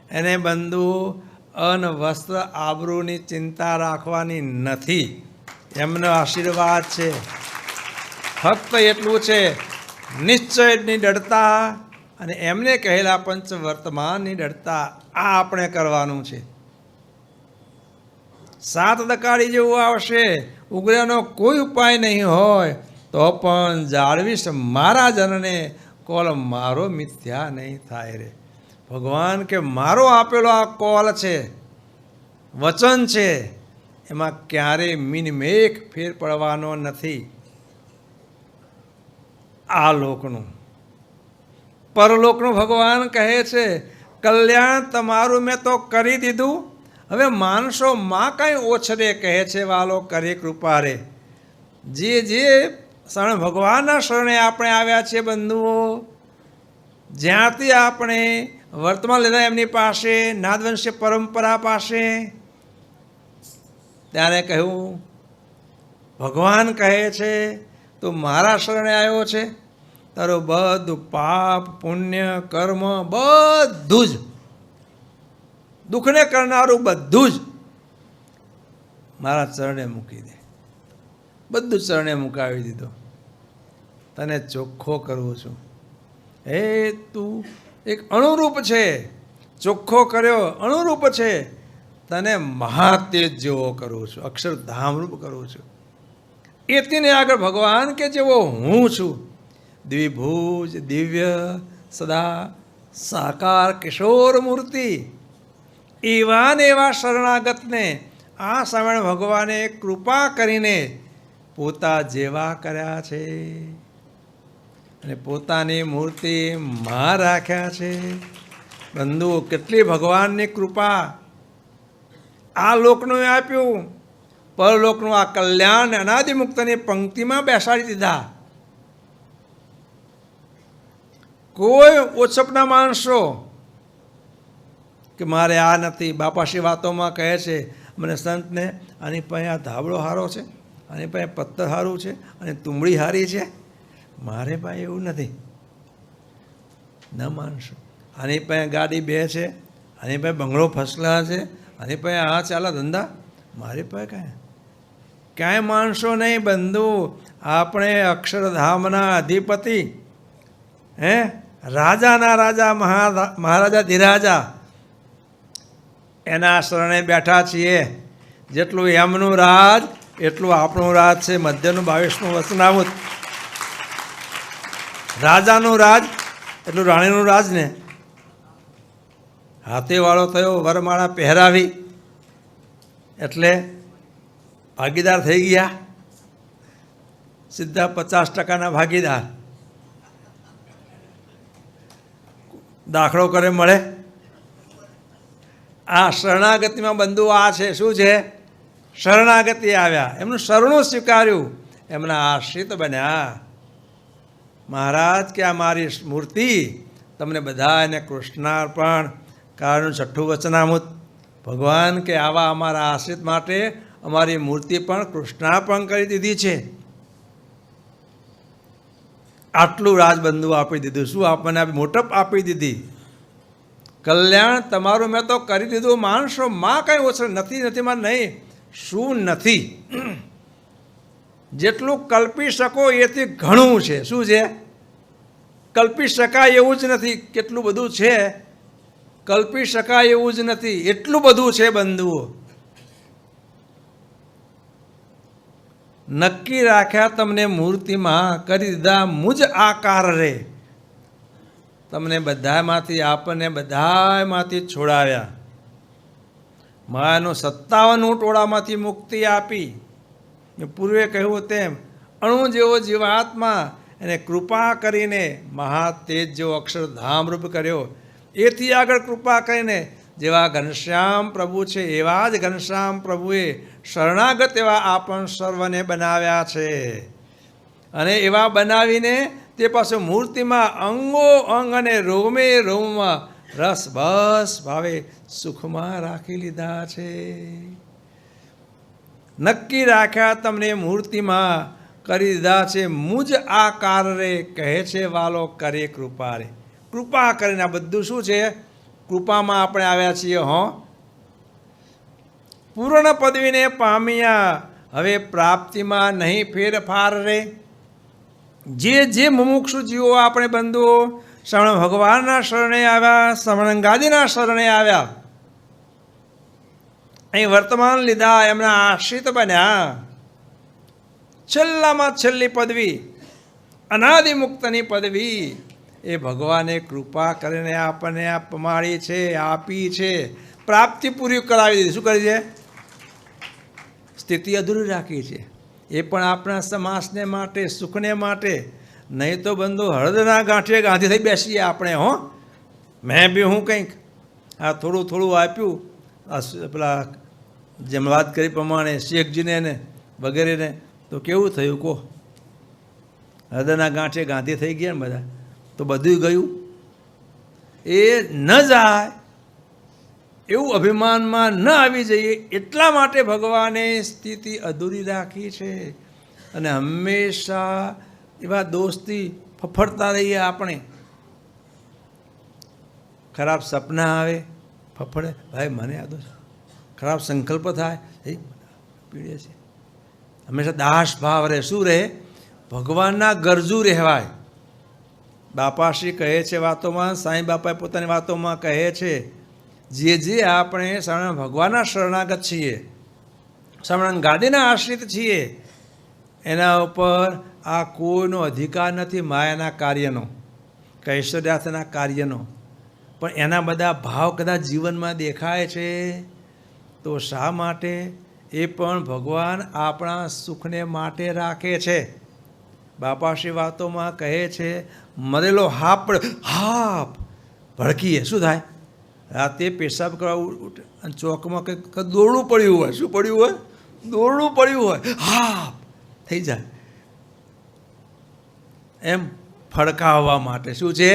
એને બંધુ અન્ન વસ્ત્ર આબરૂની ચિંતા રાખવાની નથી. એમનો આશીર્વાદ છે. ફક્ત એટલું છે, નિશ્ચયની દૃઢતા અને એમને કહેલા પંચ વર્તમાનની દૃઢતા. આ આપણે કરવાનું છે. 7 દકાળી જેવું આવશે, ઉગ્રનો કોઈ ઉપાય નહીં હોય તો પણ જાળવીશ મારા જનને, કોલ મારો મિથ્યા નહીં થાય રે. ભગવાન કે મારો આપેલો આ કોલ છે, વચન છે, એમાં ક્યારેય મિનમેક ફેર પડવાનો નથી. આ લોકનું પરલોકનું ભગવાન કહે છે કલ્યાણ તમારું મેં તો કરી દીધું, હવે માણસો માં કાંઈ ઓછરે કહે છે વાલો કરે કૃપા રે. જે શરણ ભગવાનના શરણે આપણે આવ્યા છીએ બંધુઓ, જ્યાંથી આપણે વર્તમાન લીધા એમની પાસે, નાદવંશી પરંપરા પાસે, ત્યારે કહ્યું ભગવાન કહે છે તું મારા શરણે આવ્યો છે, તારું બધું પાપ પુણ્ય કર્મ બધું જ દુઃખને કરનારું બધું જ મારા ચરણે મૂકી દે. બધું ચરણે મુકાવી દીધું. તને ચોખ્ખો કરું છું. હે તું એક અણુરૂપ છે, ચોખ્ખો કર્યો અણુરૂપ છે, તને મહાતેજ જેવો કરું છું, અક્ષરધામરૂપ કરું છું. એથી આગળ ભગવાન કે જેવો હું છું, દ્વિભુજ દિવ્ય સદા સાકાર કિશોર મૂર્તિ, એવા ને એવા શરણાગતને આ શ્રાવણ ભગવાને કૃપા કરીને પોતા જેવા કર્યા છે અને પોતાની મૂર્તિ માં રાખ્યા છે. બંધુ કેટલી ભગવાનની કૃપા! આ લોકનું આપ્યું, પરલોકનું આ કલ્યાણ અનાદિમુક્તની પંક્તિમાં બેસાડી દીધા. કોઈ ઓછપના માણસો કે મારે આ નથી. બાપાશ્રી વાતોમાં કહે છે મને સંતને, આની પાસે આ ધાબળો હારો છે, આની પાસે પથ્થર સારું છે અને તુંબડી હારી છે, મારે પાસે એવું નથી. ન માનશો. આની પાસે ગાડી 2 છે, આની પાસે બંગલો ફસલા છે, આની પાસે આ ચાલા ધંધા, મારી પાસે ક્યાંય માણસો નહીં. બંધુ આપણે અક્ષરધામના અધિપતિ, હે રાજાના રાજા મહારાજા ધીરાજા, એના શરણે બેઠા છીએ. જેટલું એમનું રાજ એટલું આપણું રાજ છે. મધ્યનું 22મું વચનામૃત. રાજાનું રાજ એટલું રાણીનું રાજ ને. હાથીવાળો થયો, વરમાળા પહેરાવી એટલે ભાગીદાર થઈ ગયા, સીધા 50% ભાગીદાર. દાખલો કરે મળે. આ શરણાગતિમાં બંધુ આ છે. શું છે? શરણાગતિ આવ્યા, એમનું શરણું સ્વીકાર્યું, એમના આશ્રિત બન્યા. મહારાજ કે આ મારી મૂર્તિ તમને બધાને કૃષ્ણાર્પણ. કારણ 6મું વચનામૃત. ભગવાન કે આવા અમારા આશ્રિત માટે અમારી મૂર્તિ પણ કૃષ્ણાર્પણ કરી દીધી છે. આટલું રાજબંધુ આપી દીધું. શું આપણને મોટપ આપી દીધી. કલ્યાણ તમારું મેં તો કરી દીધું. માણસો માં કંઈ ઓછું નથી, નથીમાં નહીં. શું નથી? જેટલું કલ્પી શકો એથી ઘણું છે. શું છે? કલ્પી શકાય એવું જ નથી. કેટલું બધું છે, કલ્પી શકાય એવું જ નથી. એટલું બધું છે બંધુઓ. નક્કી રાખ્યા તમને મૂર્તિમાં, કરી દીધા મુજ આકાર રે. તમને બધામાંથી, આપણને બધામાંથી છોડાવ્યા. માયાનું 57 ટોળામાંથી મુક્તિ આપી. મેં પૂર્વે કહ્યું તેમ અણુ જેવો જીવાત્મા એને કૃપા કરીને મહાતેજ જેવો અક્ષરધામરૂપ કર્યો. એથી આગળ કૃપા કરીને જેવા ઘનશ્યામ પ્રભુ છે એવા જ ઘનશ્યામ પ્રભુએ શરણાગત એવા આપણ સર્વને બનાવ્યા છે. અને એવા બનાવીને તે પાછું મૂર્તિમાં અંગો અંગ અને રોમે રોમમાં રસ બસ ભાવે સુખમાં રાખી લીધા છે. નક્કી રાખ્યા તમને મૂર્તિમાં કરી દીધા છે મુજ આકાર રે, કહે છે વાલો કરે કૃપા રે. કૃપા કરીને આ બધું શું છે? કૃપામાં આપણે આવ્યા છીએ. પૂર્ણ પદવીને પામ્યા, હવે પ્રાપ્તિમાં નહીં ફેરફાર રે. જે મુમુક્ષુ જીવો આપણે બંધુઓ શ્રવણ ભગવાનના શરણે આવ્યા, શ્રવણંગાદીના શરણે આવ્યા, અહીં વર્તમાન લીધા, એમના આશ્રિત બન્યા. છેલ્લામાં છેલ્લી પદવી અનાદિમુક્તની પદવી એ ભગવાને કૃપા કરીને આપણને પમાડી છે, આપી છે, પ્રાપ્તિ પૂરી કરાવી દીધી. શું કરી છે? સ્થિતિ અધૂરી રાખી છે. એ પણ આપણા સમાસને માટે, સુખને માટે. નહીં તો બંધુ હળદના ગાંઠે ગાંધી થઈ બેસીએ આપણે. મેં બી હું કંઈક આ થોડું થોડું આપ્યું, આ પેલા જેમ વાત કરી પ્રમાણે શેખજીને ને વગેરેને, તો કેવું થયું કહો? હૃદયના ગાંઠે ગાંધી થઈ ગયા ને બધા, તો બધું ગયું. એ ન જાય એવું અભિમાનમાં ન આવી જઈએ એટલા માટે ભગવાને સ્થિતિ અધૂરી રાખી છે. અને હંમેશા એવા દોસ્તી ફફડતા રહીએ આપણે. ખરાબ સપના આવે, ફફડે, ભાઈ મને આ દોસ્ત. ખરાબ સંકલ્પ થાય, એ પીડે છે. હંમેશા દાસ ભાવ રહે. શું રહે? ભગવાનના ગરજુ રહેવાય. બાપાશ્રી કહે છે વાતોમાં, સાંઈ બાપાએ પોતાની વાતોમાં કહે છે, જે આપણે શરણ ભગવાનના શરણાગત છીએ, શરણ ગાદીના આશ્રિત છીએ, એના ઉપર આ કોઈનો અધિકાર નથી માયાના કાર્યનો, કૈશોર્યાથના કાર્યનો. પણ એના બધા ભાવ કદાચ જીવનમાં દેખાય છે, તો શા માટે? એ પણ ભગવાન આપણા સુખને માટે રાખે છે. બાપાશ્રી વાતોમાં કહે છે, મરેલો હાપ ભડકીએ શું થાય? રાતે પેશાબ કરવા ઉઠે અને ચોકમાં કંઈક દોરડું પડ્યું હોય. શું પડ્યું હોય? દોરડું પડ્યું હોય, હાપ થઈ જાય. એમ ફડકાવવા માટે શું છે?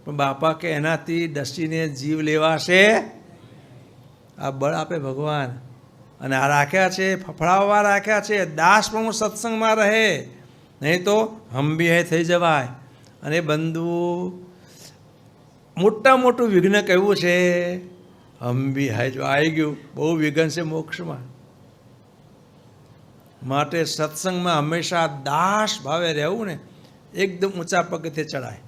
પણ બાપા કે એનાથી ડસીને જીવ લેવાશે. આ બળ આપે ભગવાન. અને આ રાખ્યા છે, ફફડાવવા રાખ્યા છે. દાસ પણ સત્સંગમાં રહે, નહીં તો હંબી થઈ જવાય. અને બંધુ મોટા મોટું વિઘ્ન કહેવું છે હંબી હાય. જો આવી ગયું બહુ વિઘ્ન છે મોક્ષમાં. માટે સત્સંગમાં હંમેશા દાસ ભાવે રહેવું ને એકદમ ઊંચા પગથિયે ચડાય.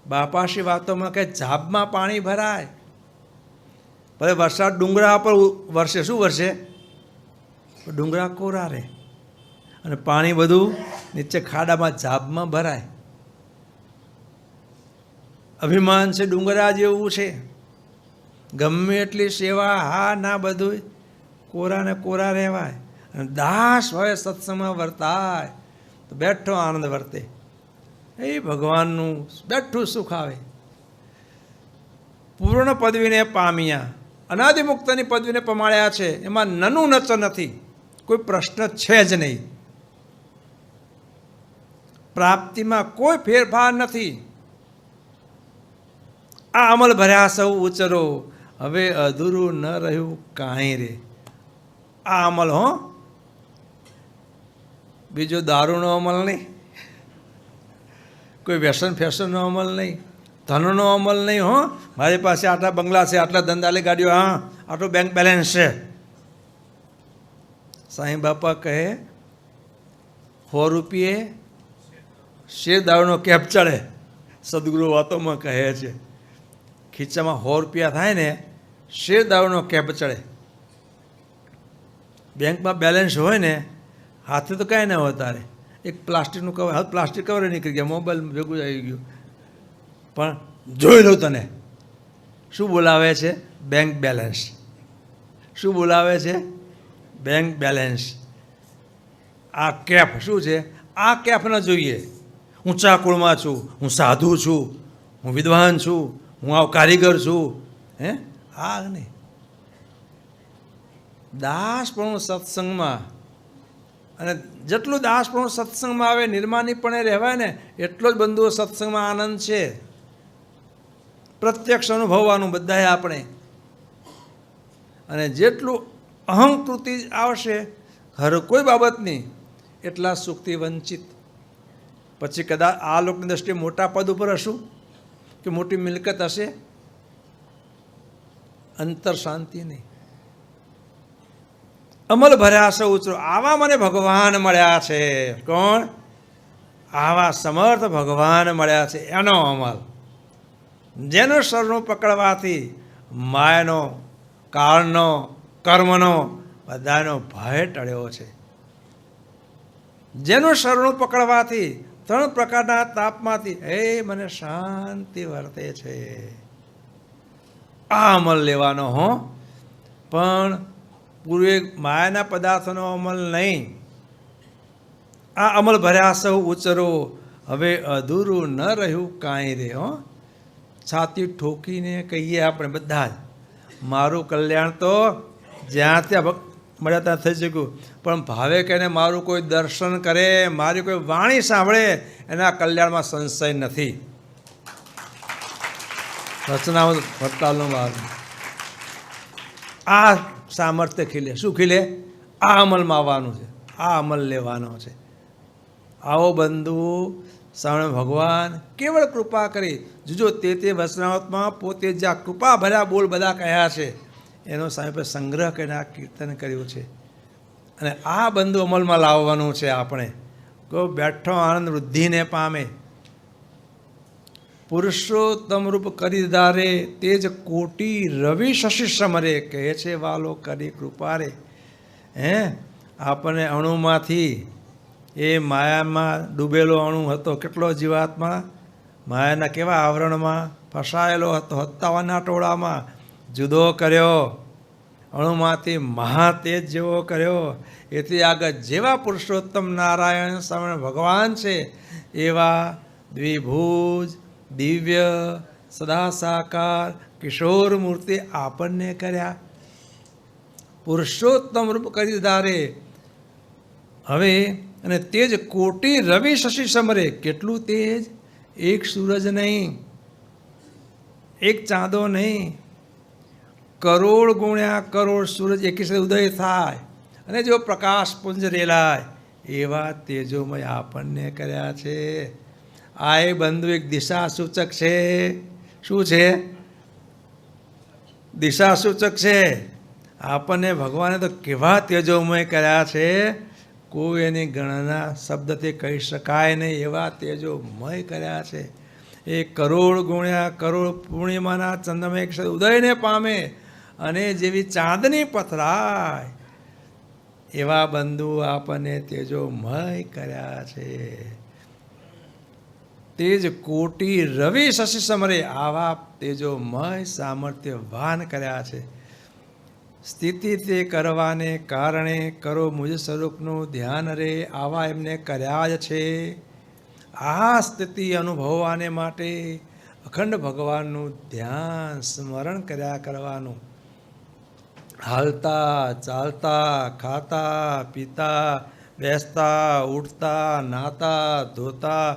બાપાશ્રી વાતોમાં કે ઝાબમાં પાણી ભરાય, ભલે વરસાદ ડુંગરા પર વરસે. શું વરસે? ડુંગરા કોરા રહે અને પાણી બધું નીચે ખાડામાં ઝાબમાં ભરાય. અભિમાન છે ડુંગરા જેવું છે. ગમે એટલી સેવા, હા ના, બધું કોરા ને કોરા રહેવાય. અને દાસ હોય સત્સંગમાં વર્તાય તો બેઠો આનંદ વર્તે. એ ભગવાનનું બેઠું સુખ આવે. પૂર્ણ પદવીને પામ્યા, અનાદિમુક્તની પદવીને પમાડ્યા છે. એમાં નનું નચ નથી, કોઈ પ્રશ્ન છે જ નહીં. પ્રાપ્તિમાં કોઈ ફેરફાર નથી. આ અમલ ભર્યા સૌ ઉચરો, હવે અધૂરું ન રહ્યું કાંઈ રે. આ અમલ બીજો દારૂનો અમલ નહીં, કોઈ વ્યસન ફેશનનો અમલ નહીં, ધનનો અમલ નહીં. મારી પાસે આટલા બંગલા છે, આટલા ધંધાલી ગાડીઓ, આટલું બેંક બેલેન્સ છે. સાંઈ બાપા કહે 100 રૂપિયે શેર દારૂનો કેપ ચડે. સદગુરુ વાતોમાં કહે છે ખીચામાં 100 રૂપિયા થાય ને શેર દારૂનો કેપ ચડે. બેંકમાં બેલેન્સ હોય ને હાથે તો કાંઈ ના હોય. તારે એક પ્લાસ્ટિકનું કવર, હવે પ્લાસ્ટિક કવર નીકળી ગયા, મોબાઈલ ભેગું આવી ગયું. પણ જોઈ લો તને શું બોલાવે છે? Bank balance. શું બોલાવે છે? Bank balance. આ કેપ શું છે? આ કેપ ન જોઈએ. ઊંચા કુળમાં છું, હું સાધુ છું, હું વિદ્વાન છું, હું આવ કારીગર છું. આ નહીં. દાસ પણ સત્સંગમાં અને જેટલું દાસપણું સત્સંગમાં આવે, નિર્માનીપણે રહેવાય ને, એટલો જ બંધુઓ સત્સંગમાં આનંદ છે. પ્રત્યક્ષ અનુભવવાનું બધાએ આપણે. અને જેટલું અહંકૃતિ આવશે હર કોઈ બાબતની, એટલા સુખથી વંચિત. પછી કદાચ આ લોકની દ્રષ્ટિએ મોટા પદ ઉપર હશું કે મોટી મિલકત હશે, અંતર શાંતિ નહીં. અમલ ભર્યા છે ઉતરો, આવા મને ભગવાન મળ્યા છે. કોણ? આવા સમર્થ ભગવાન મળ્યા છે, એનો અમલ. જેનું શરણું પકડવાથી માયાનો, કાળનો, કર્મનો બધાનો ભય ટળ્યો છે. જેનું શરણું પકડવાથી 3 પ્રકારના તાપમાંથી મને શાંતિ વર્તે છે. આ અમલ લેવાનો હો, પણ પૂર્વે માયાના પદાર્થોનો અમલ નહીં. આ અમલ ભર્યા સૌ ઉચરો, હવે અધૂરું ન રહ્યું કાંઈ રે. હો, છાતી ઠોકીને કહીએ આપણે બધા જ, મારું કલ્યાણ તો જ્યાં ત્યાં મળ્યા ત્યાં થઈ શક્યું, પણ ભાવે કહીને મારું કોઈ દર્શન કરે, મારી કોઈ વાણી સાંભળે, એના કલ્યાણમાં સંશય નથી. રચનામાં વડતાલનો માર્ગ. આ સામર્થ્ય ખીલે. શું ખીલે? આ અમલમાં આવવાનું છે, આ અમલ લેવાનો છે. આવો બંધુ સામે ભગવાન કેવળ કૃપા કરી. જોજો તે વચનાવતમાં પોતે જ્યાં કૃપા ભર્યા બોલ બધા કહ્યા છે, એનો સામે પર સંગ્રહ કરીને આ કીર્તન કર્યું છે. અને આ બંધુ અમલમાં લાવવાનું છે આપણે. કોઈ બેઠો આનંદ વૃદ્ધિને પામે. પુરુષોત્તમ રૂપ કરી ધારે, તેજ કોટી રવિ શશી સમરે, કહે છે વાલો કરી કૃપા રે. આપણને અણુમાંથી, એ માયામાં ડૂબેલો અણુ હતો, કેટલો જીવાત્મા માયાના કેવા આવરણમાં ફસાયેલો હતો, હત્તાવાના ટોળામાં જુદો કર્યો, અણુમાંથી મહાતેજ જેવો કર્યો. એથી આગળ જેવા પુરુષોત્તમ નારાયણ સ્વામી ભગવાન છે, એવા દ્વિભુજ દિવ્ય સદા સાકાર કિશોર મૂર્તિ આપણને કર્યા. પુરુષોત્તમ રૂપ કરી ધારે. હવે અને તેજ કોટી રવિ શશી સમરે. કેટલું તેજ! એક સૂરજ નહીં, એક ચાંદો નહીં, કરોડ ગુણ્યા કરોડ સૂરજ એકી સાથે ઉદય થાય અને જો પ્રકાશ પુંજ રેલાય, એવા તેજોમય આપણને કર્યા છે. આ એ બંધુ એક દિશા સૂચક છે. શું છે? દિશા સૂચક છે. આપણને ભગવાને તો કેવા તેજોમય કર્યા છે, કોઈ એની ગણના શબ્દથી કહી શકાય નહીં, એવા તેજોમય કર્યા છે. એ કરોડ ગુણ્યા કરોડ પૂર્ણિમાના ચંદ્રમા એક સાથે ઉદયને પામે અને જેવી ચાંદની પથરાય, એવા બંધુ આપણને તેજોમય કર્યા છે. તેજ કોટી રવિ શશી સમરે. આવા તેજોમય સામર્થ્યવાન કર્યા છે. સ્થિતિ તે કરવાને કારણે કરો મુજ સ્વરૂપનું ધ્યાન રે. આવા એમને કર્યા જ છે. આ સ્થિતિ અનુભવવાને માટે અખંડ ભગવાનનું ધ્યાન સ્મરણ કર્યા કરવાનું. હાલતા ચાલતા, ખાતા પીતા, બેસતા ઉઠતા, નાતા ધોતા,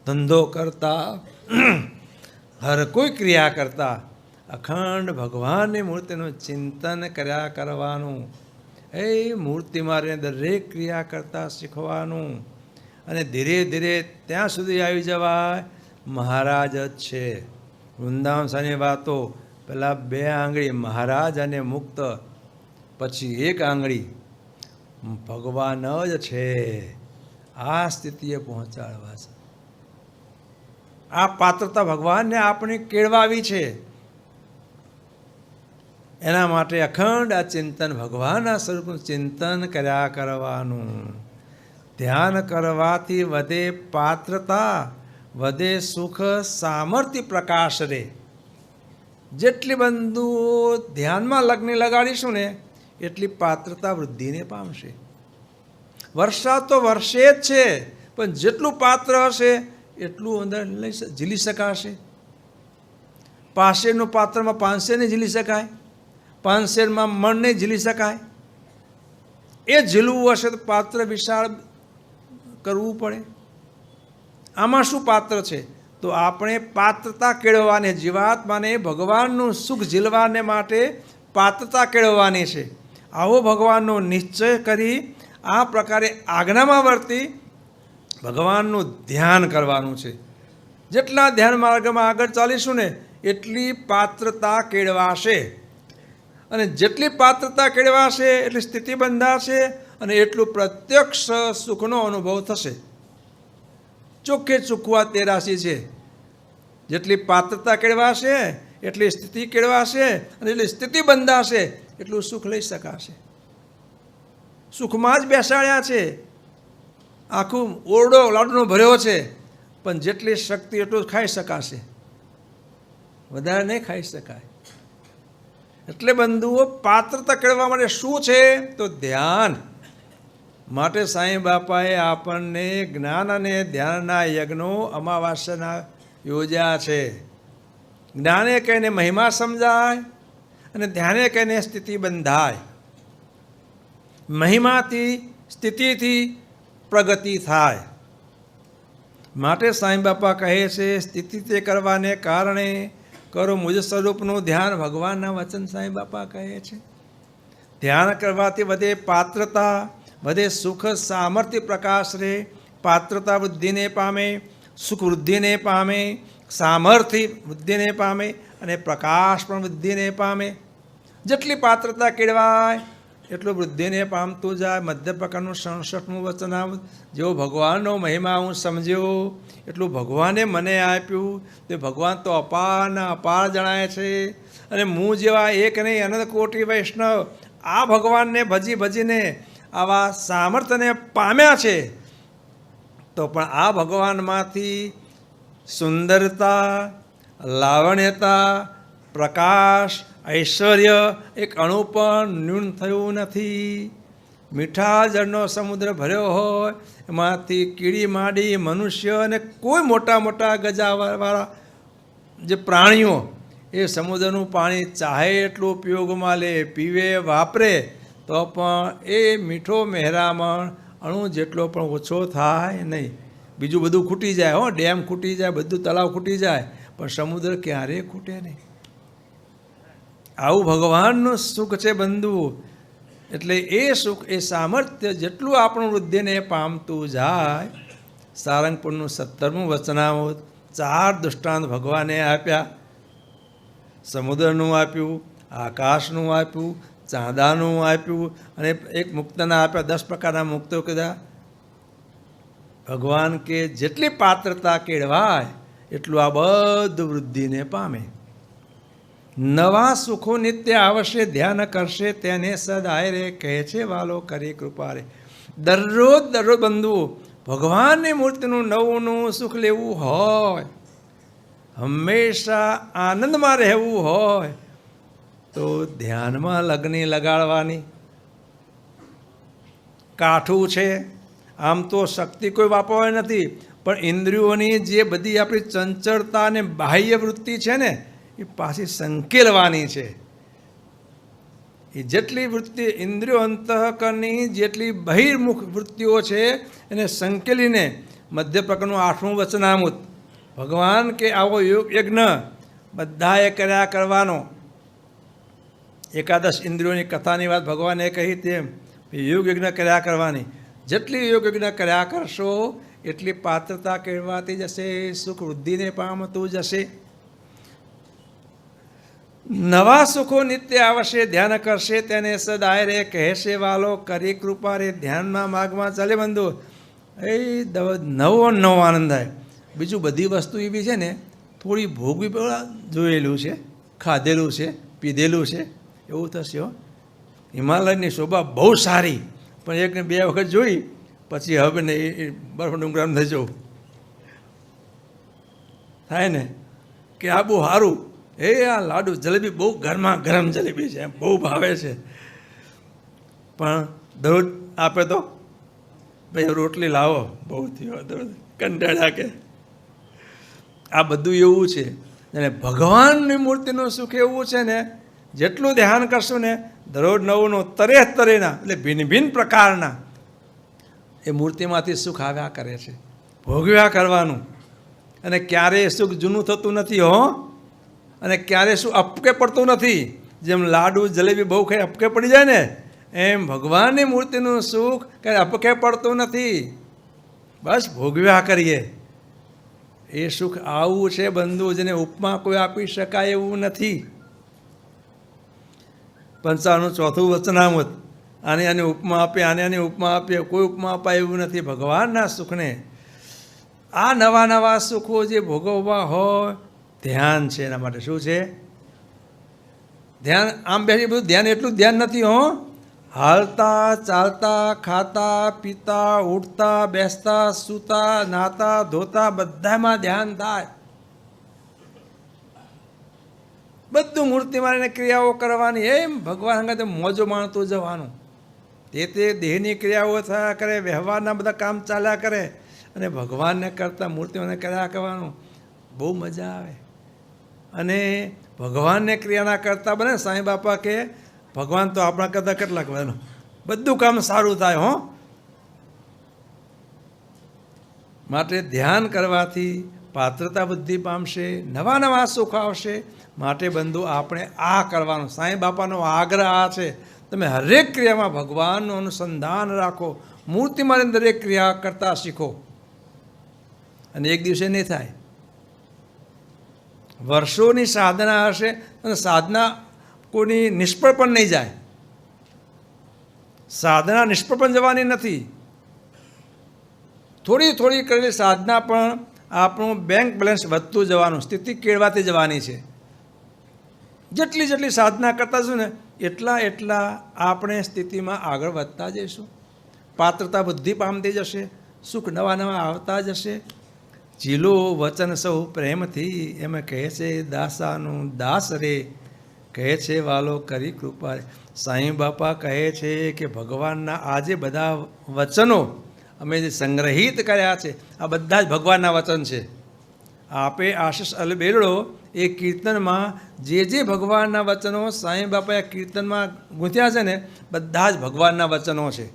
ધંધો કરતા, હર કોઈ ક્રિયા કરતા અખંડ ભગવાનની મૂર્તિનું ચિંતન કર્યા કરવાનું. એ મૂર્તિ મારીને દરેક ક્રિયા કરતાં શીખવાનું. અને ધીરે ધીરે ત્યાં સુધી આવી જવાય મહારાજ જ છે. વૃંદાવન સાની વાતો, પહેલાં 2 આંગળી મહારાજ અને મુક્ત, પછી 1 આંગળી ભગવાન જ છે. આ સ્થિતિએ પહોંચાડવા છે. આ પાત્રતા ભગવાનને આપણે કેળવાવી છે. એના માટે અખંડ આ ચિંતન, ભગવાનના સ્વરૂપનું ચિંતન કર્યા કરવાનું. ધ્યાન કરવાથી વધે પાત્રતા, વધે સુખ, સામર્થ્ય પ્રકાશ રે. જેટલી બંધુઓ ધ્યાનમાં લગ્ન લગાડીશું ને, એટલી પાત્રતા વૃદ્ધિને પામશે. વર્ષા તો વર્ષે જ છે, પણ જેટલું પાત્ર હશે એટલું અંદર ઝીલી શકાશે. 500નું પાત્રમાં 500 ને ઝીલી શકાય, 500માં મણ નહીં ઝીલી શકાય. એ ઝીલવું હશે તો પાત્ર વિશાળ કરવું પડે. આમાં શું પાત્ર છે? તો આપણે પાત્રતા કેળવવાની, જીવાત્માને ભગવાનનું સુખ ઝીલવાને માટે પાત્રતા કેળવવાની છે. આવો ભગવાનનો નિશ્ચય કરી આ પ્રકારે આજ્ઞામાં વર્તી ભગવાનનું ધ્યાન કરવાનું છે. જેટલા ધ્યાન માર્ગમાં આગળ ચાલીશું ને એટલી પાત્રતા કેળવાશે, અને જેટલી પાત્રતા કેળવાશે એટલી સ્થિતિ બંધાશે, અને એટલું પ્રત્યક્ષ સુખનો અનુભવ થશે. ચોખ્ખે ચૂકવા તેરાસી છે. જેટલી પાત્રતા કેળવાશે એટલી સ્થિતિ કેળવાશે, અને એટલી સ્થિતિ બંધાશે એટલું સુખ લઈ શકાશે. સુખમાં જ બેસાડ્યા છે. આખું ઓરડો લાડુનો ભર્યો છે, પણ જેટલી શક્તિ એટલું ખાઈ શકાશે, વધારે નહીં ખાઈ શકાય. એટલે બંધુઓ, પાત્રતા કેળવવા માટે શું છે? તો ધ્યાન. માટે સાંઈ બાપાએ આપણને જ્ઞાન અને ધ્યાનના યજ્ઞો અમાવાસ્યાના યોજ્યા છે. જ્ઞાને કહીને મહિમા સમજાય, અને ધ્યાને કહીને સ્થિતિ બંધાય. મહિમાથી, સ્થિતિથી પ્રગતિ થાય. માટે સાંઈ બાપા કહે છે, સ્થિતિ તે કરવાને કારણે કરો મુજ સ્વરૂપનું ધ્યાન. ભગવાનના વચન સાંઈ બાપા કહે છે. ધ્યાન કરવાથી વધે પાત્રતા, વધે સુખ સામર્થ્ય પ્રકાશ રહે. પાત્રતા વૃદ્ધિને પામે, સુખ વૃદ્ધિને પામે, સામર્થ્ય વૃદ્ધિને પામે, અને પ્રકાશ પણ વૃદ્ધિને પામે. જેટલી પાત્રતા કેળવાય એટલું વૃદ્ધિને પામતું જાય. મધ્ય પ્રકારનું 67મું વચનામૃત. જેવો ભગવાનનો મહિમા હું સમજ્યો એટલું ભગવાને મને આપ્યું. તે ભગવાન તો અપારના અપાર જણાય છે. અને હું જેવા એક નહીં અનંત કોટી વૈષ્ણવ આ ભગવાનને ભજી ભજીને આવા સામર્થ્યને પામ્યા છે. તો પણ આ ભગવાનમાંથી સુંદરતા, લાવણ્યતા, પ્રકાશ, ઐશ્વર્ય એક અણુ પણ ન્યૂન થયું નથી. મીઠા જળનો સમુદ્ર ભર્યો હોય એમાંથી કીડી માડી મનુષ્ય અને કોઈ મોટા મોટા ગજાવાળા જે પ્રાણીઓ એ સમુદ્રનું પાણી ચાહે એટલું ઉપયોગમાં લે, પીવે, વાપરે, તો પણ એ મીઠો મહેરામણ અણુ જેટલો પણ ઓછો થાય નહીં. બીજું બધું ખૂટી જાય, હો, ડેમ ખૂટી જાય, બધું તળાવ ખૂટી જાય, પણ સમુદ્ર ક્યારેય ખૂટે નહીં. આવું ભગવાનનું સુખ છે બંધુ. એટલે એ સુખ, એ સામર્થ્ય જેટલું આપણું વૃદ્ધિને પામતું જાય. સારંગપુરનું 17મું વચનામૃત 4 દૃષ્ટાંત ભગવાને આપ્યા. સમુદ્રનું આપ્યું, આકાશનું આપ્યું, ચાંદાનું આપ્યું, અને એક મુક્તના આપ્યા. 10 પ્રકારના મુક્તો કીધા. ભગવાન કે જેટલી પાત્રતા કેળવાય એટલું આ બધું વૃદ્ધિને પામે. નવા સુખો નિત્ય આવશે, ધ્યાન કરશે તેને સદાય રે, કહે છે વાલો કરી કૃપા રે. દરરોજ બંધુ ભગવાનની મૂર્તિનું નવું સુખ લેવું હોય, હંમેશા આનંદમાં રહેવું હોય, તો ધ્યાનમાં લગ્ની લગાડવાની. કાઠું છે. આમ તો શક્તિ કોઈ વાપરવાની નથી, પણ ઇન્દ્રિયોની જે બધી આપણી ચંચળતા અને બાહ્ય વૃત્તિ છે ને એ પાછી સંકેલવાની છે. એ જેટલી વૃત્તિ ઇન્દ્રિયો અંતઃકરણની જેટલી બહિર્મુખ વૃત્તિઓ છે એને સંકેલીને મધ્ય પ્રકારનું 8મું વચનામૃત. ભગવાન કે આવો યોગ યજ્ઞ બધાએ કર્યા કરવાનો. 11 ઇન્દ્રિયોની કથાની વાત ભગવાને કહી તેમ યોગ યજ્ઞ કર્યા કરવાની. જેટલી યોગ યજ્ઞ કર્યા કરશો એટલી પાત્રતા કેળવાતી જશે, સુખ વૃદ્ધિને પામતું જશે. નવા સુખો નિત્ય આવશે, ધ્યાન કરશે તેને સદાય રે, કહેશે વાલો કરી કૃપા રે. ધ્યાનના માર્ગમાં ચાલે બંધુ એ નવો આનંદ થાય. બીજું બધી વસ્તુ એવી છે ને થોડી ભોગવી જોયેલું છે, ખાધેલું છે, પીધેલું છે, એવું થશે. હો, હિમાલયની શોભા બહુ સારી, પણ 1 ને 2 વખત જોઈ પછી હવે ને એ બરફ ડુંગરામ થઈ જવું થાય ને કે આ બહુ સારું. આ લાડુ જલેબી બહુ ગરમ જલેબી છે, બહુ ભાવે છે, પણ દરરોજ આપે તો ભાઈ રોટલી લાવો, બહુ થયો દરરોજ કંટાળ્યા કે. આ બધું એવું છે. અને ભગવાનની મૂર્તિનું સુખ એવું છે ને જેટલું ધ્યાન કરશું ને દરરોજ નવું તરેના એટલે ભિન્ન ભિન્ન પ્રકારના એ મૂર્તિમાંથી સુખ આવ્યા કરે છે. ભોગવ્યા કરવાનું. અને ક્યારેય સુખ જૂનું થતું નથી હો. અને ક્યારેય શું અપકે પડતું નથી. જેમ લાડુ જલેબી બહુ ખાઈ અપકે પડી જાય ને એમ ભગવાનની મૂર્તિનું સુખ ક્યારે અપકે પડતું નથી. બસ ભોગવ્યા કરીએ. એ સુખ આવું છે બંધુ જેને ઉપમા કોઈ આપી શકાય એવું નથી. 55 વચનામૃત આની ઉપમા આપે, આની ઉપમા આપે, કોઈ ઉપમા અપાય એવું નથી. ભગવાનના સુખને આ નવા સુખો જે ભોગવવા હોય ધ્યાન છે એના માટે. શું છે? ધ્યાન. આમ બેસી બધું ધ્યાન એટલું ધ્યાન નથી હો. હાલતા ચાલતા ખાતા પીતા ઉઠતા બેસતા સૂતા નાતા ધોતા બધામાં ધ્યાન થાય. બધું મૂર્તિ મારીને ક્રિયાઓ કરવાની. એમ ભગવાન અંગે મોજો માણતું જવાનું. તે દેહની ક્રિયાઓ થયા કરે, વ્યવહારના બધા કામ ચાલ્યા કરે અને ભગવાનને કરતાં મૂર્તિઓને કર્યા કરવાનું. બહુ મજા આવે. અને ભગવાનને ક્રિયાના કરતા બને. સાંઈ બાપા કે ભગવાન તો આપણા કરતાં કેટલા બને, બધું કામ સારું થાય હો. માટે ધ્યાન કરવાથી પાત્રતા બુદ્ધિ પામશે, નવા સુખ આવશે. માટે બંધુ આપણે આ કરવાનું. સાંઈ બાપાનો આગ્રહ આ છે, તમે હરેક ક્રિયામાં ભગવાનનું અનુસંધાન રાખો. મૂર્તિમાં દરેક ક્રિયા કરતા શીખો. અને એક દિવસે નહીં થાય. વર્ષોની સાધના હશે અને સાધના કોઈની નિષ્ફળ પણ નહીં જાય. સાધના નિષ્ફળ પણ જવાની નથી. થોડી કરેલી સાધના પણ આપણું બેંક બેલેન્સ વધતું જવાનું, સ્થિતિ કેળવાતી જવાની છે. જેટલી સાધના કરતા જશું ને એટલા આપણે સ્થિતિમાં આગળ વધતા જઈશું. પાત્રતા બુદ્ધિ પામતી જશે, સુખ નવા આવતા જશે. જીલો વચન સૌ પ્રેમથી એમ કહે છે દાસાનું દાસ રે, કહે છે વાલો કરી કૃપા રે. સાંઈ બાપા કહે છે કે ભગવાનના આ જે બધા વચનો અમે જે સંગ્રહિત કર્યા છે આ બધા જ ભગવાનના વચન છે. આપે આશીષ અલબેલડો એ કીર્તનમાં જે ભગવાનના વચનો સાંઈ બાપાએ કીર્તનમાં ગૂંથ્યા છે ને બધા જ ભગવાનના વચનો છે.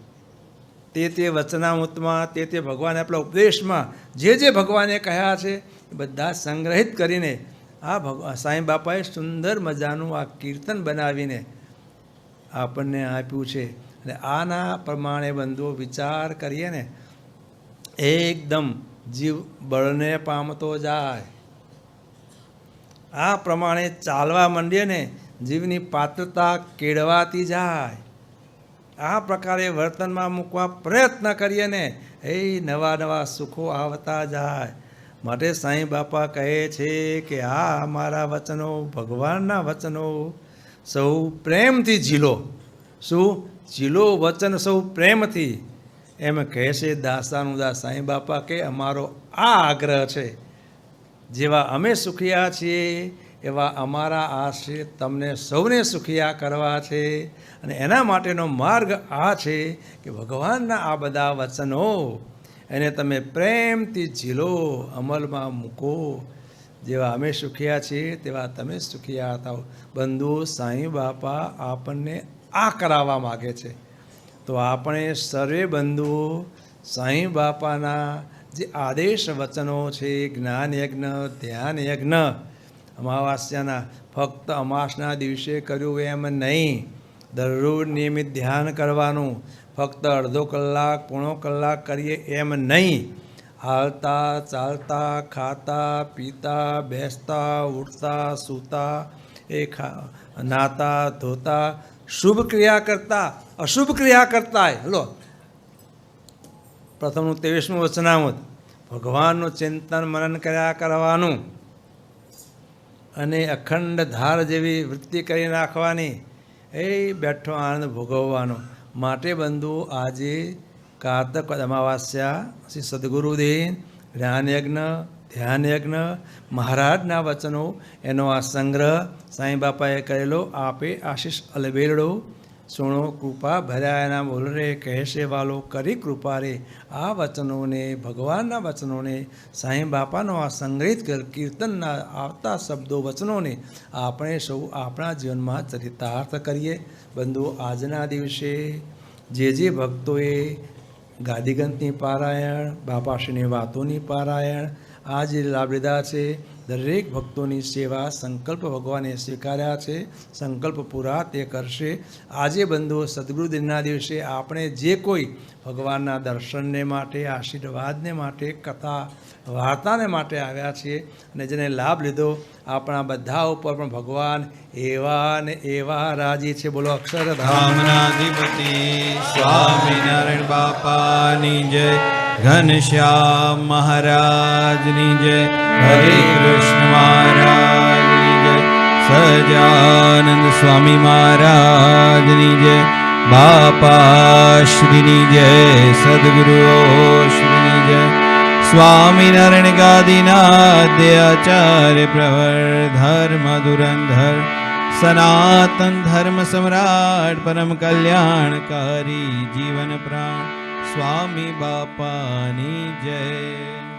તે વચનામૃતમાં તે ભગવાને આપણા ઉપદેશમાં જે ભગવાને કહ્યા છે એ બધા સંગ્રહિત કરીને આ સાંઈ બાપાએ સુંદર મજાનું આ કીર્તન બનાવીને આપણને આપ્યું છે. અને આના પ્રમાણે બંધુઓ વિચાર કરીએ ને એકદમ જીવ બળને પામતો જાય. આ પ્રમાણે ચાલવા માંડીએ ને જીવની પાત્રતા કેળવાતી જાય. આ પ્રકારે વર્તનમાં મૂકવા પ્રયત્ન કરીએ ને એ નવા સુખો આવતા જાય. માટે સાંઈ બાપા કહે છે કે આ અમારા વચનો ભગવાનના વચનો સૌ પ્રેમથી ઝીલો. શું ઝીલો વચન સૌ પ્રેમથી એમ કહે છે દાસાનું દાસ. સાંઈ બાપા કે અમારો આ આગ્રહ છે. જેવા અમે સુખિયા છીએ એવા અમારા આશ્રિત તમને સૌને સુખિયા કરવા છે. અને એના માટેનો માર્ગ આ છે કે ભગવાનના આ બધા વચનો એને તમે પ્રેમથી ઝીલો, અમલમાં મૂકો. જેવા અમે સુખિયા છીએ તેવા તમે સુખિયા થાઓ. બંધુ સાંઈ બાપા આપણને આ કરાવવા માગે છે. તો આપણે સર્વે બંધુઓ સાંઈ બાપાના જે આદેશ વચનો છે, જ્ઞાન યજ્ઞ, ધ્યાન યજ્ઞ અમાવાસ્યાના ફક્ત અમાસના દિવસે કર્યું એમ નહીં, દરરોજ નિયમિત ધ્યાન કરવાનું. ફક્ત અડધો કલાક પોણો કલાક કરીએ એમ નહીં. હાલતા ચાલતા ખાતા પીતા બેસતા ઉઠતા સૂતા નાતા ધોતા શુભ ક્રિયા કરતા અશુભ ક્રિયા કરતા. હલો, પ્રથમનું 23મું વચનામૃત. ભગવાનનું ચિંતન મનન કર્યા કરવાનું અને અખંડ ધાર જેવી વૃત્તિ કરી નાખવાની. એ બેઠો આનંદ ભોગવવાનો. માટે બંધુ આજે કારતક અમાવાસ્યા શ્રી સદગુરુદેવ જ્ઞાન યજ્ઞ, ધ્યાન યજ્ઞ, મહારાજના વચનો એનો આ સંગ્રહ સાંઈ બાપાએ કરેલો આપે આશીષ અલબેલડો સુણો કૃપા ભર્યા એના બોલ રે કહેશે વાલો કરી કૃપા રે. આ વચનોને ભગવાનના વચનોને સાંઈ બાપાનો આ સંગ્રહિત કીર્તનના આવતા શબ્દો વચનોને આપણે સૌ આપણા જીવનમાં ચરિતાર્થ કરીએ. બંધુ આજના દિવસે જે ભક્તોએ ગાદીગંતની પારાયણ, બાપાશ્રીની વાતોની પારાયણ આ જે લાભ લીધા છે, દરેક ભક્તોની સેવા સંકલ્પ ભગવાને સ્વીકાર્યા છે. સંકલ્પ પૂરા તે કરશે. આજે બંધુઓ સદગુરુ દિનના દિવસે આપણે જે કોઈ ભગવાનના દર્શનને માટે, આશીર્વાદને માટે, કથા વાર્તાને માટે આવ્યા છીએ અને જેને લાભ લીધો, આપણા બધા ઉપર પણ ભગવાન એવા ને એવા રાજી છે. બોલો કામનાધિપતિ સ્વામિનારાયણ બાપાની જય. ઘનશ્યામ મહારાજની જય. હરે કૃષ્ણ મહારાજની જય. સહજાનંદ સ્વામી મહારાજની જય. બાપાશ્રીની જય. સદગુરુશ્રીની જય. સ્વામિનારાયણ ગાદીનાથે આચાર્ય પ્રવર ધર્મ ધુરંધર સનાતન ધર્મ સમ્રાટ પરમ કલ્યાણકારી જીવન પ્રાણ સ્વામી બાપાની જય.